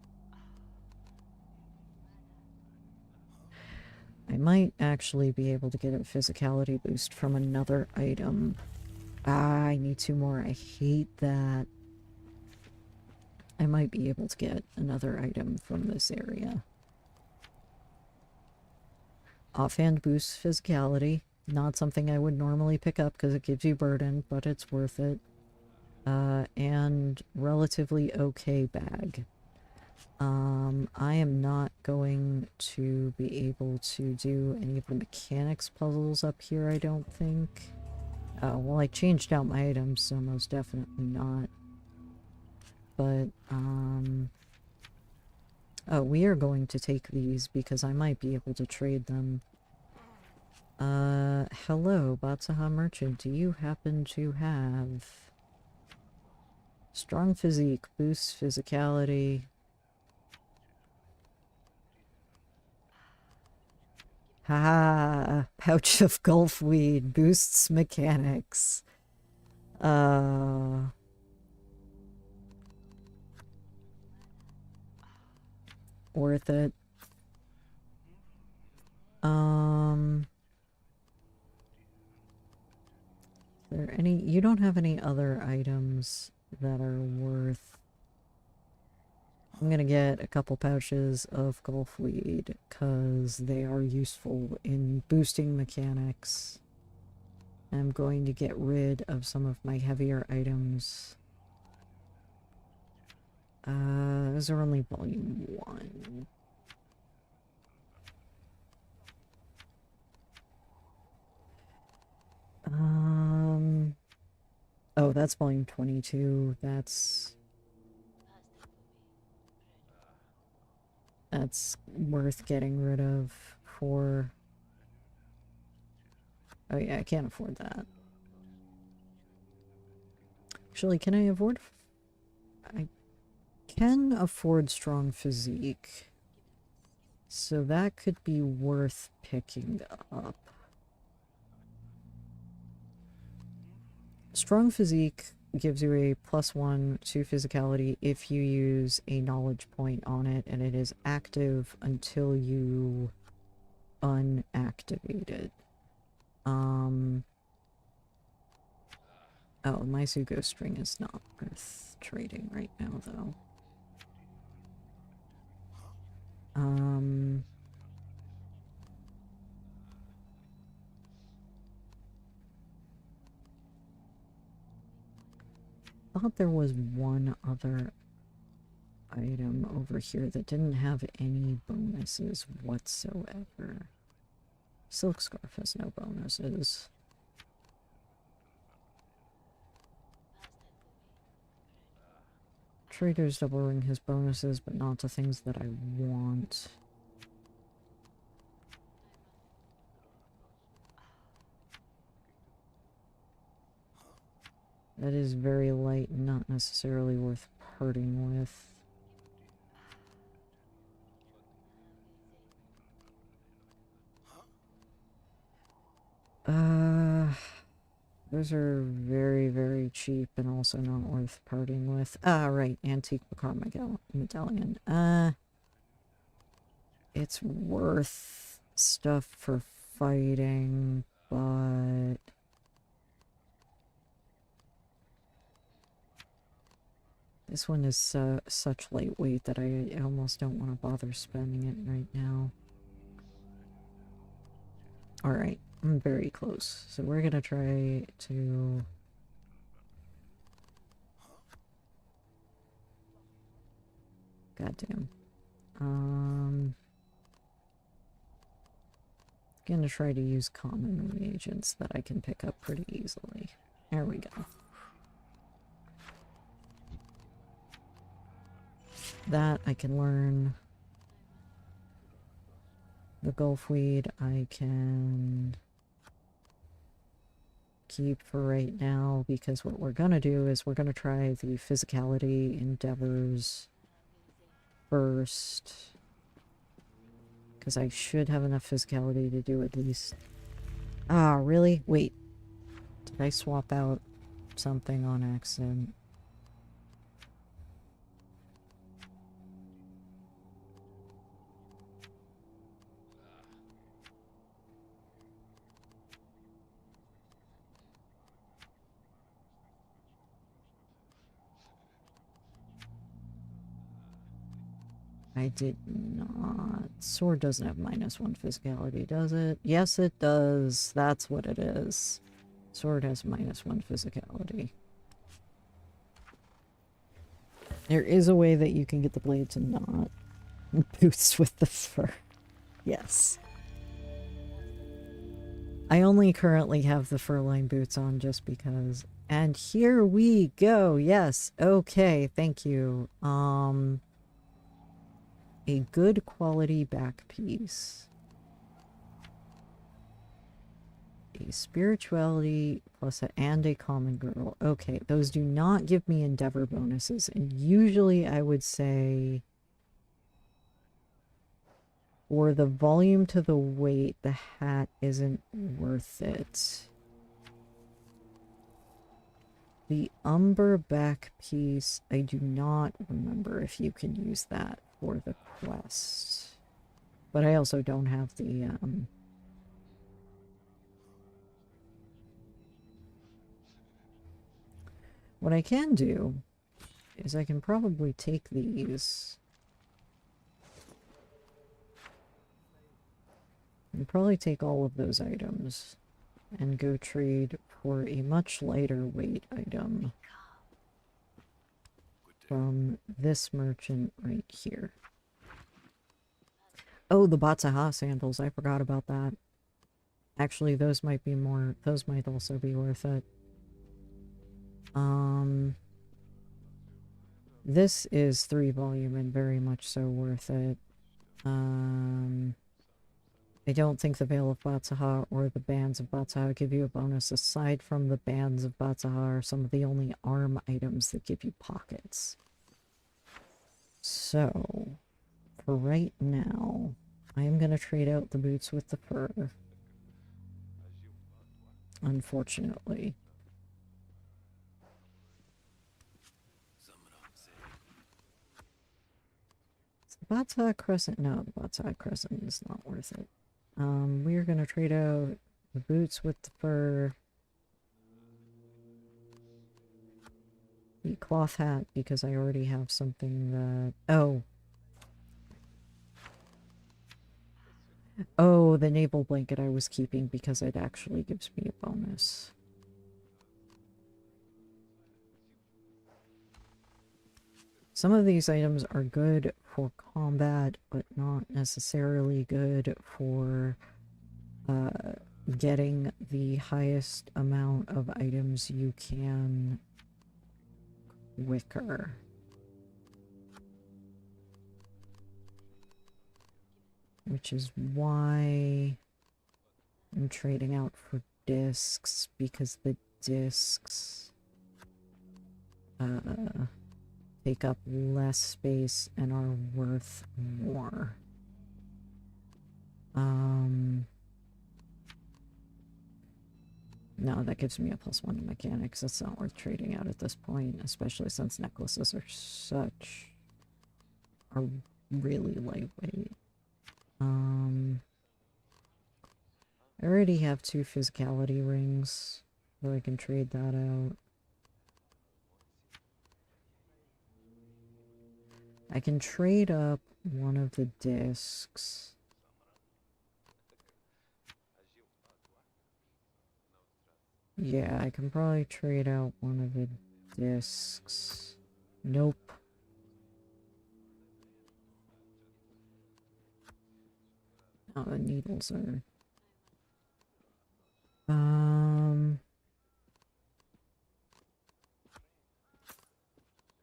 I might actually be able to get a physicality boost from another item. Ah, I need 2 more. I hate that. I might be able to get another item from this area. Offhand boosts physicality. Not something I would normally pick up because it gives you burden, but it's worth it. And relatively okay bag. I am not going to be able to do any of the mechanics puzzles up here, I don't think. Well, I changed out my items, so most definitely not. But, oh, we are going to take these because I might be able to trade them. Hello, Batsaha Merchant. Do you happen to have... Strong physique, boosts physicality. Haha, pouch of gulf weed, boosts mechanics. Uh... Worth it. Is there any... You don't have any other items that are worth... I'm gonna get a couple pouches of gulfweed, because they are useful in boosting mechanics. I'm going to get rid of some of my heavier items. Those are only volume 1. Oh, that's volume 22. That's worth getting rid of for... Oh yeah, I can't afford that. Actually, can I afford... I can afford strong physique. So that could be worth picking up. Strong physique gives you a +1 to physicality if you use a knowledge point on it, and it is active until you unactivate it. Oh, my Zugo string is not worth trading right now, though. I thought there was one other item over here that didn't have any bonuses whatsoever. Silk Scarf has no bonuses. Trader's Double Ring has bonuses, but not to things that I want. That is very light and not necessarily worth parting with. Those are very, very cheap and also not worth parting with. Ah, right, Antique Bakar Medallion. It's worth stuff for fighting, but... This one is such lightweight that I almost don't want to bother spending it right now. Alright, I'm very close. So we're gonna try to... Goddamn. Gonna try to use common reagents that I can pick up pretty easily. There we go. That I can learn. The Gulfweed I can keep for right now, because what we're gonna do is we're gonna try the physicality endeavors first. Because I should have enough physicality to do at least... Ah, really? Wait. Did I swap out something on accident? I did not. Sword doesn't have -1 physicality, does it? Yes, it does. That's what it is. Sword has -1 physicality. There is a way that you can get the blade to not boost with the fur. Yes. I only currently have the fur-lined boots on just because. And here we go. Yes. Okay. Thank you. A good quality back piece. A spirituality plus and a common girdle. Okay, those do not give me endeavor bonuses, and usually I would say for the volume to the weight, the hat isn't worth it. The umber back piece, I do not remember if you can use that for the quest. But I also don't have the, What I can do is I can probably take these and probably take all of those items and go trade for a much lighter weight item from this merchant right here. Oh, the Batsaha sandals. I forgot about that. Actually, those might also be worth it. This is 3 volume and very much so worth it. I don't think the Veil of Batsaha or the Bands of Batsaha give you a bonus. Aside from the Bands of Batsaha are some of the only arm items that give you pockets. So, for right now, I am going to trade out the boots with the fur. Unfortunately. Batsaha Crescent. No, the Batsaha Crescent is not worth it. We're gonna trade out the boots with the fur. The cloth hat, because I already have something that... Oh. Oh, the naval blanket I was keeping because it actually gives me a bonus. Some of these items are good for combat, but not necessarily good for getting the highest amount of items you can quicker. Which is why I'm trading out for discs, because the discs take up less space and are worth more. No, that gives me a +1 to mechanics. That's not worth trading out at this point, especially since necklaces are really lightweight. I already have 2 physicality rings, so I can trade that out. I can trade up one of the discs. Yeah, I can probably trade out one of the discs. Nope. Oh, the needles are...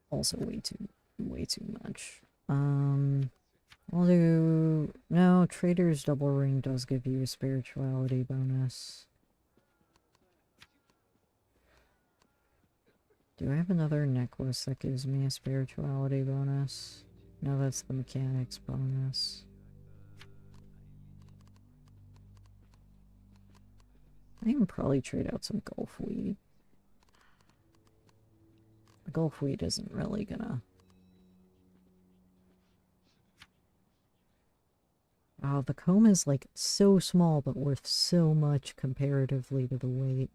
Also way too much. I'll do... No, Trader's Double Ring does give you a spirituality bonus. Do I have another necklace that gives me a spirituality bonus? No, that's the mechanics bonus. I can probably trade out some Gulf Weed. The Gulf Weed isn't really gonna... Oh, the comb is like so small but worth so much comparatively to the weight.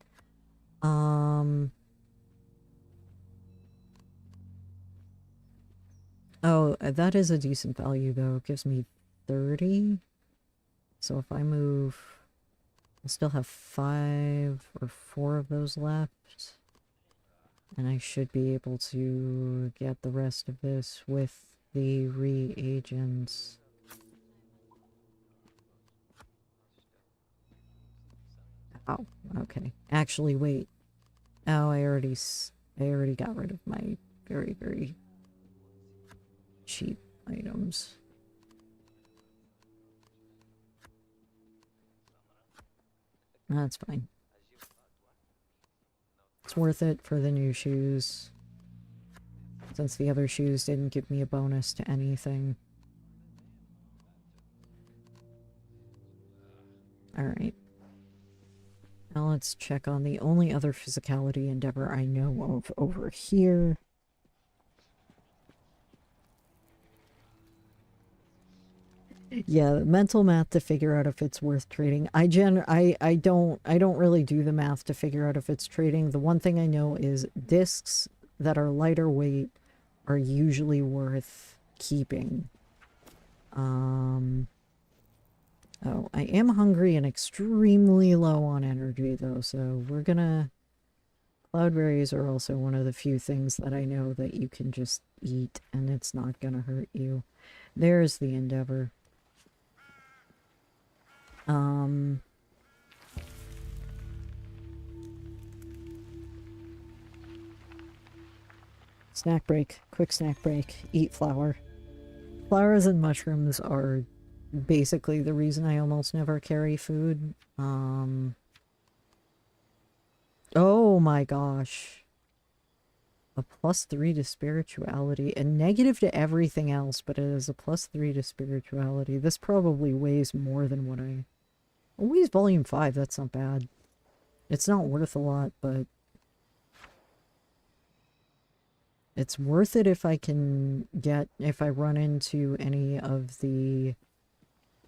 Oh, that is a decent value though. It gives me 30. So if I move... I still have 5 or 4 of those left. And I should be able to get the rest of this with the reagents. Oh, okay. Actually, wait. Oh, I already got rid of my very, very cheap items. That's fine. It's worth it for the new shoes, since the other shoes didn't give me a bonus to anything. Alright. Now let's check on the only other physicality endeavor I know of over here. Yeah, mental math to figure out if it's worth trading. I don't really do the math to figure out if it's trading. The one thing I know is discs that are lighter weight are usually worth keeping. Oh, I am hungry and extremely low on energy though, so we're gonna... Cloudberries are also one of the few things that I know that you can just eat and it's not gonna hurt you. There's the endeavor. Snack break. Quick snack break. Eat flour. Flowers and mushrooms are basically the reason I almost never carry food. Oh my gosh. A +3 to spirituality. A negative to everything else, but it is a +3 to spirituality. This probably weighs more than what I... It weighs volume 5, that's not bad. It's not worth a lot, but... It's worth it if I can get... If I run into any of the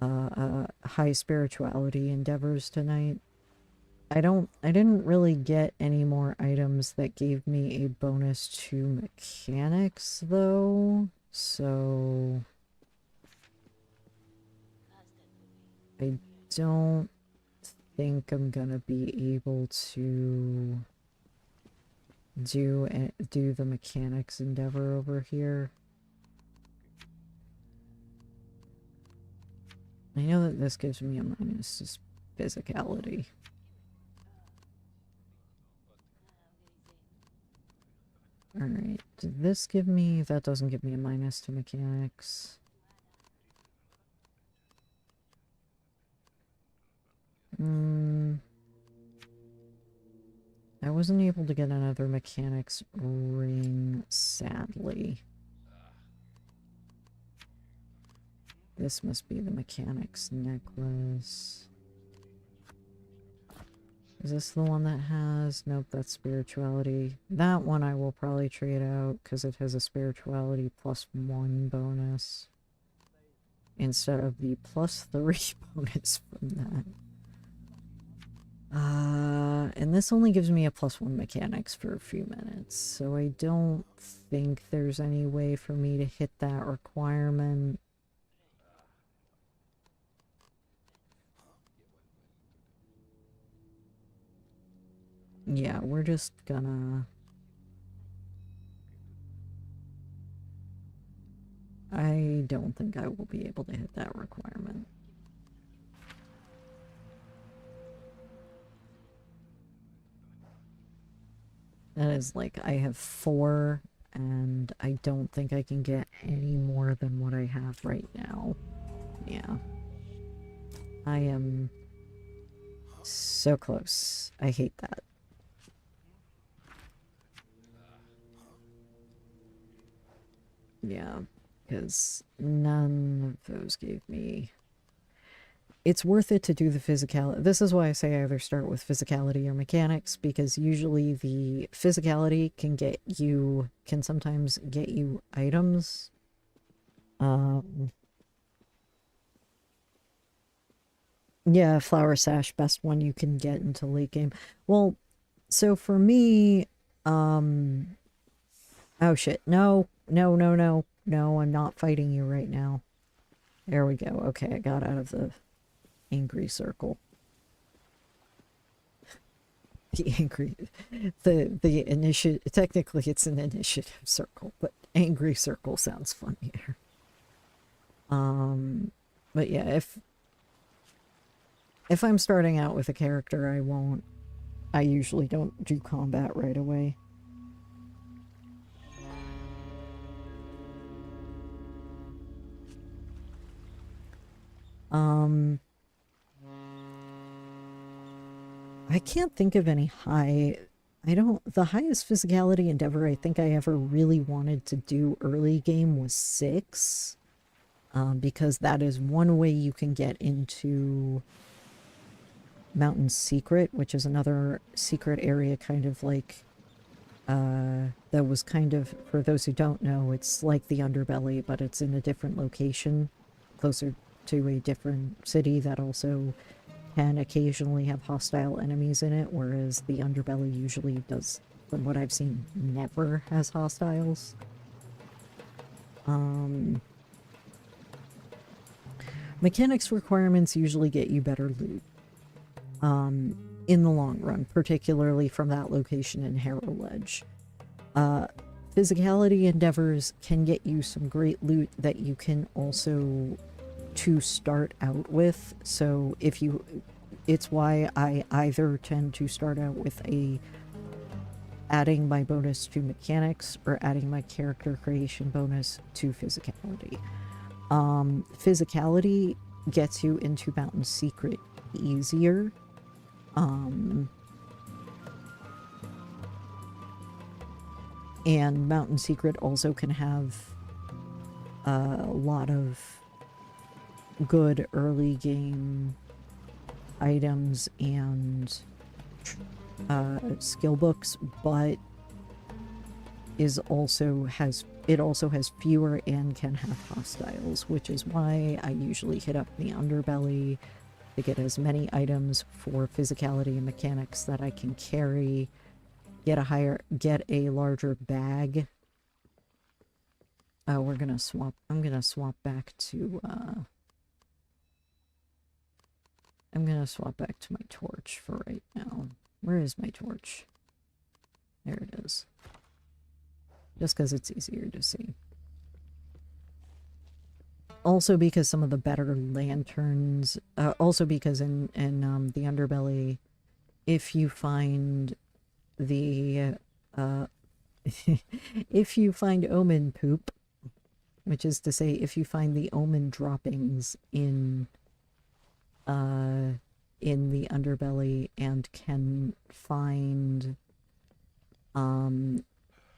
high spirituality endeavors tonight. I didn't really get any more items that gave me a bonus to mechanics, though, so... I don't think I'm gonna be able to do the mechanics endeavor over here. I know that this gives me a minus to physicality. Alright, did this give me... That doesn't give me a minus to mechanics. I wasn't able to get another mechanics ring, sadly. This must be the mechanics necklace. Is this the one that has... Nope, that's spirituality. That one I will probably trade out because it has a spirituality +1 bonus. Instead of the +3 bonus from that. And this only gives me a +1 mechanics for a few minutes. So I don't think there's any way for me to hit that requirement. Yeah, we're just gonna... I don't think I will be able to hit that requirement. That is like, I have 4, and I don't think I can get any more than what I have right now. Yeah. I am so close. I hate that. Yeah, because none of those gave me... It's worth it to do the physicality. This is why I say either start with physicality or mechanics, because usually the physicality can sometimes get you items. Yeah, flower sash, best one you can get until late game. Well, so for me, oh shit, no, I'm not fighting you right now. There we go. Okay, I got out of the angry circle. The initiative, technically it's an initiative circle, but angry circle sounds funnier. But yeah, if I'm starting out with a character, I usually don't do combat right away. I can't think of any the highest physicality endeavor I think I ever really wanted to do early game was 6. Because that is one way you can get into Mountain Secret, which is another secret area, kind of like, that was kind of, for those who don't know, it's like the Underbelly, but it's in a different location, closer to a different city that also can occasionally have hostile enemies in it, whereas the Underbelly usually does, from what I've seen, never has hostiles. Mechanics requirements usually get you better loot in the long run, particularly from that location in Harrow Ledge. Physicality endeavors can get you some great loot that you can also to start out with. So if you, it's why I either tend to start out with adding my bonus to mechanics or adding my character creation bonus to physicality. Physicality gets you into Mountain Secret easier. And Mountain Secret also can have a lot of good early game items and skill books, but it also has fewer and can have hostiles, which is why I usually hit up the Underbelly to get as many items for physicality and mechanics that I can carry, get a larger bag. I'm gonna swap back to my torch for right now. Where is my torch? There it is. Just because it's easier to see. Also because some of the better lanterns, also because in the Underbelly, if you find the, if you find omen poop, which is to say if you find the omen droppings in the Underbelly and can find,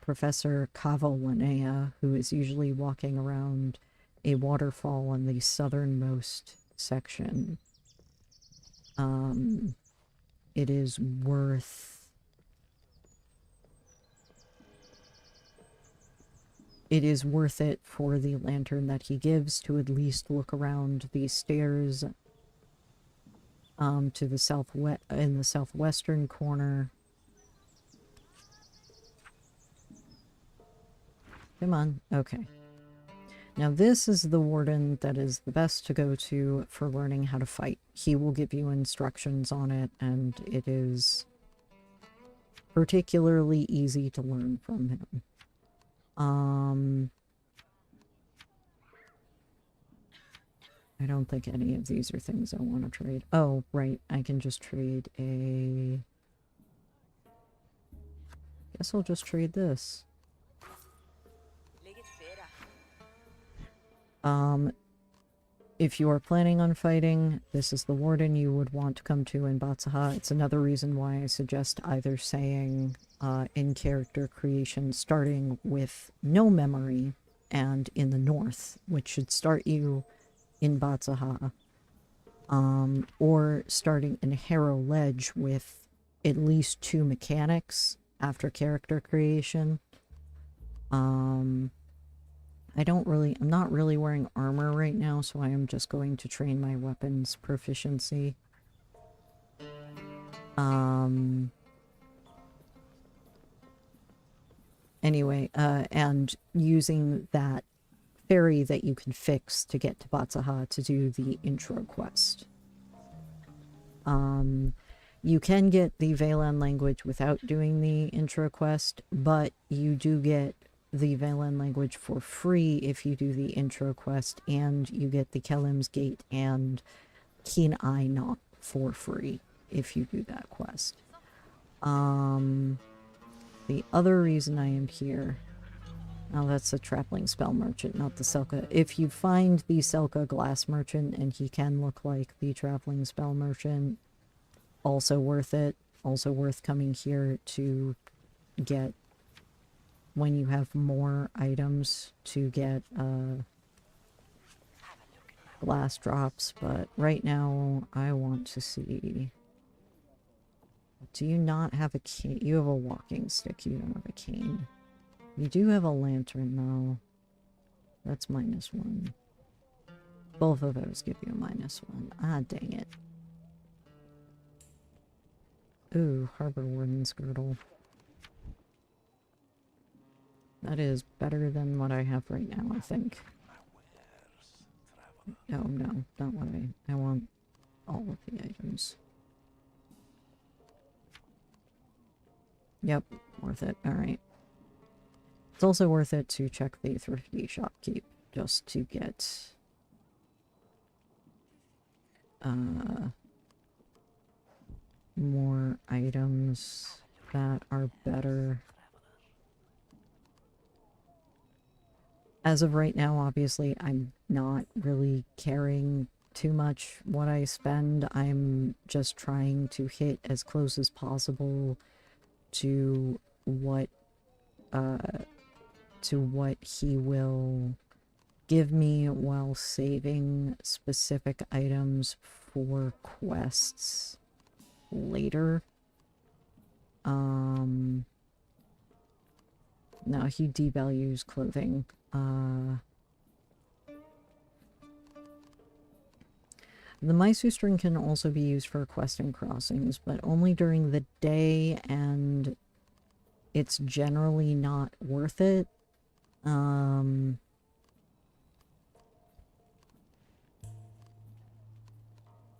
Professor Cavalinea, who is usually walking around a waterfall on the southernmost section. It is worth it for the lantern that he gives to at least look around the stairs to the in the southwestern corner. Come on. Okay. Now this is the warden that is the best to go to for learning how to fight. He will give you instructions on it, and it is particularly easy to learn from him. I don't think any of these are things I want to trade. Oh, right. I can just trade a... Guess I'll just trade this. If you are planning on fighting, this is the warden you would want to come to in Batsaha. It's another reason why I suggest either saying in character creation starting with no memory and in the north, which should start you in Batsaha, or starting in Harrow Ledge with at least 2 mechanics after character creation. I'm not really wearing armor right now, so I am just going to train my weapons proficiency. Anyway, and using that ferry that you can fix to get to Batsaha to do the intro quest. You can get the Valen language without doing the intro quest, but you do get the Valen language for free if you do the intro quest, and you get the Kelim's Gate and Keen Eye Knock for free if you do that quest. The other reason I am here... Oh, that's the Trapling Spell Merchant, not the Selka. If you find the Selka Glass Merchant, and he can look like the Trapling Spell Merchant, also worth it. Also worth coming here to get, when you have more items, to get glass drops. But right now, I want to see Do you not have a cane? You have a walking stick. You don't have a cane. You do have a lantern, though. That's -1. Both of those give you a -1. Ah, dang it. Ooh, Harbor Warden's Girdle. That is better than what I have right now, I think. Oh, no, not what I want all of the items. Yep, worth it. Alright. It's also worth it to check the thrifty shopkeep, just to get more items that are better. As of right now, obviously, I'm not really caring too much what I spend. I'm just trying to hit as close as possible to what he will give me while saving specific items for quests later. No, he devalues clothing. The Mysore string can also be used for questing crossings, but only during the day, and it's generally not worth it.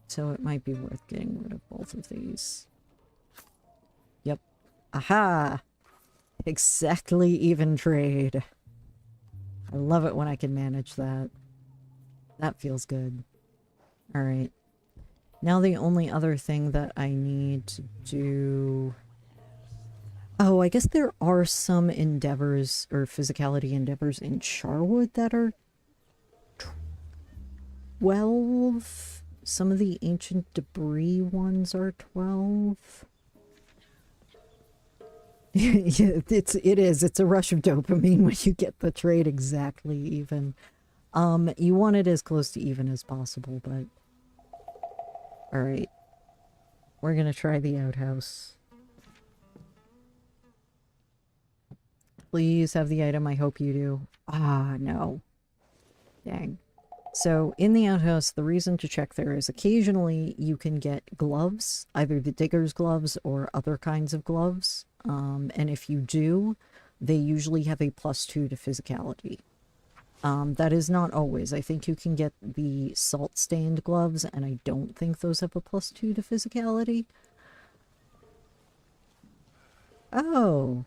So it might be worth getting rid of both of these. Yep. Aha! Exactly even trade. I love it when I can manage that. That feels good. Alright. Now the only other thing that I need to do... Oh, I guess there are some endeavors, or physicality endeavors in Charwood that are 12. Some of the ancient debris ones are 12. Yeah, it's a rush of dopamine when you get the trade exactly even. You want it as close to even as possible, but... Alright. We're gonna try the outhouse. Please have the item, I hope you do. Ah, no. Dang. So, in the outhouse, the reason to check there is occasionally you can get gloves, either the digger's gloves or other kinds of gloves. And if you do, they usually have a +2 to physicality. That is not always. I think you can get the salt-stained gloves, and I don't think those have a +2 to physicality. Oh.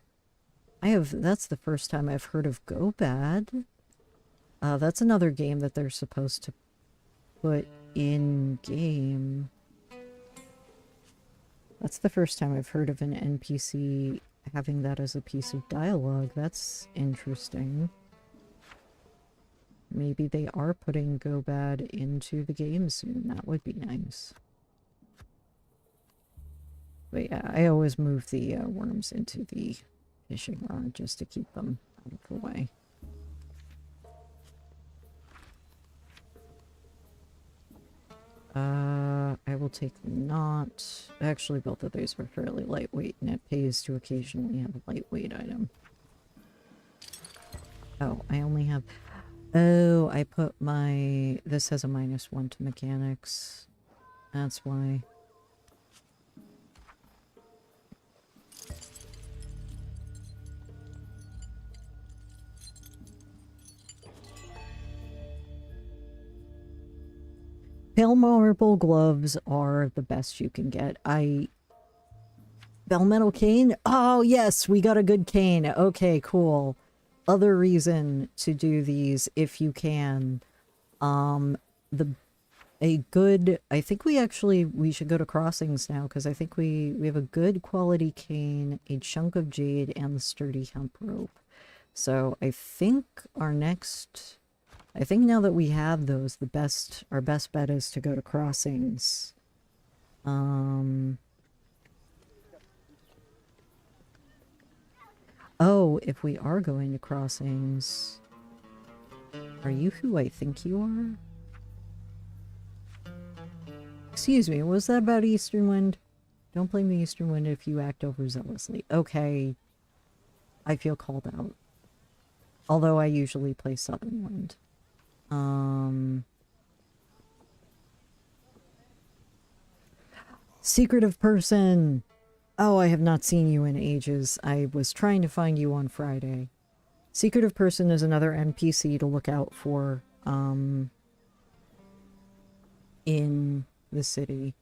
That's the first time I've heard of Go Bad. That's another game that they're supposed to put in-game. That's the first time I've heard of an NPC having that as a piece of dialogue. That's interesting. Maybe they are putting Go Bad into the game soon. That would be nice. But yeah, I always move the worms into the fishing rod just to keep them out of the way. I will take the knot. Actually, both of these were fairly lightweight, and it pays to occasionally have a lightweight item. Oh, I only have... Oh, I put my... This has a -1 to mechanics. That's why. Pale marble gloves are the best you can get. Bellmetal cane? Oh, yes, we got a good cane. Okay, cool. Other reason to do these if you can. I think we should go to crossings now, because I think we have a good quality cane, a chunk of jade, and the sturdy hemp rope. So I think now that we have those, our best bet is to go to crossings. Oh, if we are going to crossings, are you who I think you are? Excuse me, was that about Eastern Wind? Don't blame the Eastern Wind if you act overzealously. Okay, I feel called out. Although I usually play Southern Wind. Secretive person! Oh, I have not seen you in ages. I was trying to find you on Friday. Secretive person is another NPC to look out for, in the city.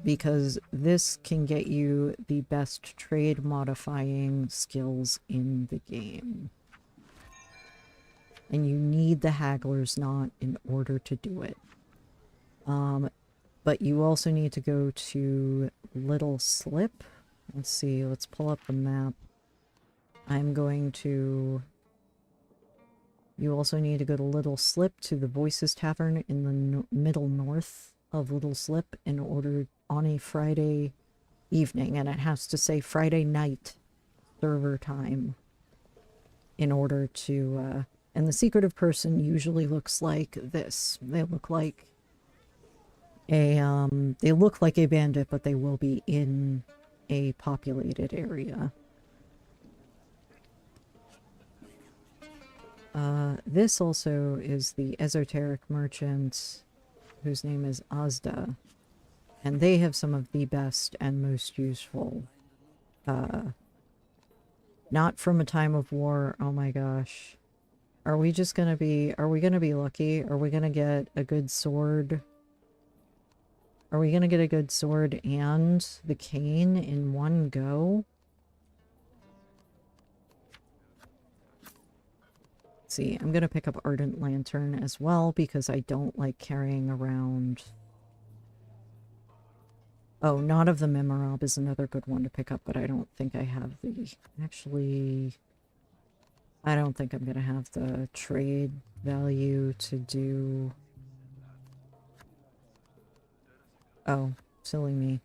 Because this can get you the best trade modifying skills in the game. And you need the Haggler's Knot in order to do it. But you also need to go to Little Slip. Let's see, let's pull up the map. I'm going to... You also need to go to Little Slip to the Voices Tavern in the middle north of Little Slip in order on a Friday evening. And it has to say Friday night server time in order to... and the secretive person usually looks like this. They look like a bandit, but they will be in a populated area. This also is the esoteric merchant whose name is Azda, and they have some of the best and most useful, not from a time of war. Oh my gosh. Are we gonna be lucky? Are we gonna get a good sword? Are we gonna get a good sword and the cane in one go? Let's see, I'm gonna pick up Ardent Lantern as well because I don't like carrying around... Oh, Knot of the Memorab is another good one to pick up, but I don't think I have the... Actually... I don't think I'm gonna have the trade value to do... Oh, silly me.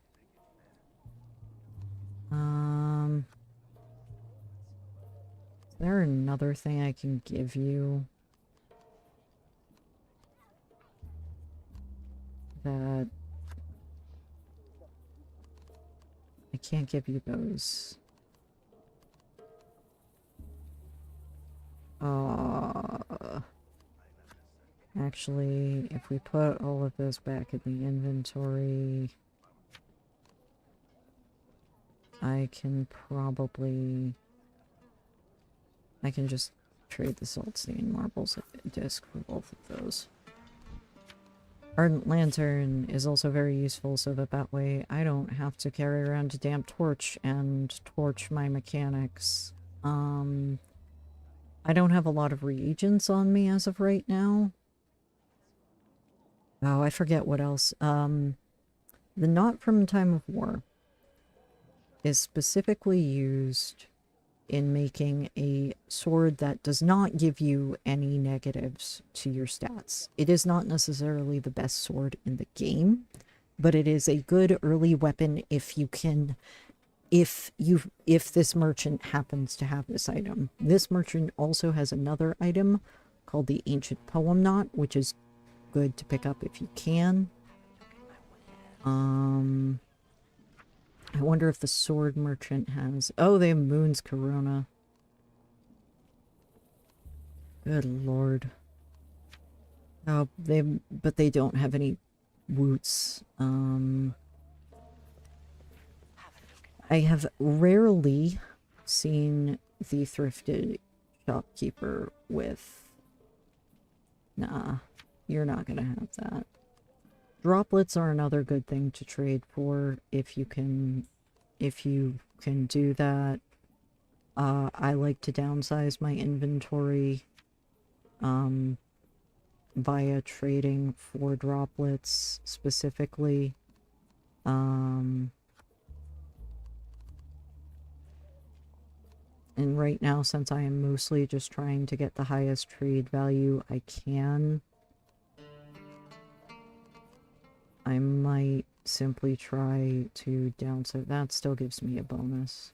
Is there another thing I can give you? That... I can't give you those. Actually, if we put all of this back in the inventory, I can just trade the Saltstein marbles disc for both of those. Ardent Lantern is also very useful so that way I don't have to carry around a damp torch and torch my mechanics. I don't have a lot of reagents on me as of right now. Oh, I forget what else. The Knot from Time of War is specifically used in making a sword that does not give you any negatives to your stats. It is not necessarily the best sword in the game, but it is a good early weapon if this merchant happens to have this item. This merchant also has another item called the Ancient Poem Knot, which is good to pick up if you can. I wonder if the sword merchant has... Oh, they have Moon's Corona. Good lord. Oh, but they don't have any woots. I have rarely seen the thrifted shopkeeper with... Nah, you're not gonna have that. Droplets are another good thing to trade for if you can do that. I like to downsize my inventory via trading for droplets specifically. And right now, since I am mostly just trying to get the highest trade value I can, I might simply try to downsize. That still gives me a bonus.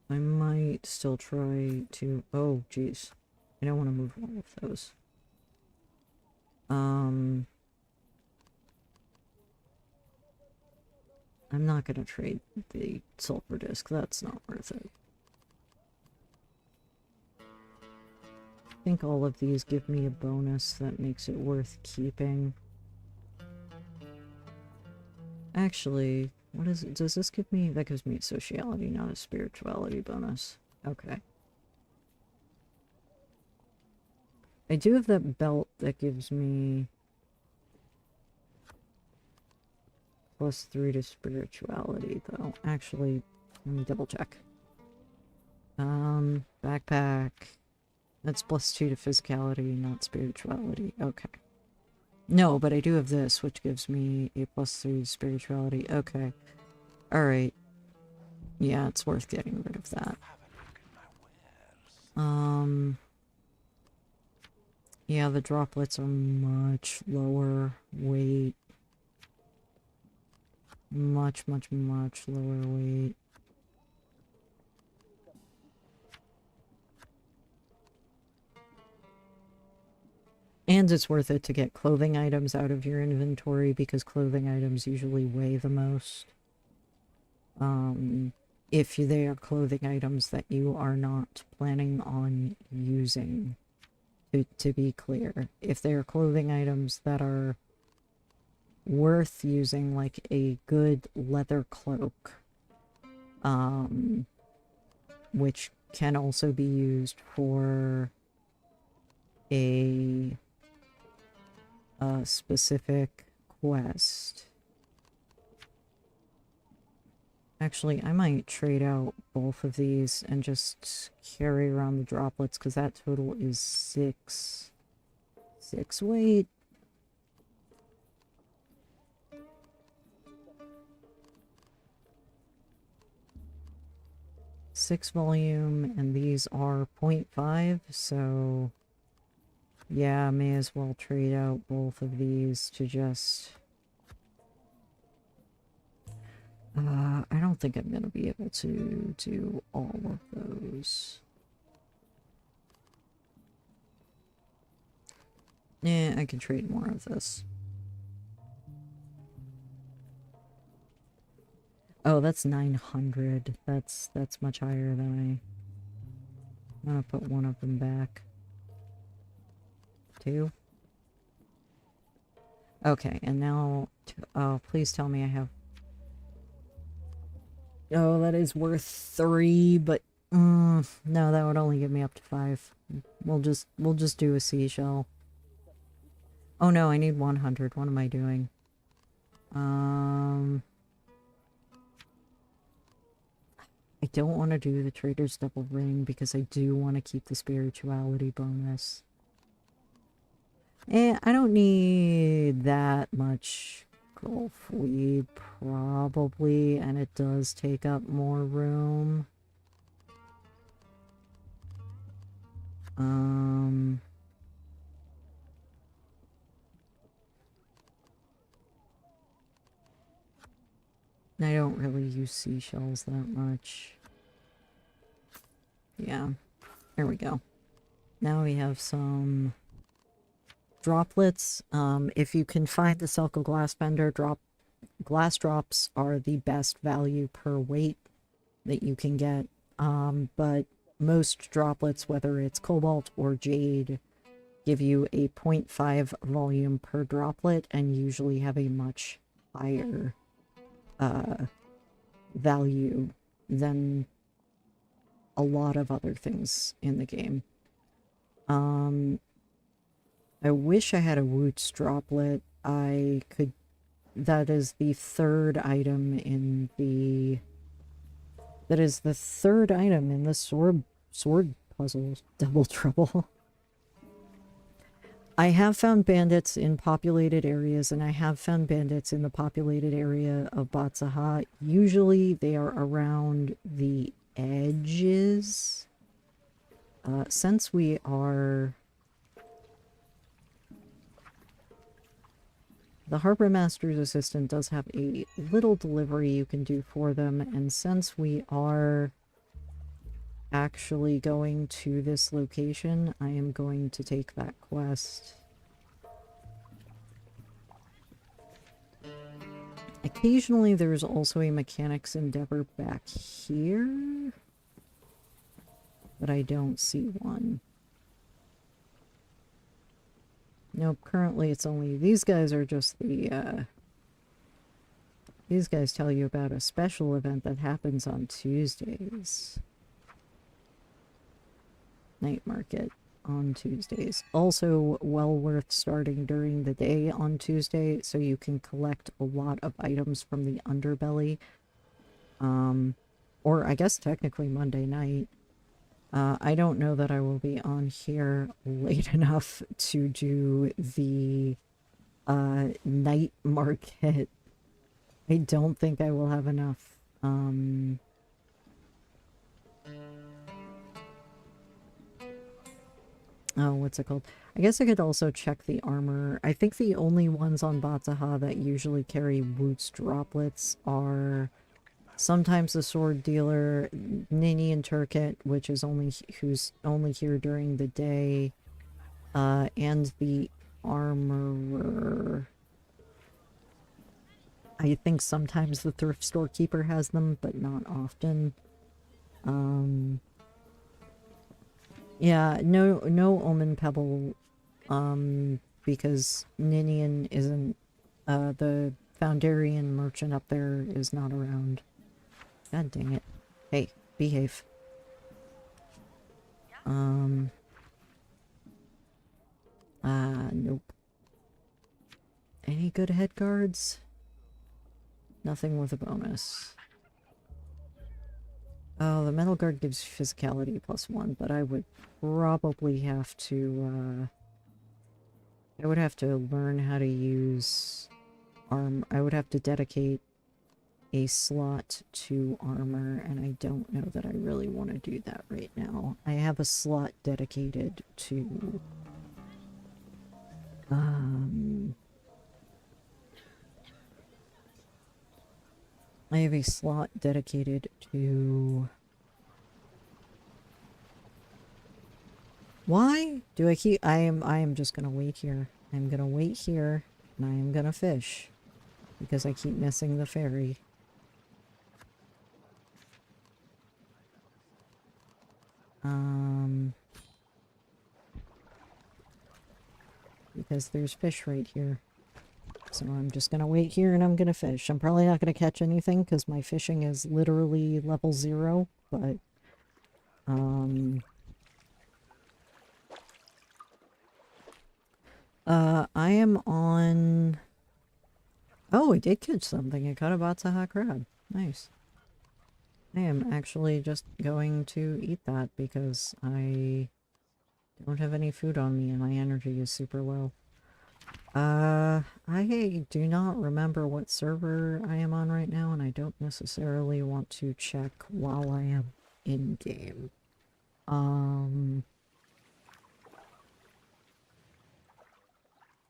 I might still try to... Oh, jeez. I don't want to move all of those. I'm not going to trade the sulfur disc. That's not worth it. I think all of these give me a bonus that makes it worth keeping. Actually, what is it? Does this give me... That gives me a sociality, not a spirituality bonus. Okay. I do have that belt that gives me +3 to spirituality, though. Actually, let me double check. Backpack. That's +2 to physicality, not spirituality. Okay. No, but I do have this, which gives me a +3 to spirituality. Okay. Alright. Yeah, it's worth getting rid of that. Yeah, the droplets are much lower weight. Much lower weight. And it's worth it to get clothing items out of your inventory because clothing items usually weigh the most. If they are clothing items that you are not planning on using, to be clear. If they are clothing items that are worth using, like a good leather cloak, which can also be used for a specific quest. Actually, I might trade out both of these and just carry around the droplets, because that total is 6. 6 weight. Six volume, and these are 0.5, so yeah, may as well trade out both of these to just... I don't think I'm gonna be able to do all of those. Yeah, I can trade more of this. Oh, that's 900. That's much higher than I'm gonna put one of them back. 2. Okay, and now... Oh, please tell me I have... Oh, that is worth 3, but... no, that would only give me up to 5. We'll just do a seashell. Oh no, I need 100. What am I doing? I don't want to do the Trader's Double Ring because I do want to keep the spirituality bonus. I don't need that much Gulf weed, probably, and it does take up more room. I don't really use seashells that much. Yeah, there we go. Now we have some droplets. If you can find the Selco Glass Bender, glass drops are the best value per weight that you can get. But most droplets, whether it's cobalt or jade, give you a 0.5 volume per droplet and usually have a much higher value than a lot of other things in the game. I wish I had a Woots droplet. I could... That is the third item in the... That is the third item in the sword puzzle double trouble. I have found bandits in populated areas, and I have found bandits in the populated area of Batsaha. Usually they are around the edges. Since we are... The Harbor Master's Assistant does have a little delivery you can do for them, and since we are actually going to this location, I am going to take that quest. Occasionally there's also a mechanics endeavor back here, but I don't see one. Nope, currently it's only, these guys are just the, these guys tell you about a special event that happens on Tuesdays. Night market on Tuesdays. Also well worth starting during the day on Tuesday so you can collect a lot of items from the underbelly. Or I guess technically Monday night. I don't know that I will be on here late enough to do the night market. I don't think I will have enough. Oh, what's it called? I guess I could also check the armor. I think the only ones on Bataha that usually carry Woot's droplets are sometimes the sword dealer, Nini and Turkit, which is who's only here during the day, and the armorer. I think sometimes the thrift store keeper has them, but not often. Yeah, no Omen Pebble, because Ninian isn't, the Foundarian merchant up there is not around. God dang it. Hey, behave. Nope. Any good head guards? Nothing with a bonus. Oh, the metal guard gives physicality +1, but I would probably have to, I would have to learn how to use I would have to dedicate a slot to armor, and I don't know that I really want to do that right now. I have a slot dedicated to, I have a slot dedicated to... Why do I keep... I am just gonna wait here. I'm gonna wait here, and I am gonna fish. Because I keep missing the ferry. Because there's fish right here. So I'm just gonna wait here and I'm gonna fish. I'm probably not gonna catch anything because my fishing is literally level 0, but I am on... Oh, I did catch something. I caught a Batsaha crab. Nice. I am actually just going to eat that because I don't have any food on me and my energy is super low. I do not remember what server I am on right now, and I don't necessarily want to check while I am in-game.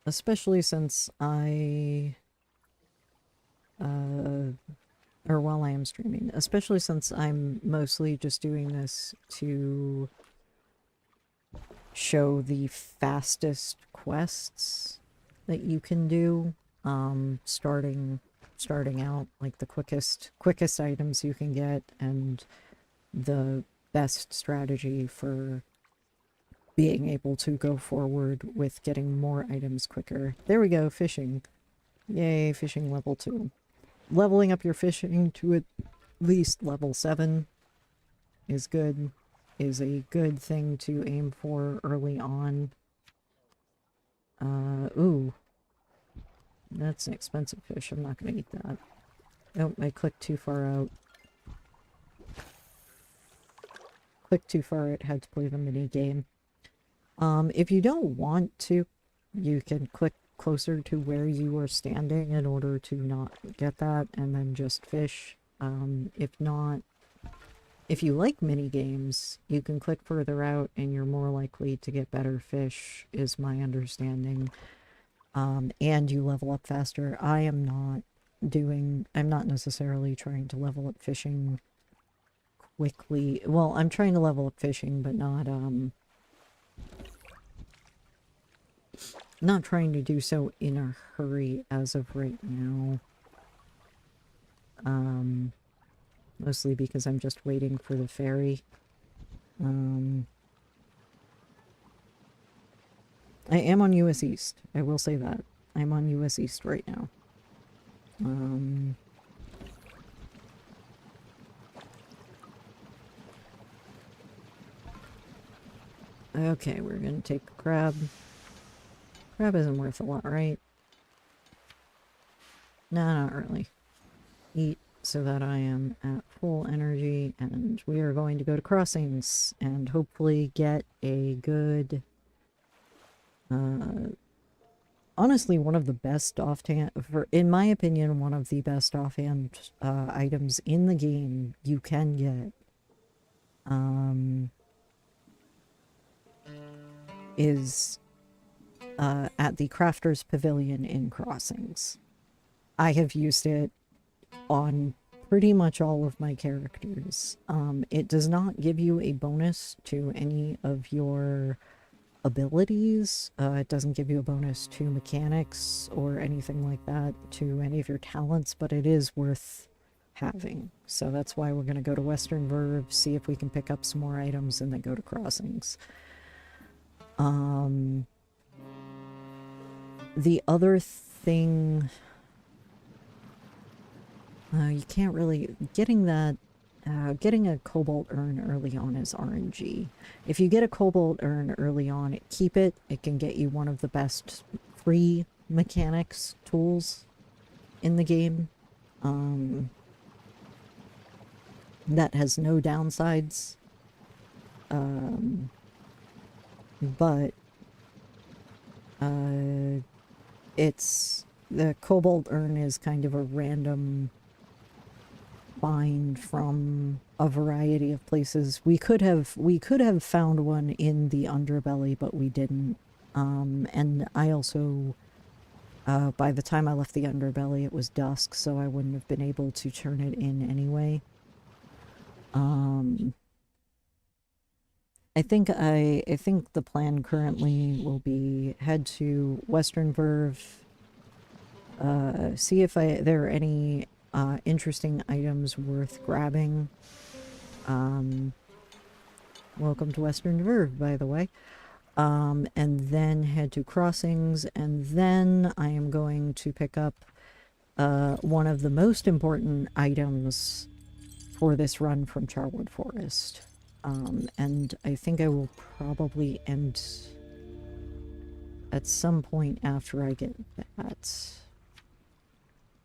Especially since I... or while I am streaming. Especially since I'm mostly just doing this to show the fastest quests that you can do, starting out, like the quickest items you can get, and the best strategy for being able to go forward with getting more items quicker. There we go, fishing. Yay, fishing level 2. Leveling up your fishing to at least level 7 is good, is a good thing to aim for early on. Ooh. That's an expensive fish. I'm not gonna eat that. Oh, I clicked too far out. Clicked too far out, had to play the mini game. If you don't want to, you can click closer to where you are standing in order to not get that, and then just fish. If not, if you like mini games, you can click further out and you're more likely to get better fish, is my understanding. And you level up faster. I'm not necessarily trying to level up fishing quickly. Well, I'm trying to level up fishing, but not trying to do so in a hurry as of right now. Mostly because I'm just waiting for the ferry. I am on US East. I will say that. I'm on US East right now. Okay, we're gonna take a crab. Crab isn't worth a lot, right? Nah, not really. Eat so that I am at full energy, and we are going to go to crossings and hopefully get a good... honestly, one of the best offhand, in my opinion, one of the best offhand items in the game you can get is at the Crafter's Pavilion in Crossings. I have used it on pretty much all of my characters. It does not give you a bonus to any of your abilities. It doesn't give you a bonus to mechanics or anything like that, to any of your talents, but it is worth having. So that's why we're going to go to Western Verve, see if we can pick up some more items, and then go to Crossings. The other thing... you can't really... Getting a cobalt urn early on is RNG. If you get a cobalt urn early on, keep it. It can get you one of the best free mechanics tools in the game. That has no downsides. But it's... The cobalt urn is kind of a random find from a variety of places. We could have found one in the underbelly, but we didn't. And I also, by the time I left the underbelly, it was dusk, so I wouldn't have been able to turn it in anyway. I think the plan currently will be head to Western Verve, see if there are any interesting items worth grabbing. Welcome to Western Verve, by the way. And then head to Crossings, and then I am going to pick up one of the most important items for this run from Charwood Forest. And I think I will probably end at some point after I get that.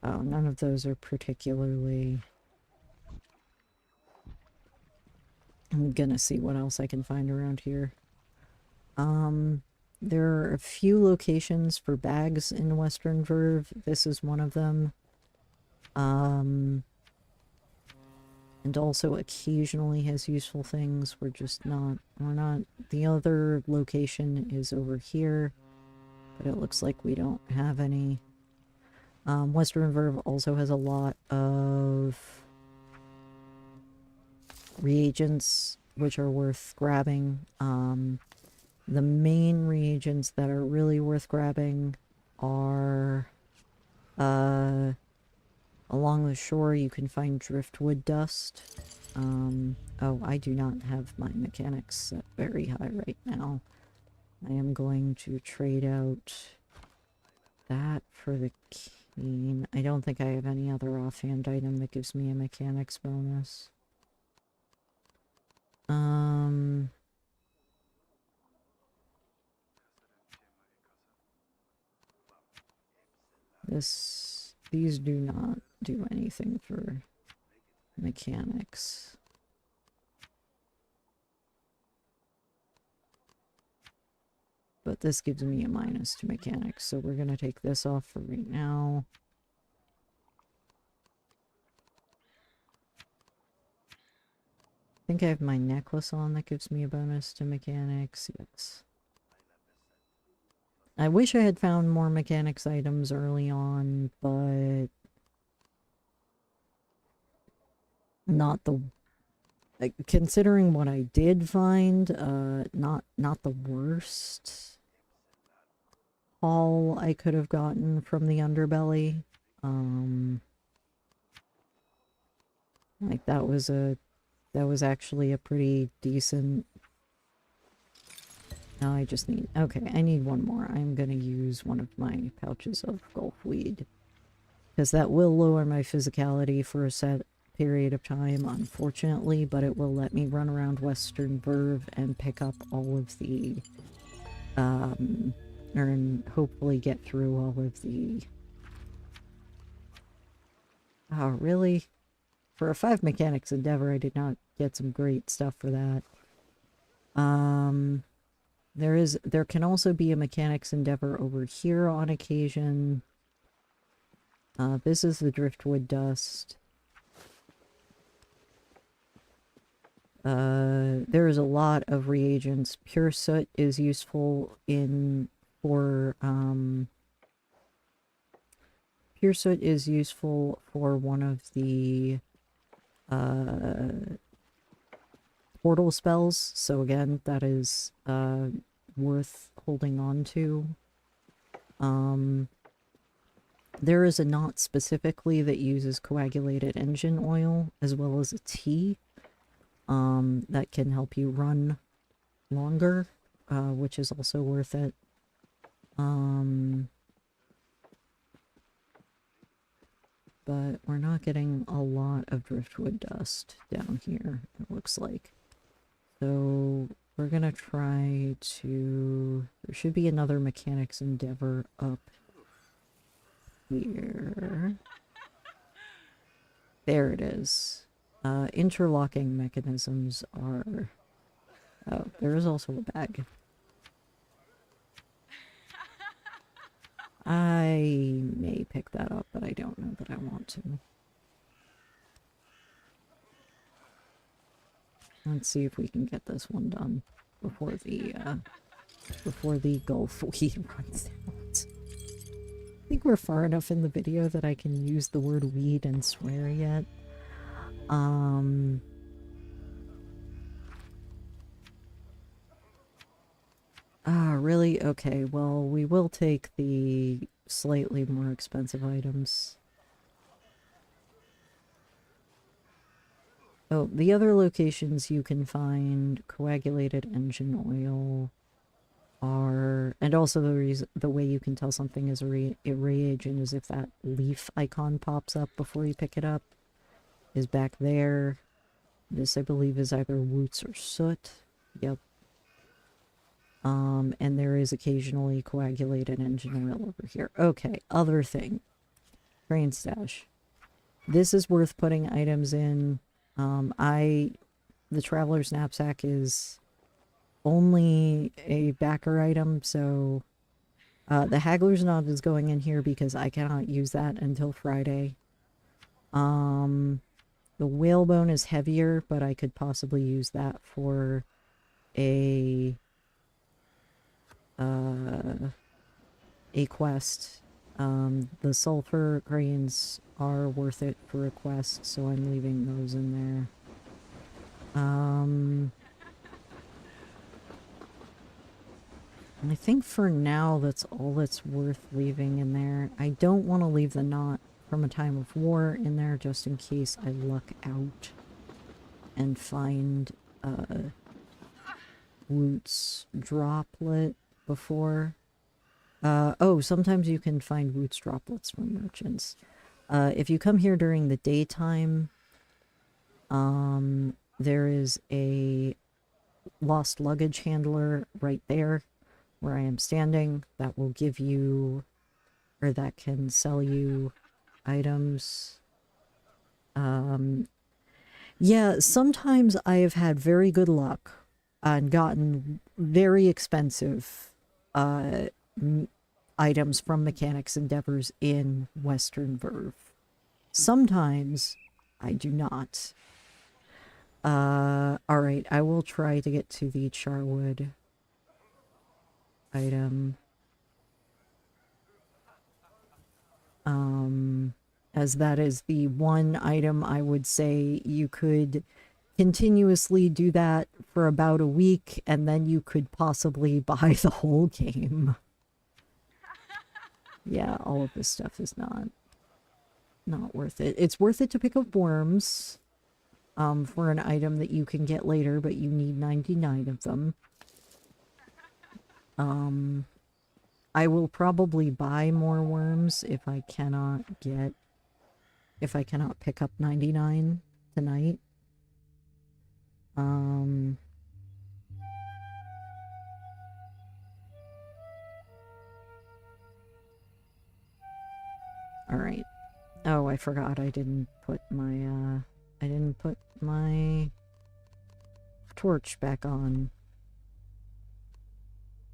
Oh, none of those are particularly... I'm gonna see what else I can find around here. There are a few locations for bags in Western Verve. This is one of them. And also occasionally has useful things. We're not... The other location is over here, but it looks like we don't have any. Western Verve also has a lot of reagents, which are worth grabbing. The main reagents that are really worth grabbing are... along the shore you can find driftwood dust. Oh, I do not have my mechanics set very high right now. I am going to trade out that for the cane. I don't think I have any other offhand item that gives me a mechanics bonus. These do not do anything for mechanics. But this gives me a minus to mechanics, so we're gonna take this off for right now. I think I have my necklace on that gives me a bonus to mechanics, yes. I wish I had found more mechanics items early on, but... considering what I did find, not the worst haul I could have gotten from the underbelly. Like that was actually a pretty decent. Now I just need, okay, I need one more. I'm gonna use one of my pouches of gulfweed, because that will lower my physicality for a set period of time, unfortunately, but it will let me run around Western Verve and pick up all of the, and hopefully get through all of the, oh, really? For a 5 mechanics endeavor, I did not get some great stuff for that. There can also be a mechanics endeavor over here on occasion. This is the driftwood dust. There is a lot of reagents. Pure soot is useful for one of the portal spells, so again, that is worth holding on to. There is a knot specifically that uses coagulated engine oil, as well as a tea, that can help you run longer, which is also worth it. But we're not getting a lot of driftwood dust down here, it looks like. So we're gonna try to... There should be another mechanics endeavor up here. There it is. Interlocking mechanisms are... Oh, there is also a bag. I may pick that up, but I don't know that I want to. Let's see if we can get this one done before the Gulf weed runs out. I think we're far enough in the video that I can use the word weed and swear yet. Really? Okay, well, we will take the slightly more expensive items. Oh, the other locations you can find coagulated engine oil are... And also the way you can tell something is a reagent is if that leaf icon pops up before you pick it up. Is back there. This, I believe, is either roots or soot. Yep. And there is occasionally coagulated engine oil over here. Okay, other thing. Grain stash. This is worth putting items in. The Traveler's Knapsack is only a backer item, so the Haggler's Knot is going in here because I cannot use that until Friday. The Whalebone is heavier, but I could possibly use that for a quest. The sulfur grains are worth it for a quest, so I'm leaving those in there. I think for now that's all that's worth leaving in there. I don't want to leave the knot from a time of war in there just in case I luck out and find Roots droplet before. Oh, sometimes you can find Roots droplets from merchants. If you come here during the daytime, there is a lost luggage handler right there where I am standing that will give you, or that can sell you items. Yeah, sometimes I have had very good luck and gotten very expensive items from mechanics endeavors in Western Verve. Sometimes I do not. Alright, I will try to get to the Charwood item. As that is the one item I would say you could continuously do that for about a week, and then you could possibly buy the whole game. Yeah, all of this stuff is not worth it. It's worth it to pick up worms for an item that you can get later, but you need 99 of them. I will probably buy more worms if I cannot pick up 99 tonight. Alright. Oh, I forgot I didn't put my torch back on.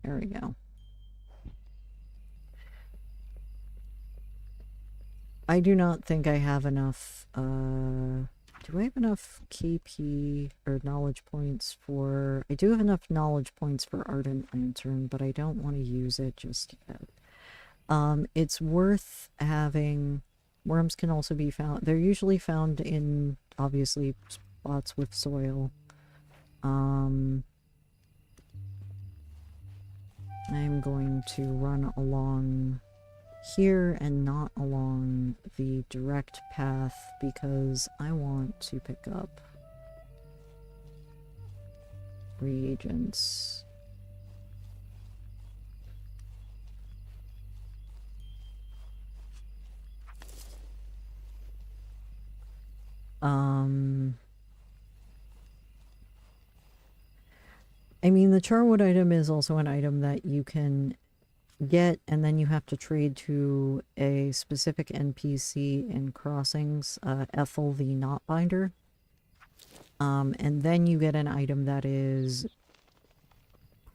There we go. I do not think I have enough, do I have enough KP or knowledge points for... I do have enough knowledge points for Ardent Lantern, but I don't want to use it just yet. It's worth having... Worms can also be found... They're usually found in, obviously, spots with soil. I'm going to run along here and not along the direct path because I want to pick up reagents. I mean, the charwood item is also an item that you can get, and then you have to trade to a specific NPC in Crossings, Ethel the Knotbinder. And then you get an item that is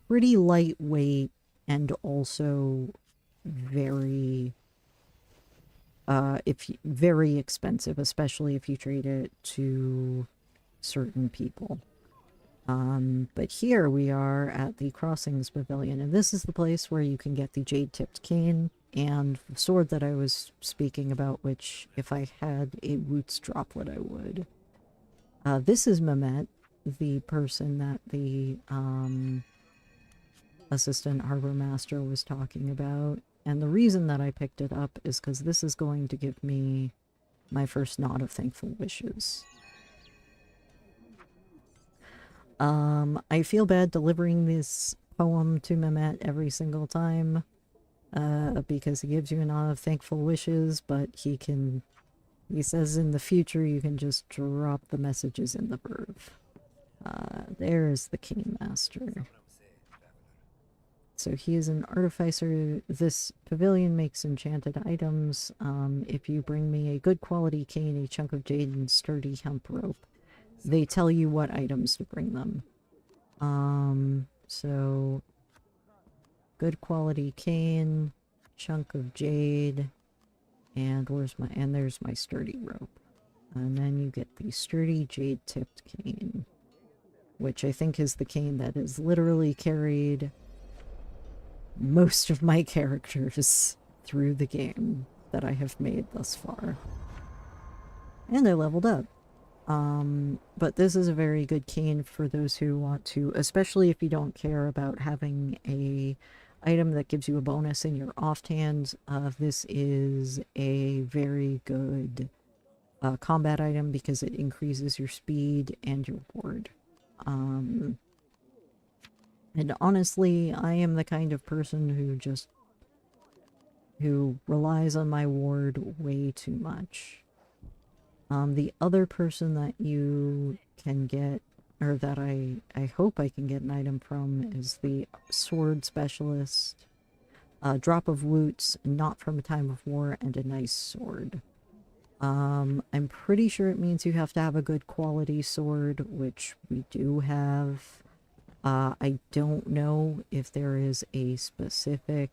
pretty lightweight and also very very expensive, especially if you trade it to certain people. But here we are at the Crossings Pavilion, and this is the place where you can get the jade-tipped cane and the sword that I was speaking about, which, if I had a roots droplet, I would. This is Mehmet, the person that the assistant harbor master was talking about. And the reason that I picked it up is because this is going to give me my first Knot of Thankful Wishes. I feel bad delivering this poem to Mehmet every single time, because he gives you a Knot of Thankful Wishes, but he says in the future you can just drop the messages in the verve. There's the King Master. So he is an artificer. This pavilion makes enchanted items. If you bring me a good quality cane, a chunk of jade, and sturdy hemp rope, they tell you what items to bring them. So good quality cane, chunk of jade, and there's my sturdy rope. And then you get the sturdy jade-tipped cane, which I think is the cane that is literally carried most of my characters through the game that I have made thus far. And I leveled up. But this is a very good cane for those who want to, especially if you don't care about having a item that gives you a bonus in your offhand. This is a very good combat item because it increases your speed and your ward. And honestly, I am the kind of person who relies on my ward way too much. The other person that you can get, or that I hope I can get an item from, is the Sword Specialist. Drop of Woots, Not from a Time of War, and a nice sword. I'm pretty sure it means you have to have a good quality sword, which we do have. I don't know if there is a specific...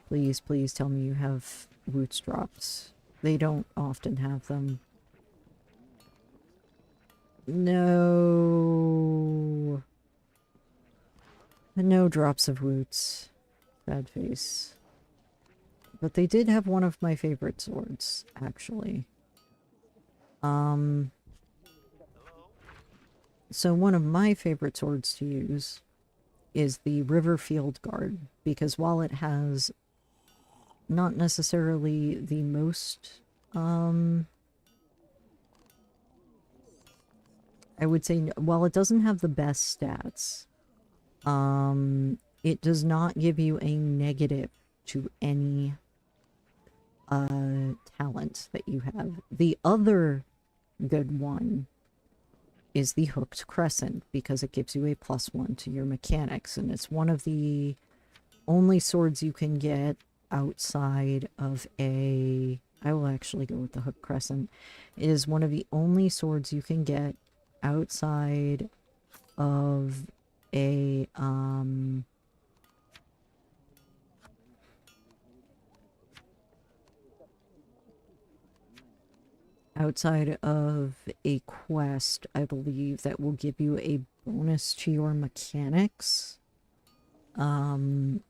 Please tell me you have Woots drops. They don't often have them. No. No drops of Woots. Sad face. But they did have one of my favorite swords, actually. So one of my favorite swords to use is the Riverfield Guard, because while it has not necessarily the most, I would say, while it doesn't have the best stats, it does not give you a negative to any talent that you have. The other good one is the Hooked Crescent, because it gives you a +1 to your mechanics, and it's one of the only swords you can get outside of a... I will actually go with the Hooked Crescent. It is one of the only swords you can get outside of a outside of a quest, I believe, that will give you a bonus to your mechanics. For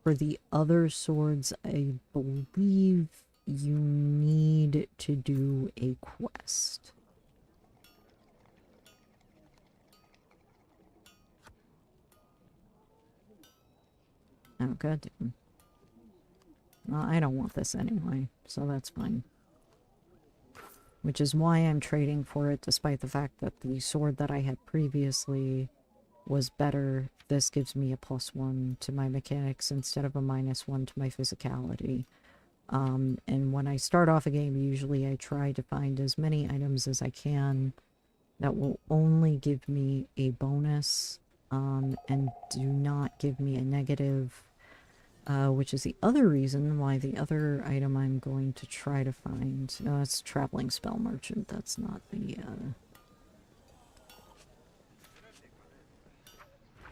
the other swords, I believe you need to do a quest. Oh, goddamn. Well, I don't want this anyway, so that's fine. Which is why I'm trading for it, despite the fact that the sword that I had previously was better. This gives me a +1 to my mechanics instead of a -1 to my physicality. And when I start off a game, usually I try to find as many items as I can that will only give me a bonus, and do not give me a negative. Which is the other reason why the other item I'm going to try to find... it's Traveling Spell Merchant. That's not the...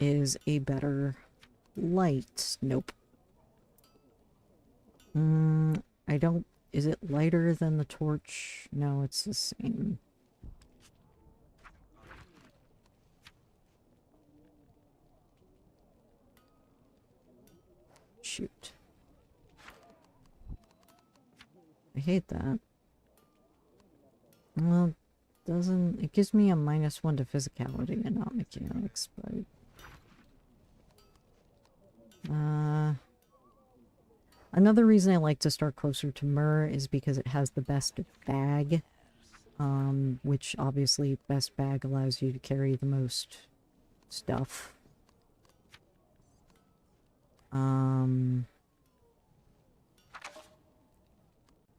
is a better light. Nope. I don't... Is it lighter than the torch? No, it's the same. Shoot. I hate that. Well, doesn't... It gives me a -1 to physicality and not mechanics, but... Another reason I like to start closer to Myrrh is because it has the best bag, which obviously best bag allows you to carry the most stuff.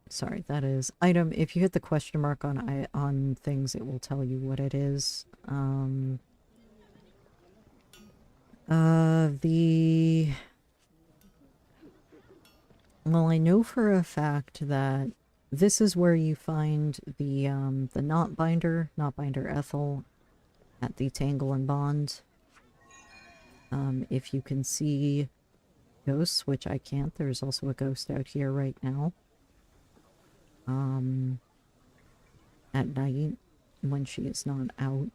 Sorry, that is item. If you hit the question mark on things, it will tell you what it is. Well, I know for a fact that this is where you find the Knotbinder Ethel at the Tangle and Bond. If you can see ghosts, which I can't, there's also a ghost out here right now. At night, when she is not out.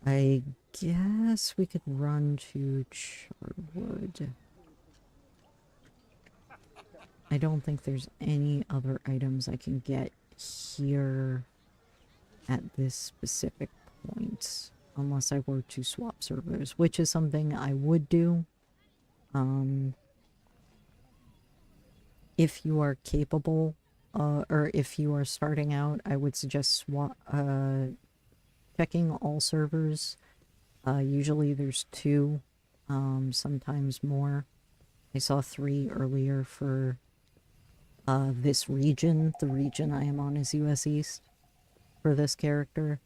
I guess we could run to Charwood. I don't think there's any other items I can get here at this specific point, unless I were to swap servers, which is something I would do. If you are capable, or if you are starting out, I would suggest checking all servers. Usually there's 2, sometimes more. I saw 3 earlier for this region. The region I am on is US East for this character.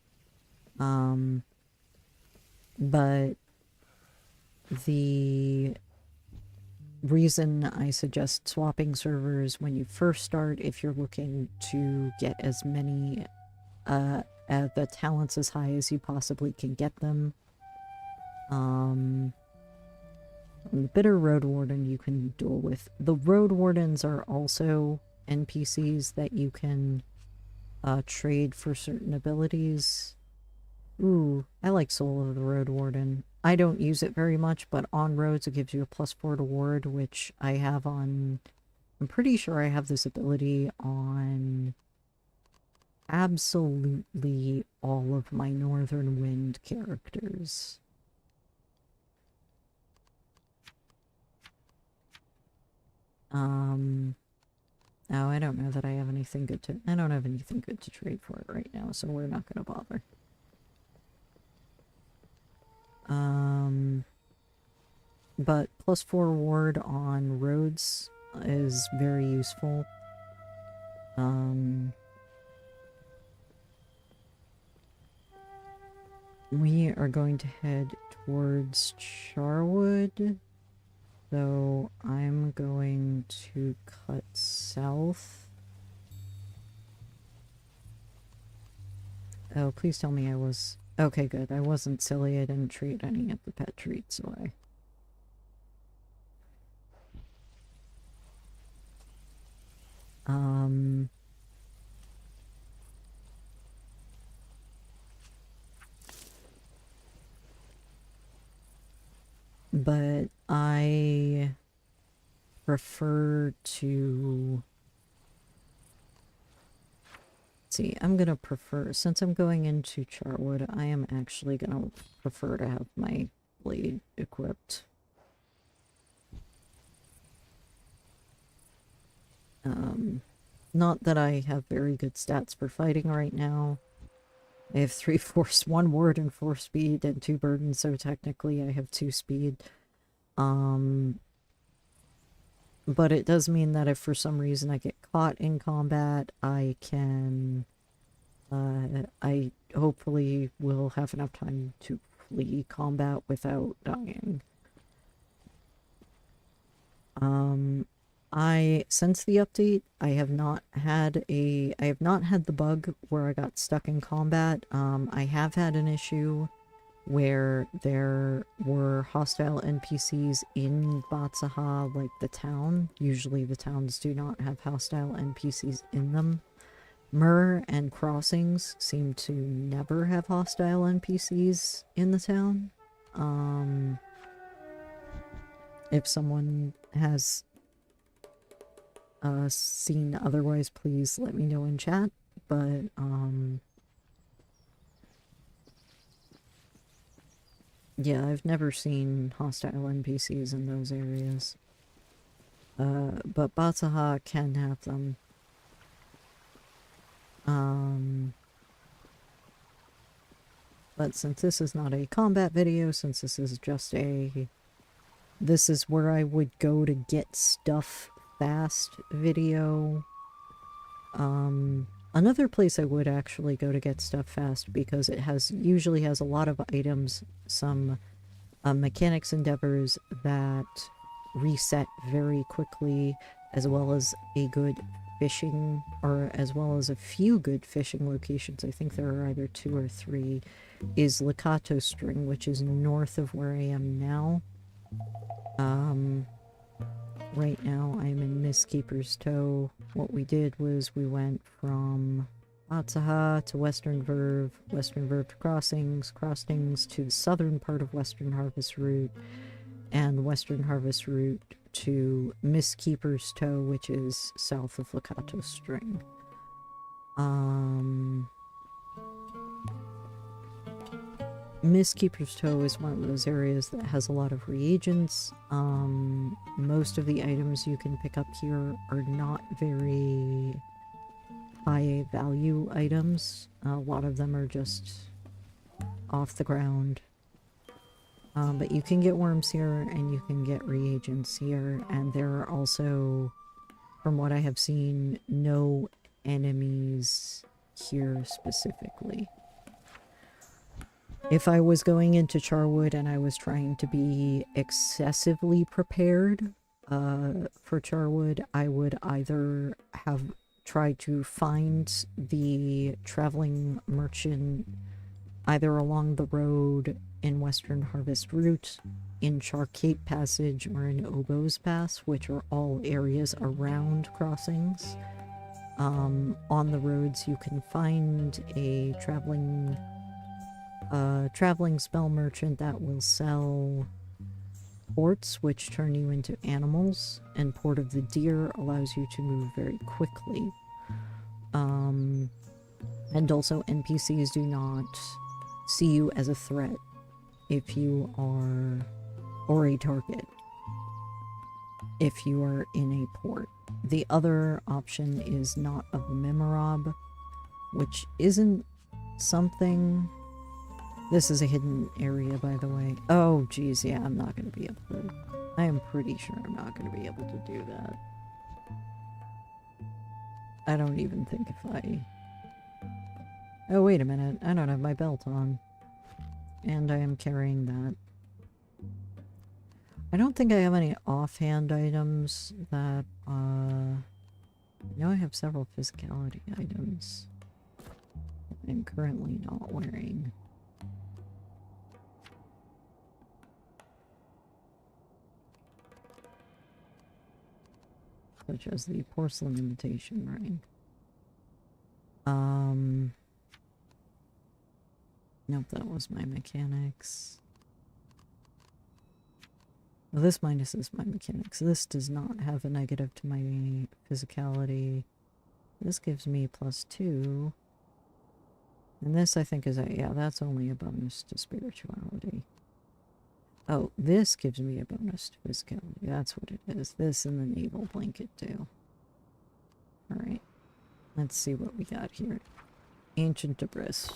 But the reason I suggest swapping servers when you first start, if you're looking to get as many the talents as high as you possibly can get them. The Bitter Road Warden you can duel with. The Road Wardens are also NPCs that you can trade for certain abilities. Ooh, I like Soul of the Road Warden. I don't use it very much, but on roads it gives you a +4 to ward, which I have on... I'm pretty sure I have this ability on absolutely all of my Northern Wind characters. Oh, I don't know that I have anything good to... I don't have anything good to trade for it right now, so we're not gonna bother. But +4 ward on roads is very useful. We are going to head towards Charwood. So I'm going to cut south. Oh, please tell me I was... Okay, good. I wasn't silly. I didn't treat any of the pet treats away. But I prefer to... See, I'm gonna prefer, since I'm going into Charwood, I am actually gonna prefer to have my blade equipped. Not that I have very good stats for fighting right now. I have 3 force, 1 ward, and 4 speed, and 2 burden, so technically I have 2 speed. But it does mean that if for some reason I get caught in combat, I can... I hopefully will have enough time to flee combat without dying. Since the update, I have not had the bug where I got stuck in combat. I have had an issue where there were hostile NPCs in Batsaha, like the town. Usually the towns do not have hostile NPCs in them. Myrrh and Crossings seem to never have hostile NPCs in the town. If someone has seen otherwise, please let me know in chat, but yeah, I've never seen hostile NPCs in those areas. But Batsaha can have them. But since this is not a combat video, since this is just a... This is where I would go to get stuff fast video. Another place I would actually go to get stuff fast, because it usually has a lot of items, some mechanics endeavors that reset very quickly, as well as a good fishing, or as well as a few good fishing locations. I think there are either 2 or 3, is Lakato String, which is north of where I am now. Right now I'm in Mistkeeper's Toe. What we did was we went from Batsaha to Western Verve to Crossings, Crossings to the southern part of Western Harvest Route, and Western Harvest Route to Mistkeeper's Toe, which is south of Lakato String. Mistkeeper's Toe is one of those areas that has a lot of reagents. Most of the items you can pick up here are not very high value items. A lot of them are just off the ground. But you can get worms here, and you can get reagents here, and there are also, from what I have seen, no enemies here specifically. If I was going into Charwood and I was trying to be excessively prepared for Charwood, I would either have tried to find the traveling merchant either along the road in Western Harvest Route, in Charcape Passage, or in Oboe's Pass, which are all areas around Crossings. On the roads you can find a traveling spell merchant that will sell ports, which turn you into animals, and Port of the Deer allows you to move very quickly. And also, NPCs do not see you as a threat if you are, or a target, if you are in a port. The other option is not of the Memorab, which isn't something... This is a hidden area, by the way. Oh, geez, yeah, I'm not going to be able to... I am pretty sure I'm not going to be able to do that. I don't even think if I... Oh, wait a minute. I don't have my belt on. And I am carrying that. I don't think I have any offhand items that, I know I have several physicality items I'm currently not wearing. Such as the porcelain imitation ring. Nope, that was my mechanics. Well, this minuses my mechanics. This does not have a negative to my physicality. This gives me +2. And this, I think, is a... Yeah, that's only a bonus to spirituality. Oh, this gives me a bonus to physicality. That's what it is. This and the naval blanket do. Alright. Let's see what we got here. Ancient Debris.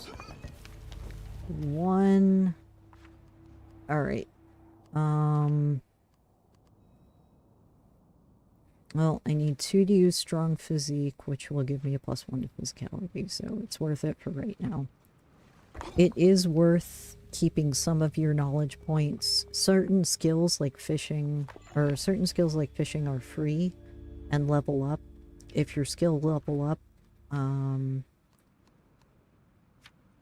1. Alright. Well, I need 2 to use strong physique, which will give me a +1 to physicality, so it's worth it for right now. It is worth keeping some of your knowledge points. Certain skills like fishing, are free and level up. If your skill level up,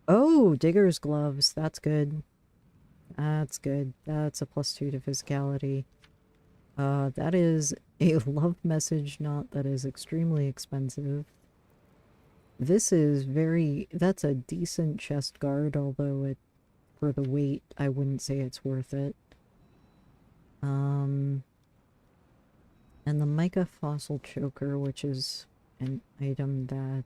oh, digger's gloves, that's good. That's good. That's a +2 to physicality. That is a love message knot that is extremely expensive. This is that's a decent chest guard, although for the weight, I wouldn't say it's worth it. And the mica fossil choker, which is an item that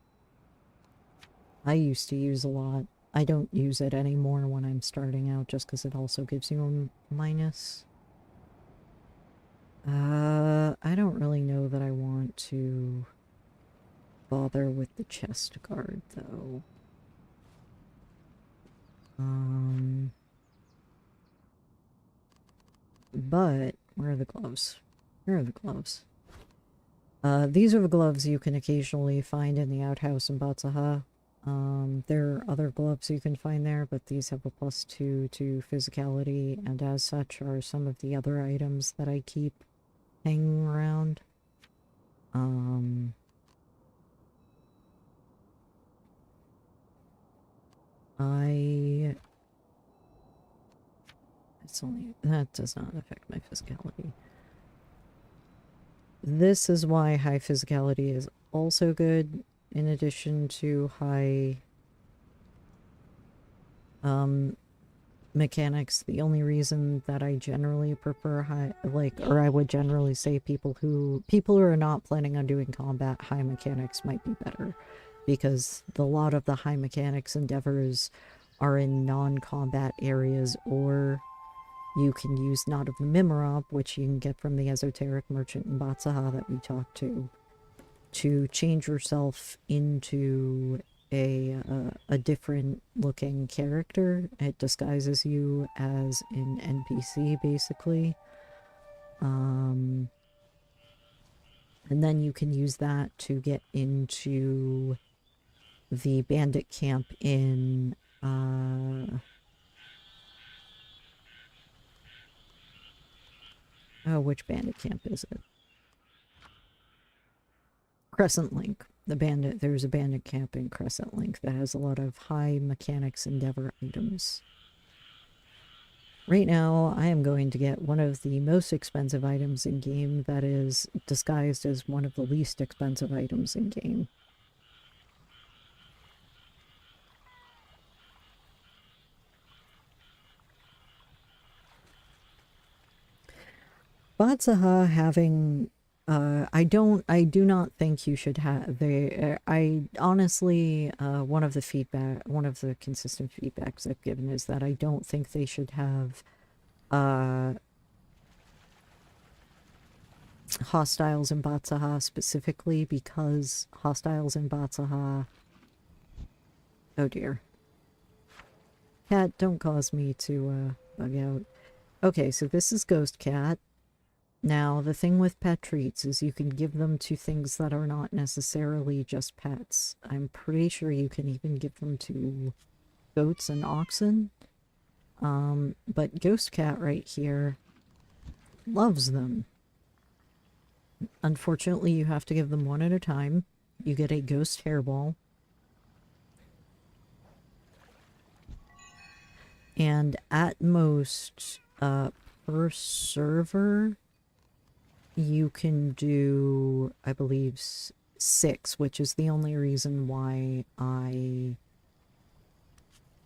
I used to use a lot. I don't use it anymore when I'm starting out, just because it also gives you a minus. I don't really know that I want to bother with the chest guard, though. But, where are the gloves? Where are the gloves? These are the gloves you can occasionally find in the outhouse in Batsaha. There are other gloves you can find there, but these have a +2 to physicality, and as such are some of the other items that I keep hanging around. That does not affect my physicality. This is why high physicality is also good, in addition to high mechanics. The only reason that I generally prefer or I would generally say people who are not planning on doing combat, high mechanics might be better, because a lot of the high mechanics endeavors are in non-combat areas, or you can use Knot of the Mimorop, which you can get from the esoteric merchant in Batsaha that we talked to change yourself into a different looking character. It disguises you as an NPC, basically. And then you can use that to get into the bandit camp in, oh, which bandit camp is it? Crescent Link. There's a bandit camp in Crescent Link that has a lot of high mechanics endeavor items. Right now, I am going to get one of the most expensive items in game that is disguised as one of the least expensive items in game. Batsaha having I do not think you should have, I honestly, one of the consistent feedbacks I've given is that I don't think they should have, hostiles in Batsaha specifically because hostiles in Batsaha, oh dear. Cat, don't cause me to, bug out. Okay, so this is Ghost Cat. Now, the thing with pet treats is you can give them to things that are not necessarily just pets. I'm pretty sure you can even give them to goats and oxen. But Ghost Cat right here loves them. Unfortunately, you have to give them one at a time. You get a ghost hairball. And at most, per server, you can do, I believe, 6, which is the only reason why I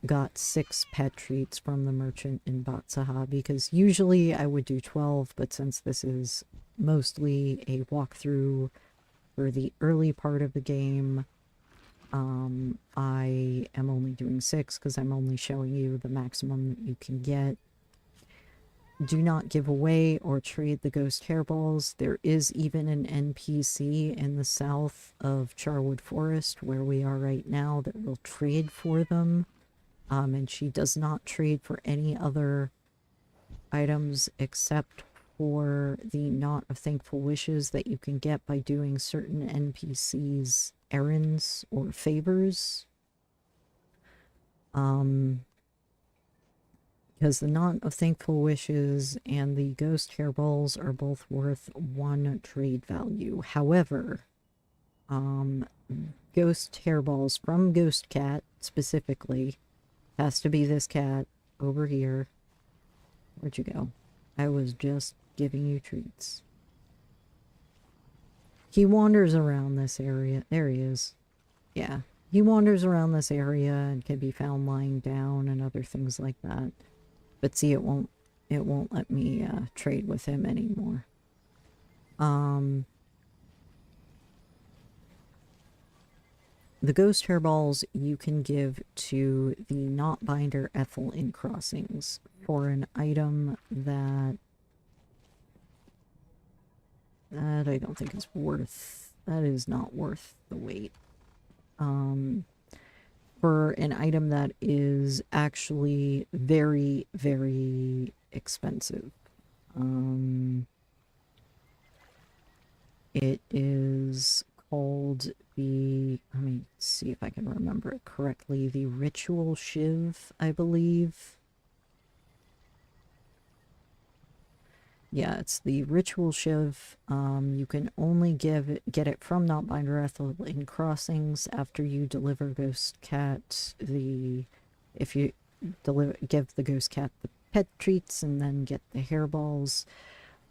got 6 pet treats from the merchant in Batsaha, because usually I would do 12, but since this is mostly a walkthrough for the early part of the game, I am only doing 6 because I'm only showing you the maximum that you can get. Do not give away or trade the ghost hairballs. There is even an NPC in the south of Charwood Forest, where we are right now, that will trade for them. And she does not trade for any other items except for the Knot of Thankful Wishes that you can get by doing certain NPCs' errands or favors. Because the Knot of Thankful Wishes and the Ghost Hairballs are both worth 1 trade value. However, Ghost Hairballs from Ghost Cat, specifically, has to be this cat over here. Where'd you go? I was just giving you treats. He wanders around this area. There he is. Yeah. He wanders around this area and can be found lying down and other things like that. But see, it won't let me trade with him anymore. The ghost hairballs you can give to the Knotbinder Ethel in Crossings for an item that I don't think is worth, that is not worth the wait. For an item that is actually very, very expensive. It is called the, let me see if I can remember it correctly, the Ritual Shiv, I believe. Yeah, it's the Ritual Shiv. You can only get it from Knotbinder Ethel in Crossings after you deliver Ghost Cat if you give the Ghost Cat the pet treats and then get the hairballs.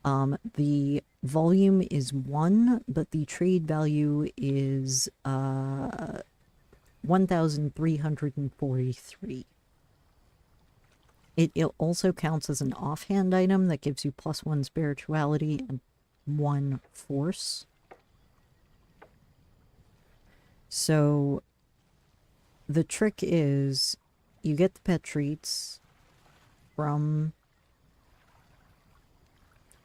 The volume is 1, but the trade value is 1,343. It also counts as an offhand item that gives you +1 spirituality and 1 force. So the trick is you get the pet treats from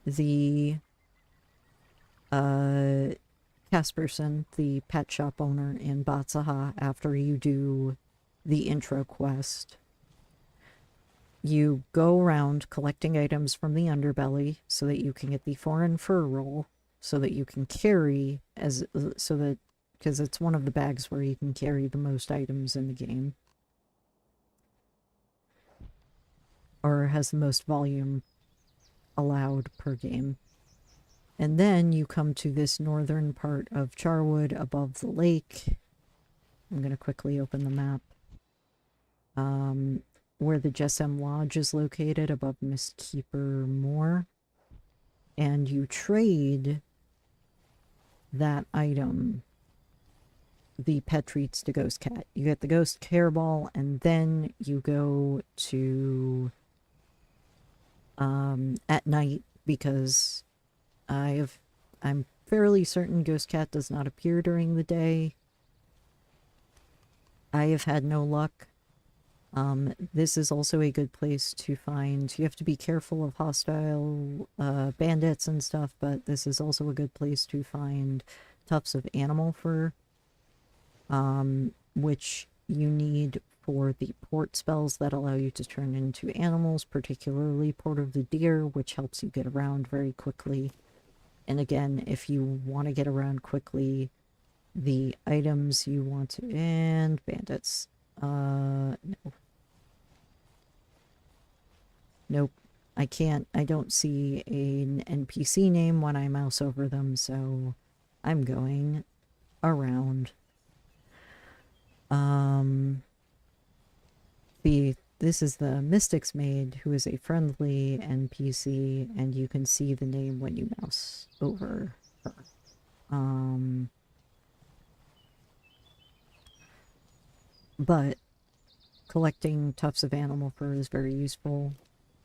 the Casperson, the pet shop owner in Batsaha, after you do the intro quest. You go around collecting items from the underbelly so that you can get the foreign fur roll, so that you can carry because it's one of the bags where you can carry the most items in the game, or has the most volume allowed per game. And then you come to this northern part of Charwood above the lake. I'm going to quickly open the map. Where the Jessem Lodge is located above Mistkeeper Moor. And you trade that item, the pet treats, to Ghost Cat. You get the Ghost Hairball, and then you go to at night, because I'm fairly certain Ghost Cat does not appear during the day. I have had no luck. This is also a good place to find... You have to be careful of hostile bandits and stuff, but this is also a good place to find tufts of animal fur, which you need for the port spells that allow you to turn into animals, particularly Port of the Deer, which helps you get around very quickly. And again, if you want to get around quickly, the items you want to... And bandits. No. Nope. I can't... I don't see an NPC name when I mouse over them, so I'm going around. This is the Mystic's Maid, who is a friendly NPC, and you can see the name when you mouse over her. But collecting tufts of animal fur is very useful.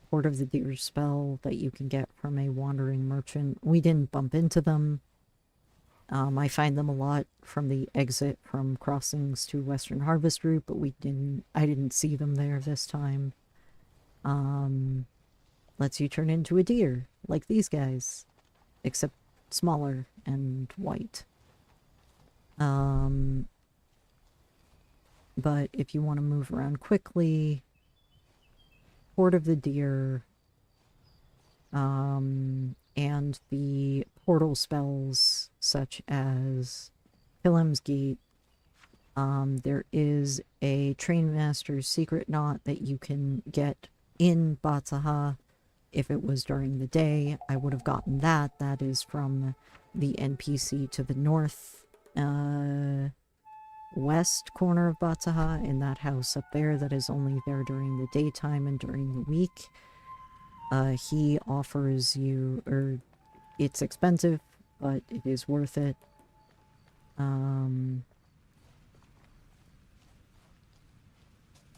Port of the Deer spell that you can get from a wandering merchant. We didn't bump into them. I find them a lot from the exit from Crossings to Western Harvest route, but I didn't see them there this time. Lets you turn into a deer, like these guys, except smaller and white. But if you want to move around quickly, Port of the Deer, and the portal spells such as Pillam's Gate. There is a Trainmaster's Secret Knot that you can get in Batsaha. If it was during the day, I would have gotten that. That is from the NPC to the north west corner of Batsaha, in that house up there that is only there during the daytime and during the week. He offers you, or it's expensive, but it is worth it. I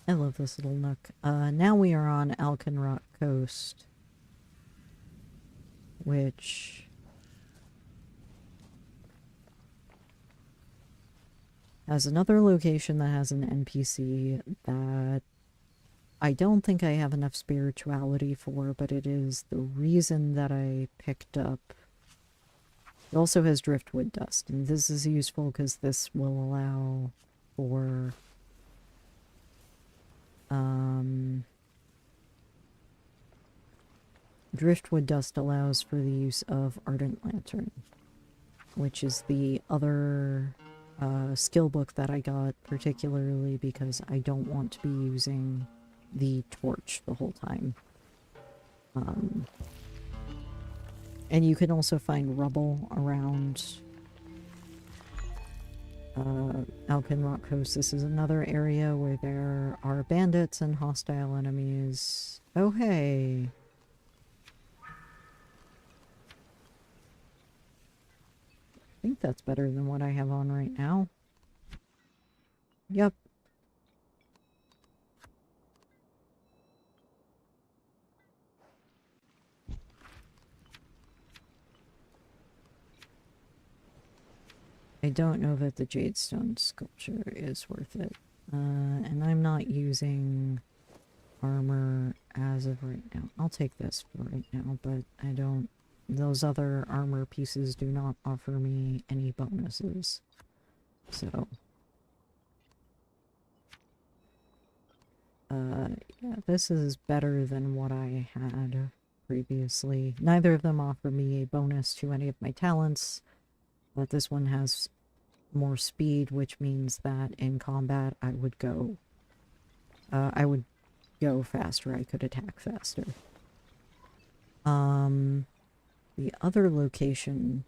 love this little nook. Now we are on Alkenrock Coast, which has another location that has an NPC that I don't think I have enough spirituality for, but it is the reason that I picked up. It also has driftwood dust, and this is useful because this will allow for driftwood dust allows for the use of Ardent Lantern, which is the other skill book that I got, particularly because I don't want to be using the torch the whole time. And you can also find rubble around Alkenrock Coast. This is another area where there are bandits and hostile enemies. Oh, hey! I think that's better than what I have on right now. Yep. I don't know that the Jadestone sculpture is worth it. And I'm not using armor as of right now. I'll take this for right now, but I don't... Those other armor pieces do not offer me any bonuses. So... yeah, this is better than what I had previously. Neither of them offer me a bonus to any of my talents, but this one has more speed, which means that in combat I would go faster, I could attack faster. The other location,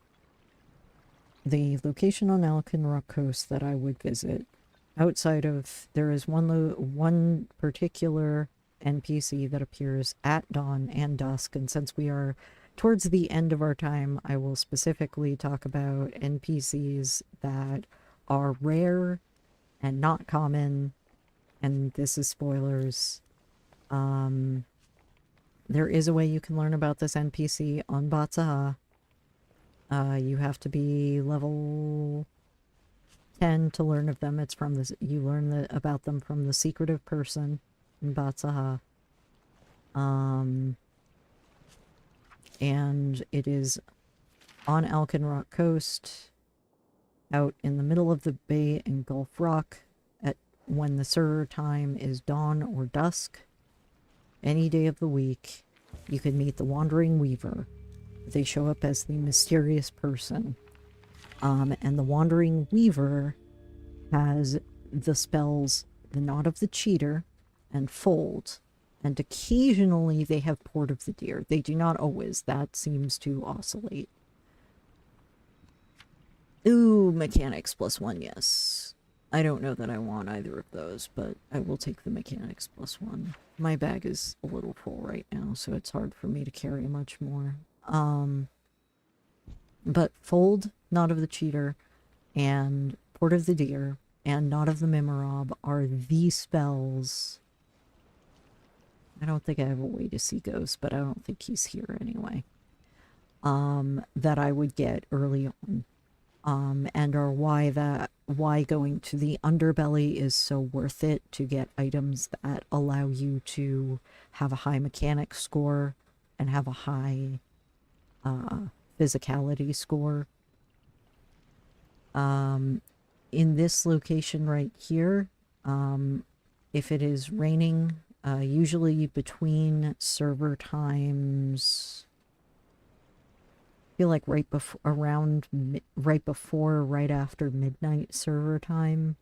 the location on Alkenrock Coast that I would visit, outside of, there is one particular NPC that appears at dawn and dusk, and since we are towards the end of our time, I will specifically talk about NPCs that are rare and not common, and this is spoilers. There is a way you can learn about this NPC on Batsaha. You have to be level 10 to learn of them. It's from this. You learn about them from the secretive person in Batsaha. And it is on Alkenrock Coast, out in the middle of the bay in Gulf Rock, at when the server time is dawn or dusk. Any day of the week, you can meet the Wandering Weaver. They show up as the mysterious person. And the Wandering Weaver has the spells the Knot of the Cheater and Fold. And occasionally they have Port of the Deer. They do not always. That seems to oscillate. Ooh, mechanics +1, yes. I don't know that I want either of those, but I will take the mechanics +1. My bag is a little full right now, so it's hard for me to carry much more. But Fold, Knot of the Cheater, and Port of the Deer, and Knot of the Mimorob are the spells. I don't think I have a way to see Ghost, but I don't think he's here anyway. That I would get early on. And are why going to the underbelly is so worth it, to get items that allow you to have a high mechanics score and have a high physicality score. In this location right here, if it is raining, usually between server times, I feel like right after midnight server time,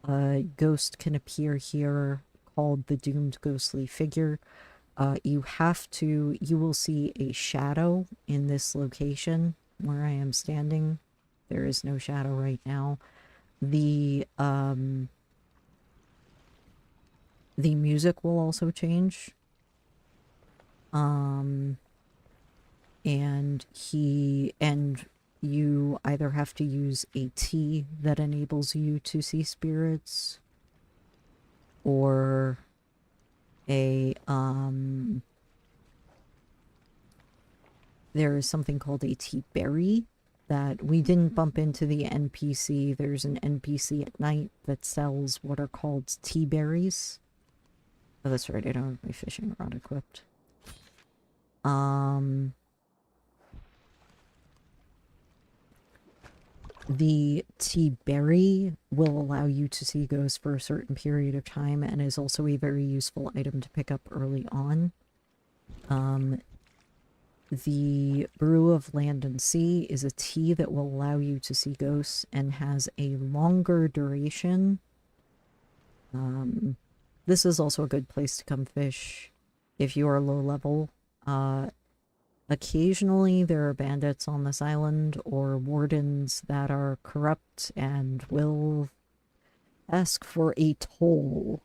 a ghost can appear here called the Doomed Ghostly Figure. You will see a shadow in this location where I am standing. There is no shadow right now. The music will also change. And you either have to use a tea that enables you to see spirits, or there is something called a tea berry that we didn't bump into the NPC. There's an NPC at night that sells what are called tea berries. Oh, that's right, I don't have my fishing rod equipped. The tea berry will allow you to see ghosts for a certain period of time, and is also a very useful item to pick up early on. The Brew of Land and Sea is a tea that will allow you to see ghosts and has a longer duration. This is also a good place to come fish if you are low level. Occasionally there are bandits on this island, or wardens that are corrupt and will ask for a toll.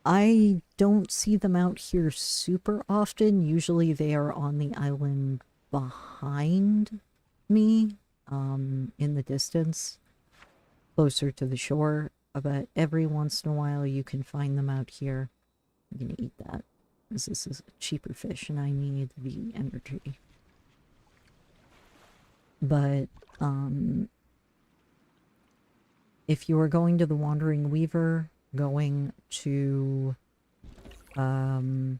I don't see them out here super often. Usually they are on the island behind me, in the distance, closer to the shore, but every once in a while you can find them out here. I'm gonna eat that, because this is a cheaper fish and I need the energy. But, if you are going to the Wandering Weaver, going to, the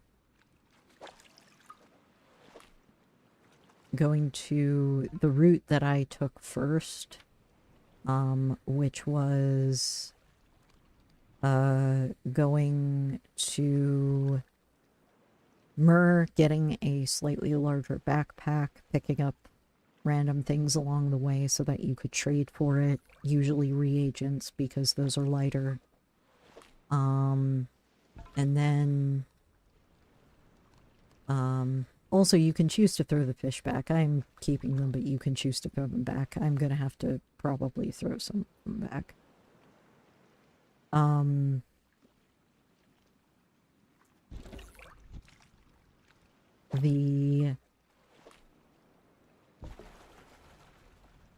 route that I took first, which was going to Myrrh, getting a slightly larger backpack, picking up random things along the way so that you could trade for it, usually reagents because those are lighter. And then also you can choose to throw the fish back. I'm keeping them, but you can choose to throw them back. I'm gonna have to probably throw some of them back.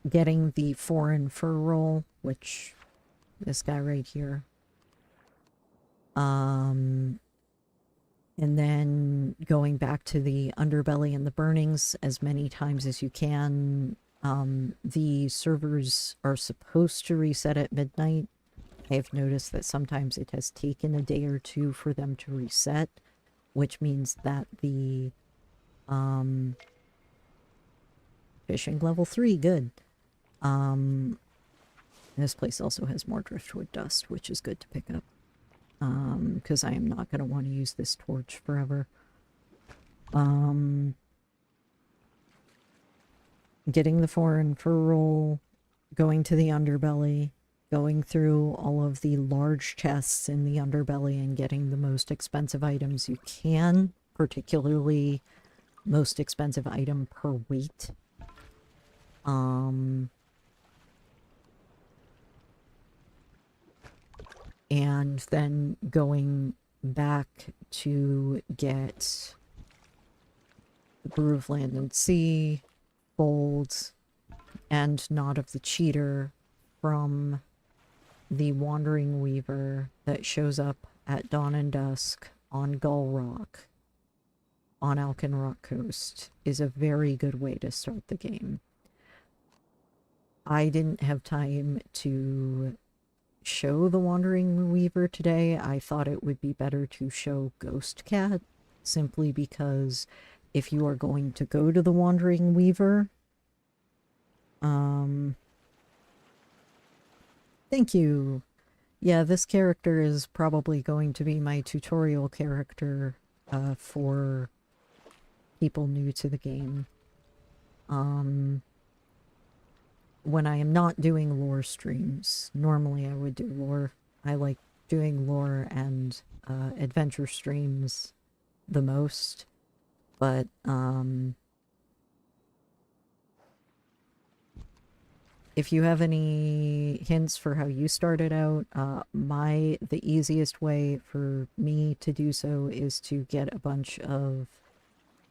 Getting the foreign fur roll, which this guy right here, And then going back to the underbelly and the burnings as many times as you can. The servers are supposed to reset at midnight. I have noticed that sometimes it has taken a day or two for them to reset, which means that the fishing level 3, good. This place also has more driftwood dust, which is good to pick up. Because I am not going to want to use this torch forever. Getting the foreign fur roll, going to the underbelly, going through all of the large chests in the underbelly and getting the most expensive items you can, particularly most expensive item per weight. And then going back to get the Brew of Land and Sea, Bold, and Knot of the Cheater from the Wandering Weaver that shows up at dawn and dusk on Gull Rock on Alkenrock Coast is a very good way to start the game. I didn't have time to show the Wandering Weaver today. I thought it would be better to show Ghost Cat, simply because if you are going to go to the Wandering Weaver, thank you. Yeah, this character is probably going to be my tutorial character for people new to the game. When I am not doing lore streams, normally I would do lore. I like doing lore and adventure streams the most, but if you have any hints for how you started out, the easiest way for me to do so is to get a bunch of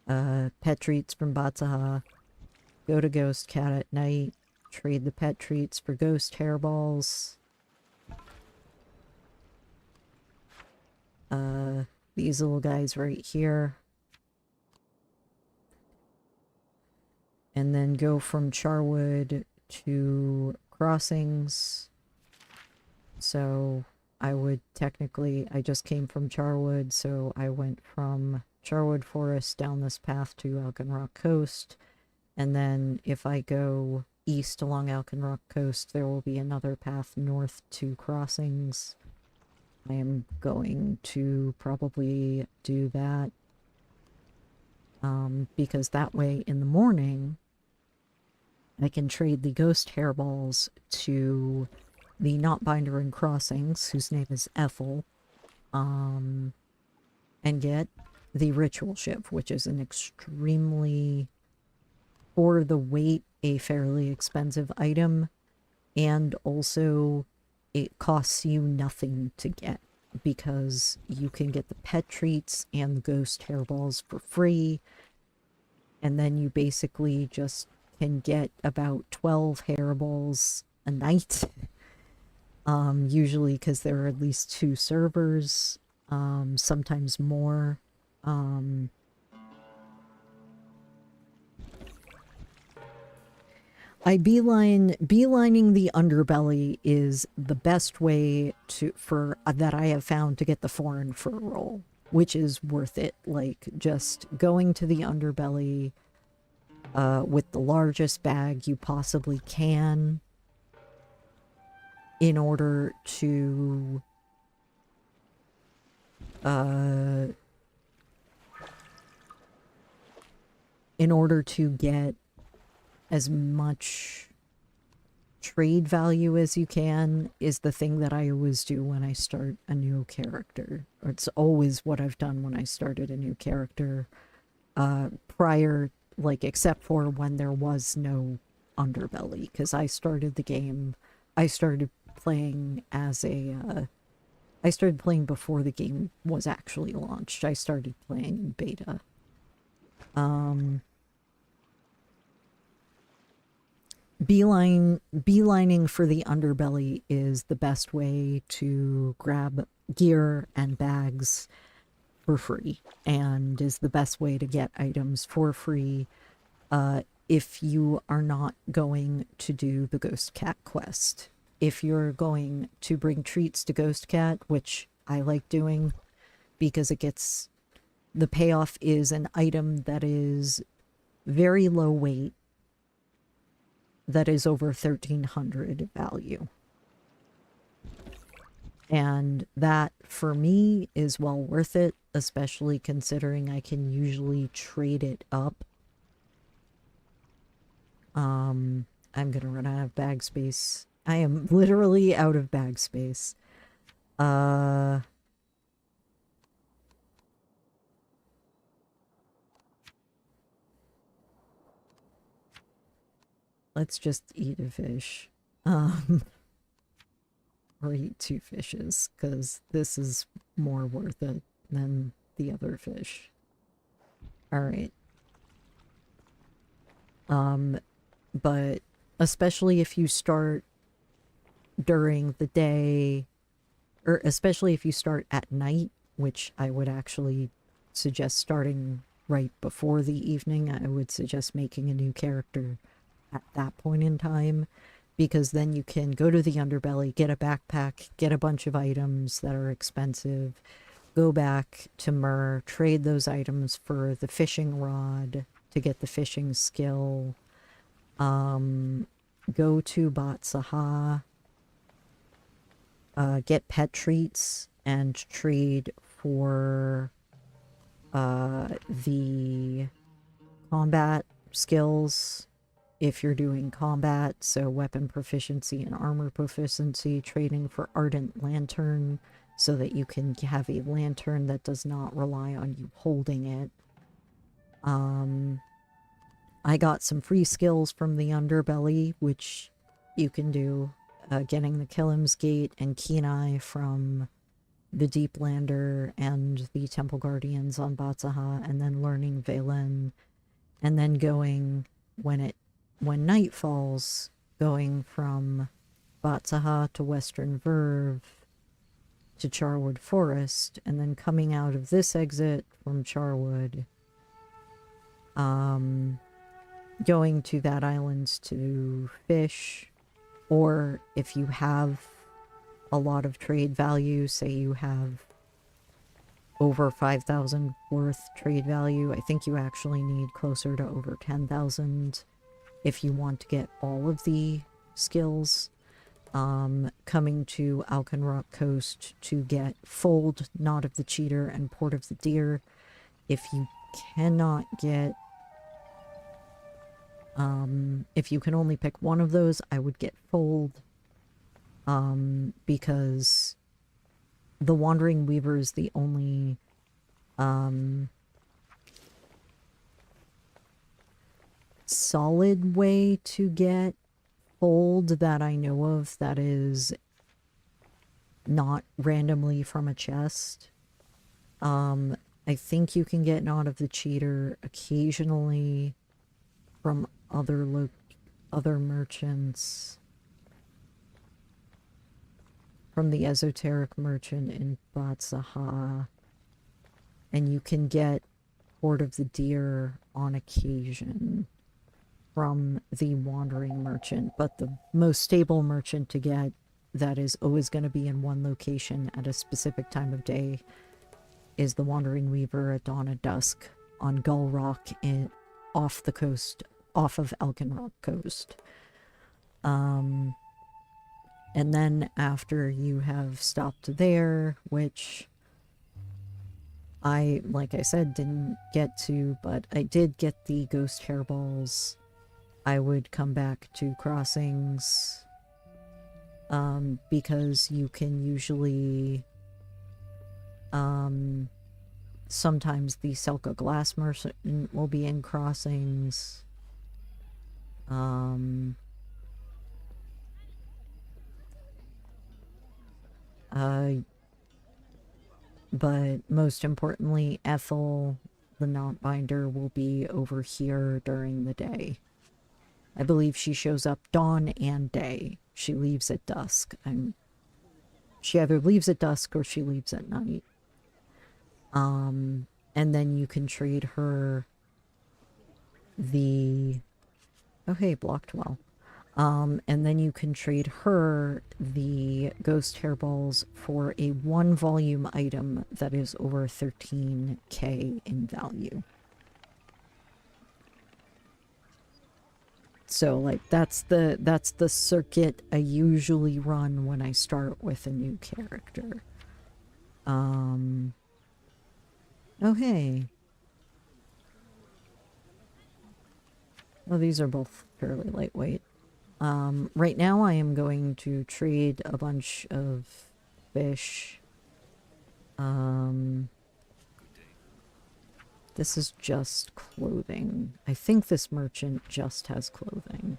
pet treats from Batsaha, go to Ghost Cat at night, trade the pet treats for ghost hairballs. These little guys right here. And then go from Charwood to Crossings. So I would technically, I just came from Charwood, so I went from Charwood Forest down this path to Alkenrock Coast. And then if I go east along Alkenrock Coast, there will be another path north to Crossings. I am going to probably do that. Because that way in the morning, I can trade the ghost hairballs to the Knotbinder in Crossings, whose name is Ethel, and get the ritual ship, which is an extremely, for the weight, a fairly expensive item, and also it costs you nothing to get, because you can get the pet treats and the ghost hairballs for free, and then you basically just can get about 12 hairballs a night, usually because there are at least 2 servers, sometimes more. Beelining the underbelly is the best way that I have found to get the foreign fur roll, which is worth it. Like, just going to the underbelly with the largest bag you possibly can in order to get as much trade value as you can is the thing that I always do when I start a new character. Or it's always what I've done when I started a new character prior, like, except for when there was no underbelly, because I started the game, I started playing before the game was actually launched. I started playing in beta. Beelining for the underbelly is the best way to grab gear and bags for free and is the best way to get items for free if you are not going to do the Ghost Cat quest. If you're going to bring treats to Ghost Cat, which I like doing because it gets, the payoff is an item that is very low weight, that is over 1300 value. And that, for me, is well worth it, especially considering I can usually trade it up. I'm gonna run out of bag space. I am literally out of bag space. Let's just eat a fish. Or eat 2 fishes, because this is more worth it than the other fish. Alright. But especially if you start during the day, or especially if you start at night, which I would actually suggest starting right before the evening, I would suggest making a new character at that point in time, because then you can go to the underbelly, get a backpack, get a bunch of items that are expensive, go back to Myrrh, trade those items for the fishing rod to get the fishing skill, go to Batsaha, get pet treats, and trade for the combat skills if you're doing combat, so weapon proficiency and armor proficiency, trading for Ardent Lantern so that you can have a lantern that does not rely on you holding it. I got some free skills from the underbelly, which you can do, getting the Killim's Gate and Keen Eye from the Deeplander and the Temple Guardians on Batsaha, and then learning Valen, and then going, when night falls, going from Batsaha to Western Verve to Charwood Forest, and then coming out of this exit from Charwood, going to that island to fish, or if you have a lot of trade value, say you have over 5,000 worth trade value, I think you actually need closer to over 10,000 if you want to get all of the skills. Coming to Alkenrock Coast to get Fold, Knot of the Cheater, and Port of the Deer. If you cannot get, if you can only pick one of those, I would get Fold, because the Wandering Weaver is the only, solid way to get Fold that I know of that is not randomly from a chest. I think you can get Knot of the Cheater occasionally from other merchants. From the Esoteric Merchant in Batsaha. And you can get Port of the Deer on occasion from the Wandering Merchant, but the most stable merchant to get that is always going to be in one location at a specific time of day is the Wandering Weaver at dawn of dusk on Gull Rock off the coast, off of Alkenrock Coast. And then after you have stopped there, which I, like I said, didn't get to, but I did get the ghost hairballs, I would come back to Crossings, because you can usually, sometimes the Selka Glass Merchant will be in Crossings, but most importantly, Ethel, the Knotbinder, will be over here during the day. I believe she shows up dawn and day. She leaves at dusk. She either leaves at dusk or she leaves at night. And then you can trade her the... Oh, hey, blocked well. And then you can trade her the ghost hairballs for a 1 volume item that is over 13k in value. So like that's the circuit I usually run when I start with a new character. Oh hey. Oh, these are both fairly lightweight. Right now I am going to trade a bunch of fish. This is just clothing. I think this merchant just has clothing.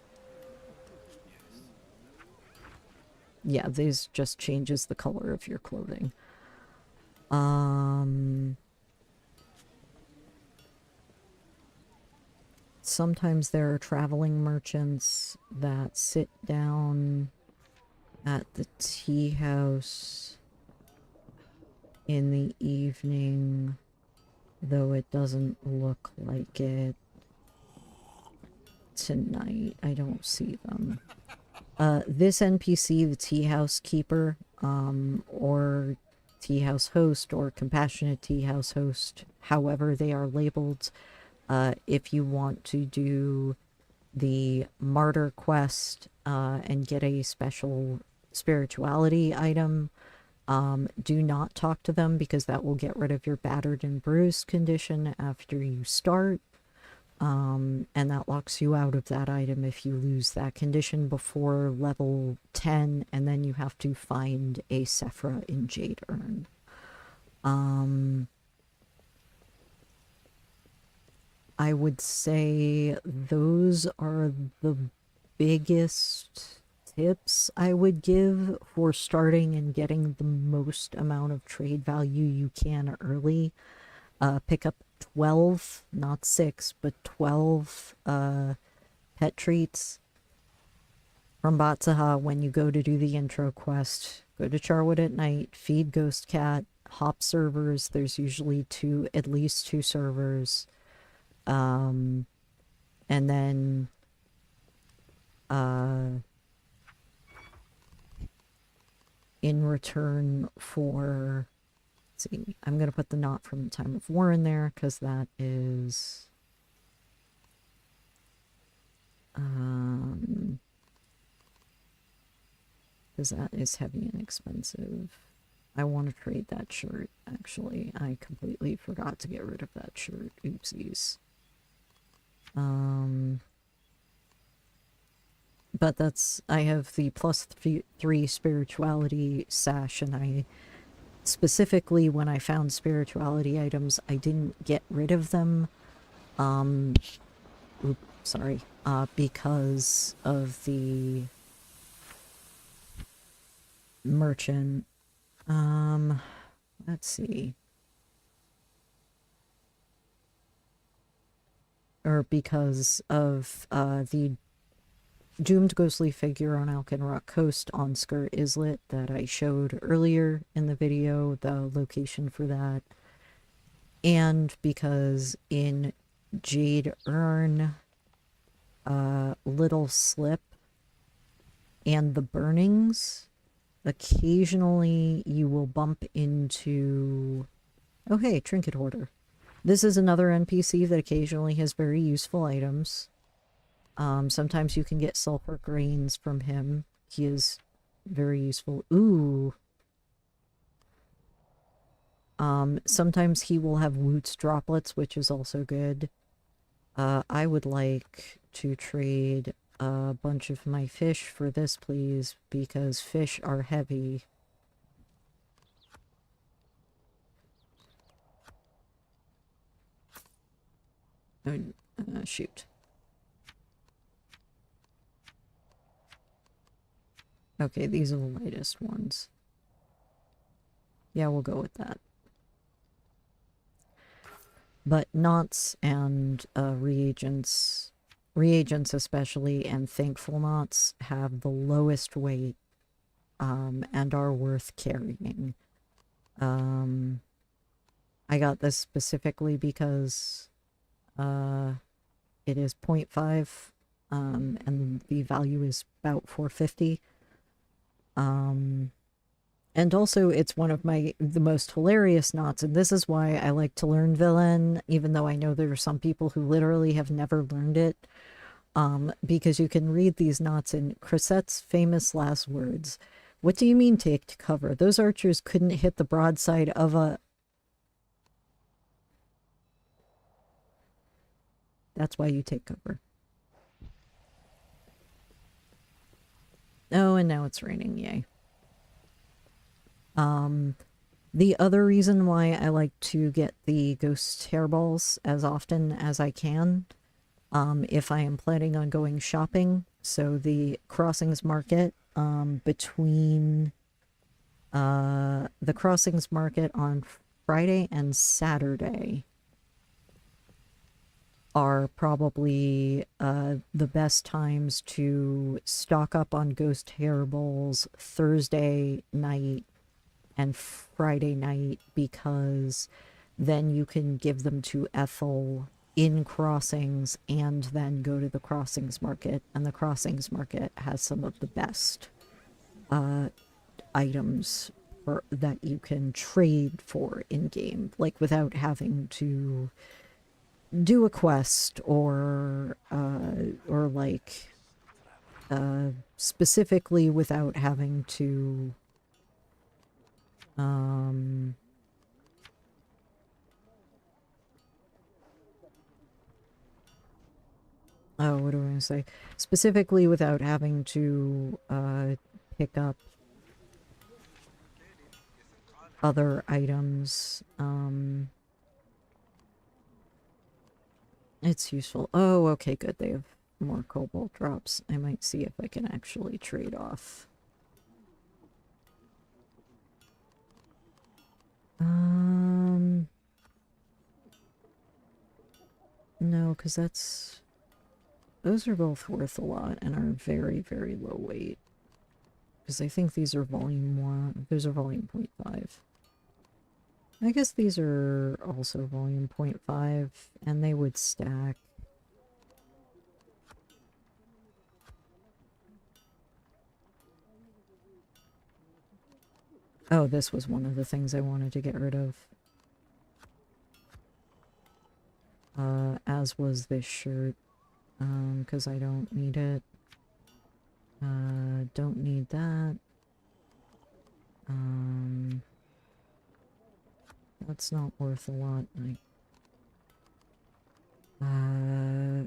Yeah, this just changes the color of your clothing. Sometimes there are traveling merchants that sit down at the tea house in the evening, though it doesn't look like it tonight. I don't see them. This NPC, the tea house keeper, or tea house host, or compassionate tea house host, however they are labeled, if you want to do the martyr quest and get a special spirituality item, do not talk to them because that will get rid of your battered and bruised condition after you start. And that locks you out of that item if you lose that condition before level 10, and then you have to find a Sephra in Jade Urn. I would say those are the biggest tips I would give for starting and getting the most amount of trade value you can early. Pick up 12, not 6, but 12 pet treats from Batsaha when you go to do the intro quest. Go to Charwood at night, feed Ghost Cat, hop servers. There's usually at least 2 servers. And then in return for, let's see, I'm going to put the knot from the Time of War in there because that is because that is heavy and expensive. I want to trade that shirt, actually. I completely forgot to get rid of that shirt. Oopsies. But I have the +3 spirituality sash, and I specifically, when I found spirituality items, I didn't get rid of them. Because of the merchant. Let's see. Or because of the doomed ghostly figure on Alkenrock Coast on Skirt Islet that I showed earlier in the video, the location for that. And because in Jade Urn, Little Slip, and the Burnings, occasionally you will bump into... Oh hey, Trinket Hoarder. This is another NPC that occasionally has very useful items. Sometimes you can get sulfur grains from him. He is very useful. Ooh. Sometimes he will have Woot's droplets, which is also good. I would like to trade a bunch of my fish for this, please, because fish are heavy. Oh, shoot. Okay, these are the lightest ones. Yeah, we'll go with that. But knots and reagents especially, and thankful knots have the lowest weight and are worth carrying. I I got this specifically because it is 0.5, and the value is about 450. And also it's one of the most hilarious knots, and this is why I like to learn villain, even though I know there are some people who literally have never learned it. Because you can read these knots in Crosette's famous last words. What do you mean take cover? Those archers couldn't hit the broadside of a... That's why you take cover. Oh, and now it's raining, yay. The other reason why I like to get the ghost hairballs as often as I can, if I am planning on going shopping, so the Crossings Market, between the Crossings Market on Friday and Saturday are probably the best times to stock up on ghost hairballs Thursday night and Friday night, because then you can give them to Ethel in Crossings and then go to the Crossings Market, and the Crossings Market has some of the best items that you can trade for in game, like without having to do a quest or like specifically without having to oh, what do I want to say? Specifically without having to pick up other items. It's useful. Oh, okay, good. They have more cobalt drops. I might see if I can actually trade off. No, because those are both worth a lot and are very, very low weight. Because I think these are volume 1. Those are volume 0.5. I guess these are also volume 0.5, and they would stack. Oh, this was one of the things I wanted to get rid of. As was this shirt, because I don't need it. Don't need that. That's not worth a lot.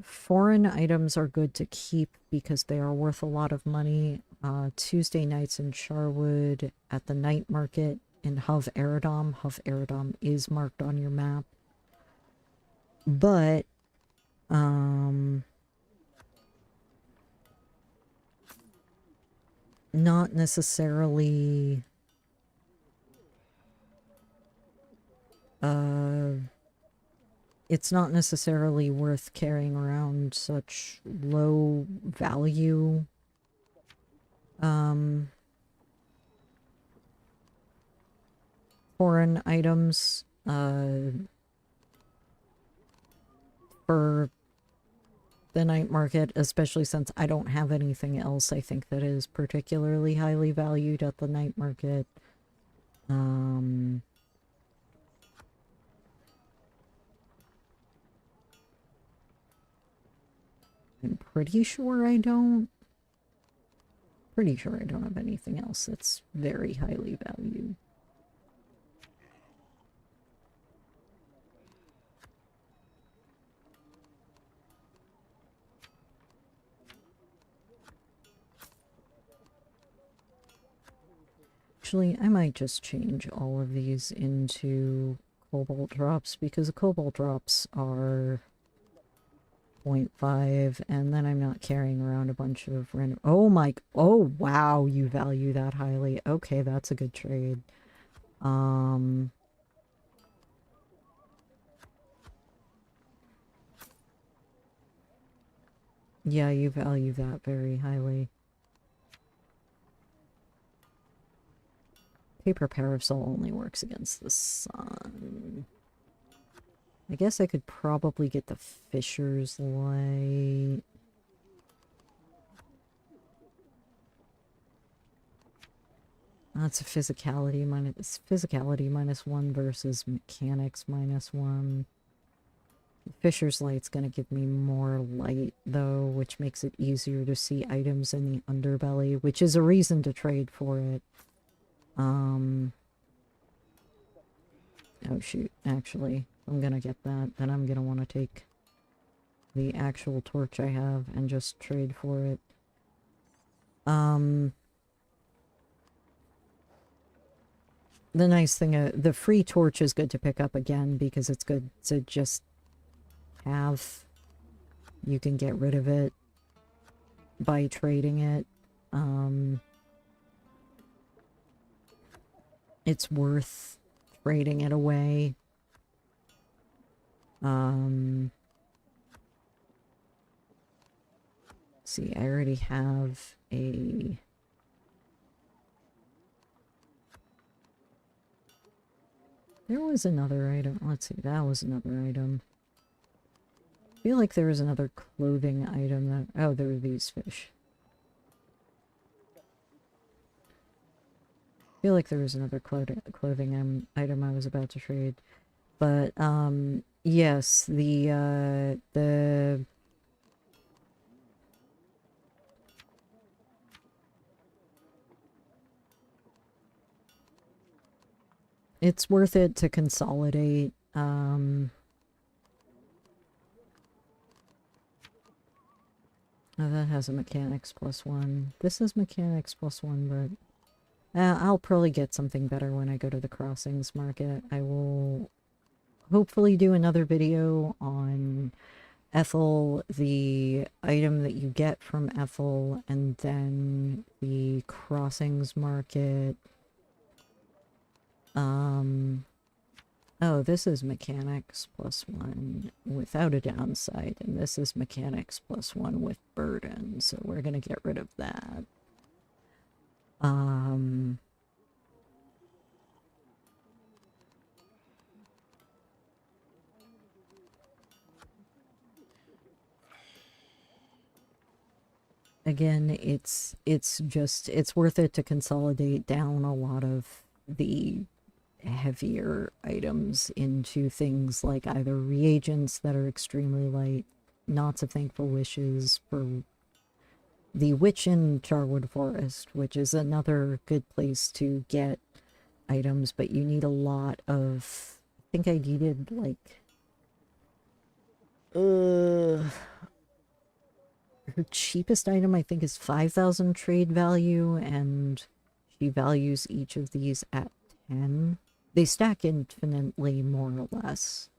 Foreign items are good to keep because they are worth a lot of money. Tuesday nights in Charwood at the night market in Huv Eridom. Huv Eridom is marked on your map. But, not necessarily, it's not necessarily worth carrying around such low value, foreign items, for the night market, especially since I don't have anything else I think that is particularly highly valued at the night market. I'm pretty sure I don't. Pretty sure I don't have anything else that's very highly valued. Actually, I might just change all of these into cobalt drops, because the cobalt drops are 0.5, and then I'm not carrying around a bunch of random... Oh my... Oh, wow, you value that highly. Okay, that's a good trade. Yeah, you value that very highly. Paper parasol only works against the sun. I guess I could probably get the Fisher's Light. That's a physicality minus 1 versus mechanics minus 1. Fisher's Light's gonna give me more light, though, which makes it easier to see items in the underbelly, which is a reason to trade for it. Oh shoot, actually, I'm gonna get that. Then I'm gonna want to take the actual torch I have and just trade for it. The nice thing, the free torch is good to pick up again because it's good to just have. You can get rid of it by trading it. It's worth trading it away. See, I already have a... There was another item. Let's see, that was another item. I feel like there was another clothing item that... Oh, there were these fish. I feel like there was another clothing item I was about to trade. But, yes, the... It's worth it to consolidate. Oh, that has a mechanics +1. This is mechanics +1, but I'll probably get something better when I go to the crossings market. I will hopefully do another video on Ethel, the item that you get from Ethel, and then the crossings market. Oh, this is mechanics +1 without a downside, and this is mechanics +1 with burden, so we're gonna get rid of that. Again, it's worth it to consolidate down a lot of the heavier items into things like either reagents that are extremely light, knots of thankful wishes for the witch in Charwood Forest, which is another good place to get items, but you need a lot of... I think I needed like... her cheapest item I think is 5,000 trade value, and she values each of these at 10. They stack infinitely, more or less.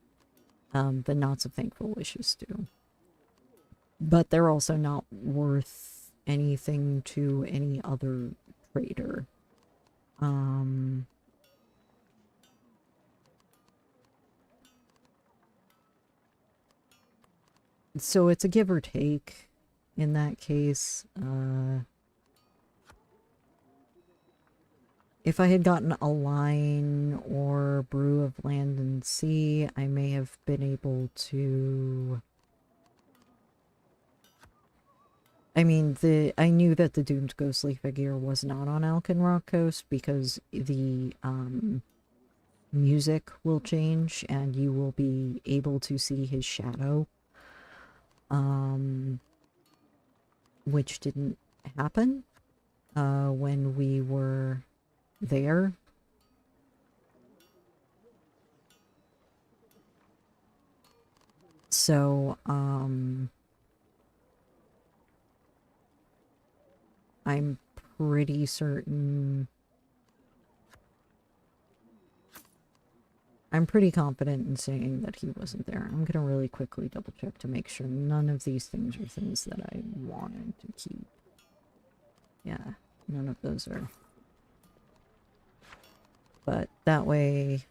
The Knots of Thankful Wishes do. But they're also not worth anything to any other trader. So it's a give or take in that case. If I had gotten a line or Brew of Land and Sea, I may have been able to... I mean, I knew that the Doomed Ghostly figure was not on Alkenrock Coast because the music will change and you will be able to see his shadow. Which didn't happen when we were there. So, I'm pretty certain... I'm pretty confident in saying that he wasn't there. I'm gonna really quickly double check to make sure none of these things are things that I wanted to keep. Yeah, none of those are. But that way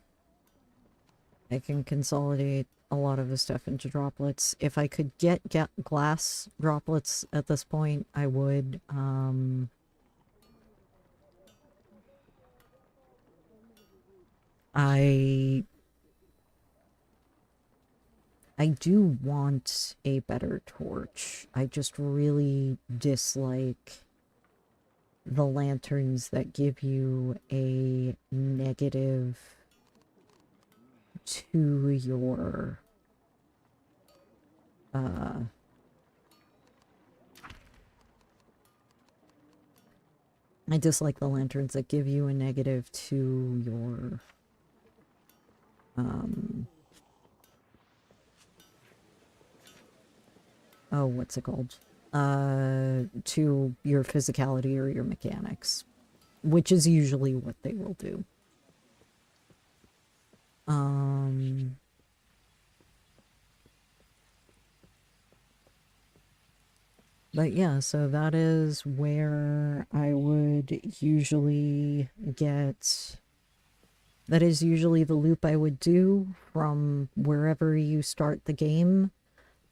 I can consolidate a lot of the stuff into droplets. If I could get glass droplets at this point, I would. I do want a better torch. I just really dislike the lanterns that give you a negative to your I dislike the lanterns that give you a negative to your oh, what's it called? To your physicality or your mechanics, which is usually what they will do. But yeah, so that is where I would usually get... That is usually the loop I would do from wherever you start the game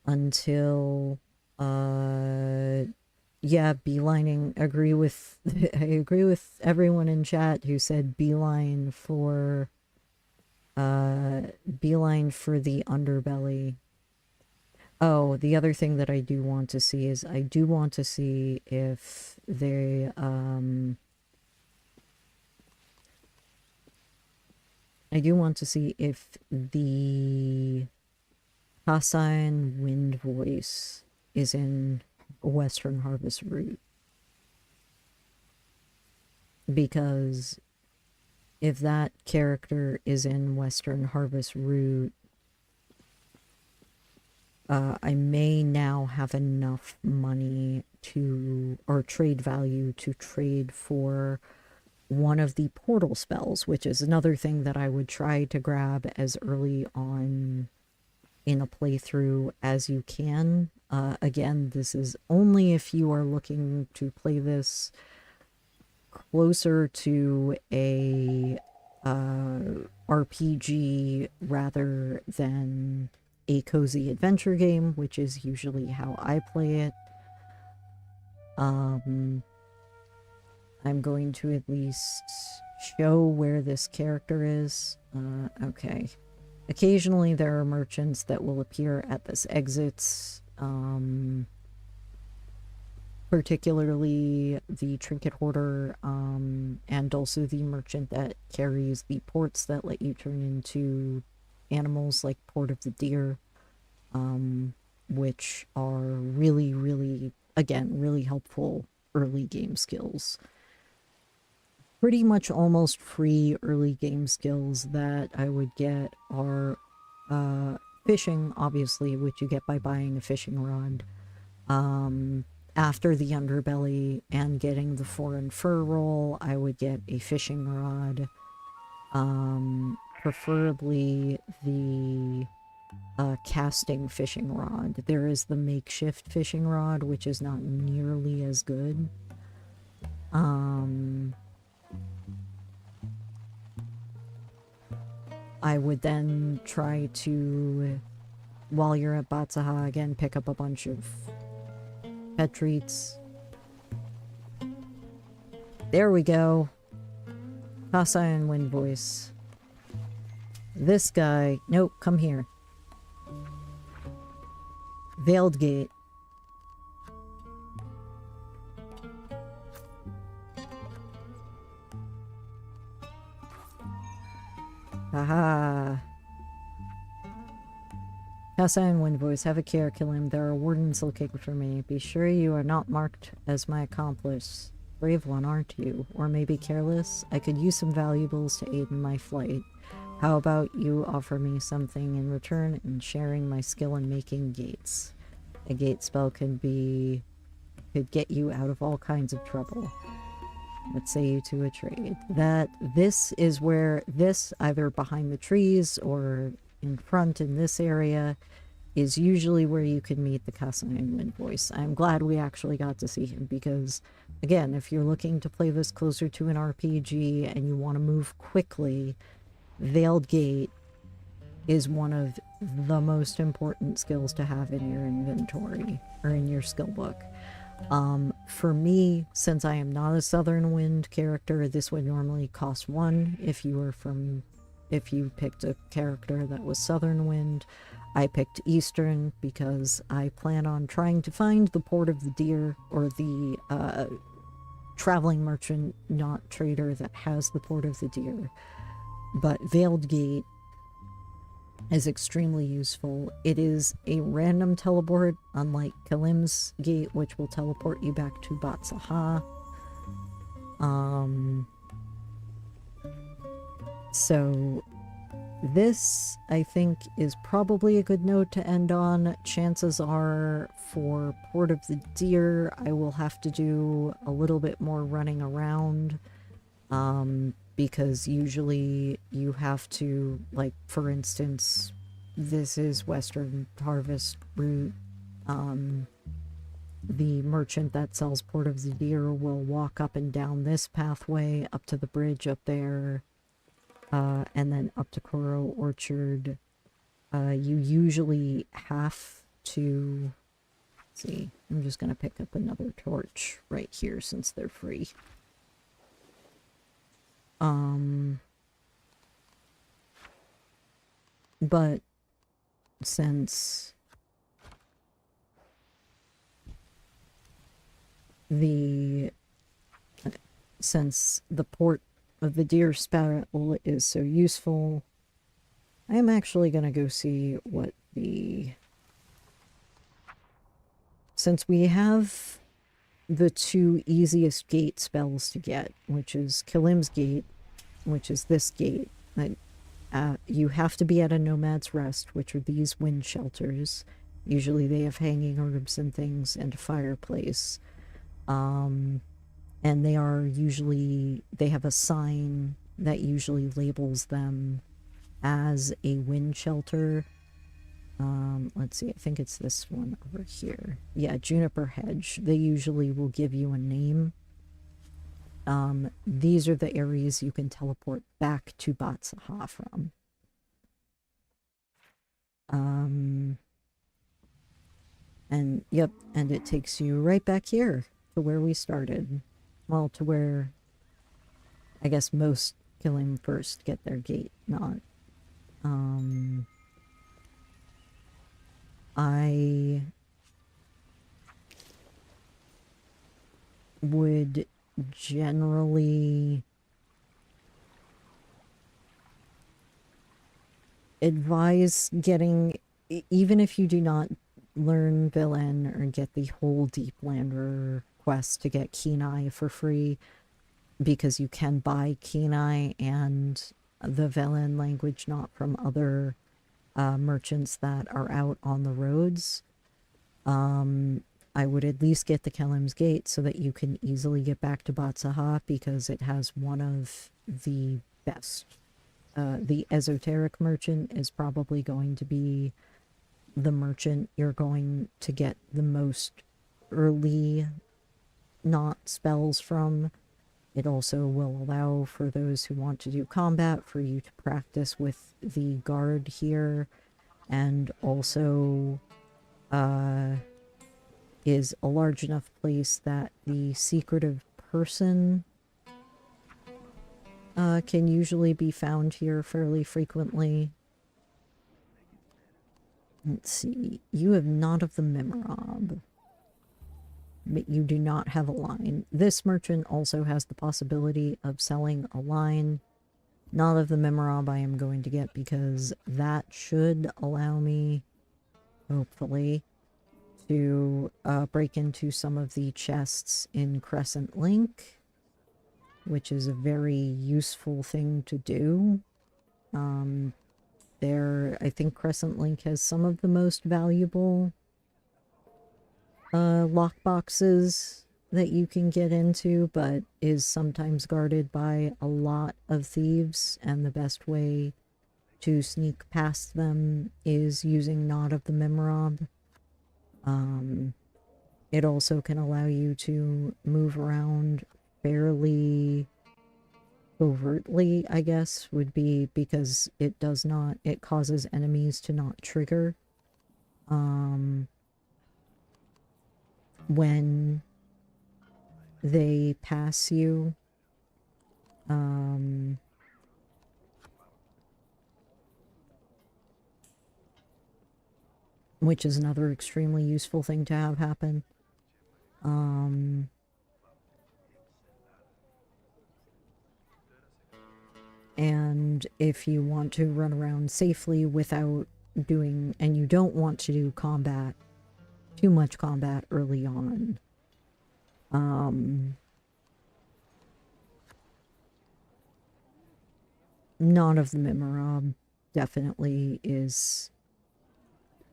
until, yeah, beelining. I agree with everyone in chat who said beeline for the underbelly. Oh, the other thing that I do want to see is I do want to see if they, I do want to see if the Hassan Wind voice is in Western Harvest Route. Because if that character is in Western Harvest Route, I may now have enough money to, or trade value to trade for one of the portal spells, which is another thing that I would try to grab as early on in a playthrough as you can. Again, this is only if you are looking to play this closer to a RPG rather than a cozy adventure game, which is usually how I play it. I'm going to at least show where this character is. Okay. Occasionally there are merchants that will appear at this exits, particularly the trinket hoarder, and also the merchant that carries the ports that let you turn into animals like Port of the Deer, which are really, really, again, really helpful early game skills. Pretty much almost free early game skills that I would get are fishing, obviously, which you get by buying a fishing rod. After the underbelly and getting the foreign fur roll, I would get a fishing rod. Preferably the casting fishing rod. There is the makeshift fishing rod, which is not nearly as good. I would then try to, while you're at Batsaha, again, pick up a bunch of pet treats. There we go. Kasa and Wind Voice. This guy... Nope, come here. Veiled Gate. Haha. Kasa and Wind Voice, have a care, kill him. There are wardens looking for me. Be sure you are not marked as my accomplice. Brave one, aren't you? Or maybe careless? I could use some valuables to aid in my flight. How about you offer me something in return in sharing my skill in making gates? A gate spell could get you out of all kinds of trouble. Let's say you to a trade. This is where this, either behind the trees or in front in this area, is usually where you can meet the Kasa and Wind Voice. I'm glad we actually got to see him because, again, if you're looking to play this closer to an RPG and you want to move quickly, Veiled Gate is one of the most important skills to have in your inventory or in your skill book. For me, since I am not a Southern Wind character, this would normally cost 1 if you picked a character that was Southern Wind. I picked Eastern because I plan on trying to find the Port of the Deer, or the traveling merchant, not trader, that has the Port of the Deer. But Veiled Gate is extremely useful. It is a random teleport, unlike Kalim's Gate, which will teleport you back to Batsaha. So this, I think, is probably a good note to end on. Chances are, for Port of the Deer, I will have to do a little bit more running around, because usually you have to, like, for instance, this is Western Harvest route. The merchant that sells Port of the Deer will walk up and down this pathway up to the bridge up there, and then up to Koro Orchard. You usually have to... Let's see, I'm just going to pick up another torch right here since they're free. But since the Port of the Deer spell is so useful, I am actually going to go see what the... Since we have the two easiest gate spells to get, which is Kalim's Gate, which is this gate, you have to be at a Nomad's Rest, which are these wind shelters. Usually they have hanging herbs and things, and a fireplace. And they are usually... They have a sign that usually labels them as a wind shelter. Let's see, I think it's this one over here. Yeah, Juniper Hedge. They usually will give you a name. These are the areas you can teleport back to Batsaha from. And yep, and it takes you right back here to where we started. Well, to where I guess most Killing first get their gate, not. I would generally advise getting, even if you do not learn Villain or get the whole Deep Lander quest to get Kenai for free, because you can buy Kenai and the Villain language not from other merchants that are out on the roads. I would at least get the Kelim's Gate so that you can easily get back to Batsaha, because it has one of the best. The esoteric merchant is probably going to be the merchant you're going to get the most early not spells from. It also will allow for those who want to do combat for you to practice with the guard here, and also is a large enough place that the secretive person can usually be found here fairly frequently. Let's see, you have Knot of the Memorab, but you do not have a line. This merchant also has the possibility of selling a line. Knot of the Memorab I am going to get because that should allow me, hopefully, to break into some of the chests in Crescent Link, which is a very useful thing to do. I think Crescent Link has some of the most valuable lockboxes that you can get into, but is sometimes guarded by a lot of thieves, and the best way to sneak past them is using Knot of the Memorab. It also can allow you to move around fairly overtly, I guess, would be, because it does not, it causes enemies to not trigger when they pass you. which is another extremely useful thing to have happen. And if you want to run around safely without doing, and you don't want to do combat, too much combat early on, Not of the Mimorab definitely is,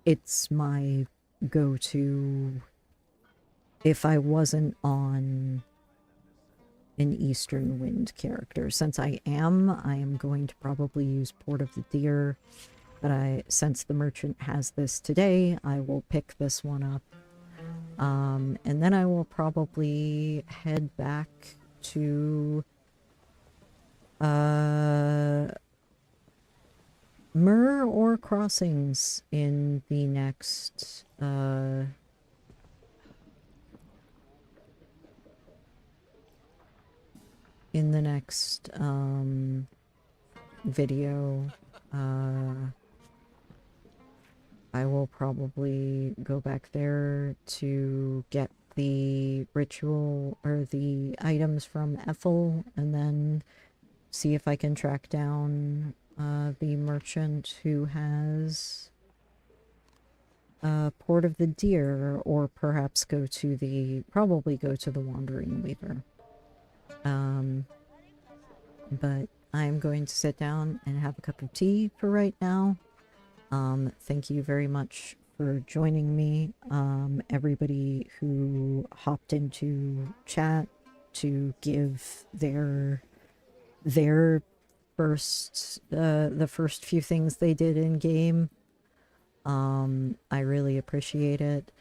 it's my go-to if I wasn't on an Eastern Wind character. Since I am going to probably use Port of the Deer, but since the merchant has this today, I will pick this one up. And then I will probably head back to Myrrh or Crossings in the next video. I will probably go back there to get the ritual or the items from Ethel, and then see if I can track down the merchant who has Port of the Deer, or perhaps probably go to the Wandering Weaver. But I'm going to sit down and have a cup of tea for right now. Thank you very much for joining me. Everybody who hopped into chat to give their first, the first few things they did in game. I really appreciate it.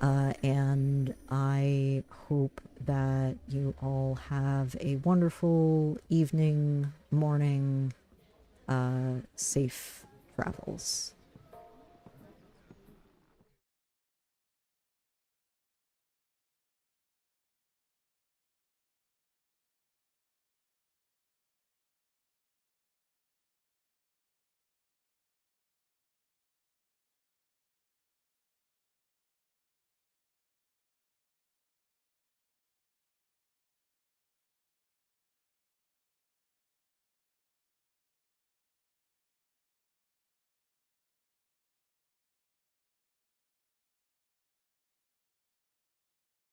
And I hope that you all have a wonderful evening, morning, safe travels.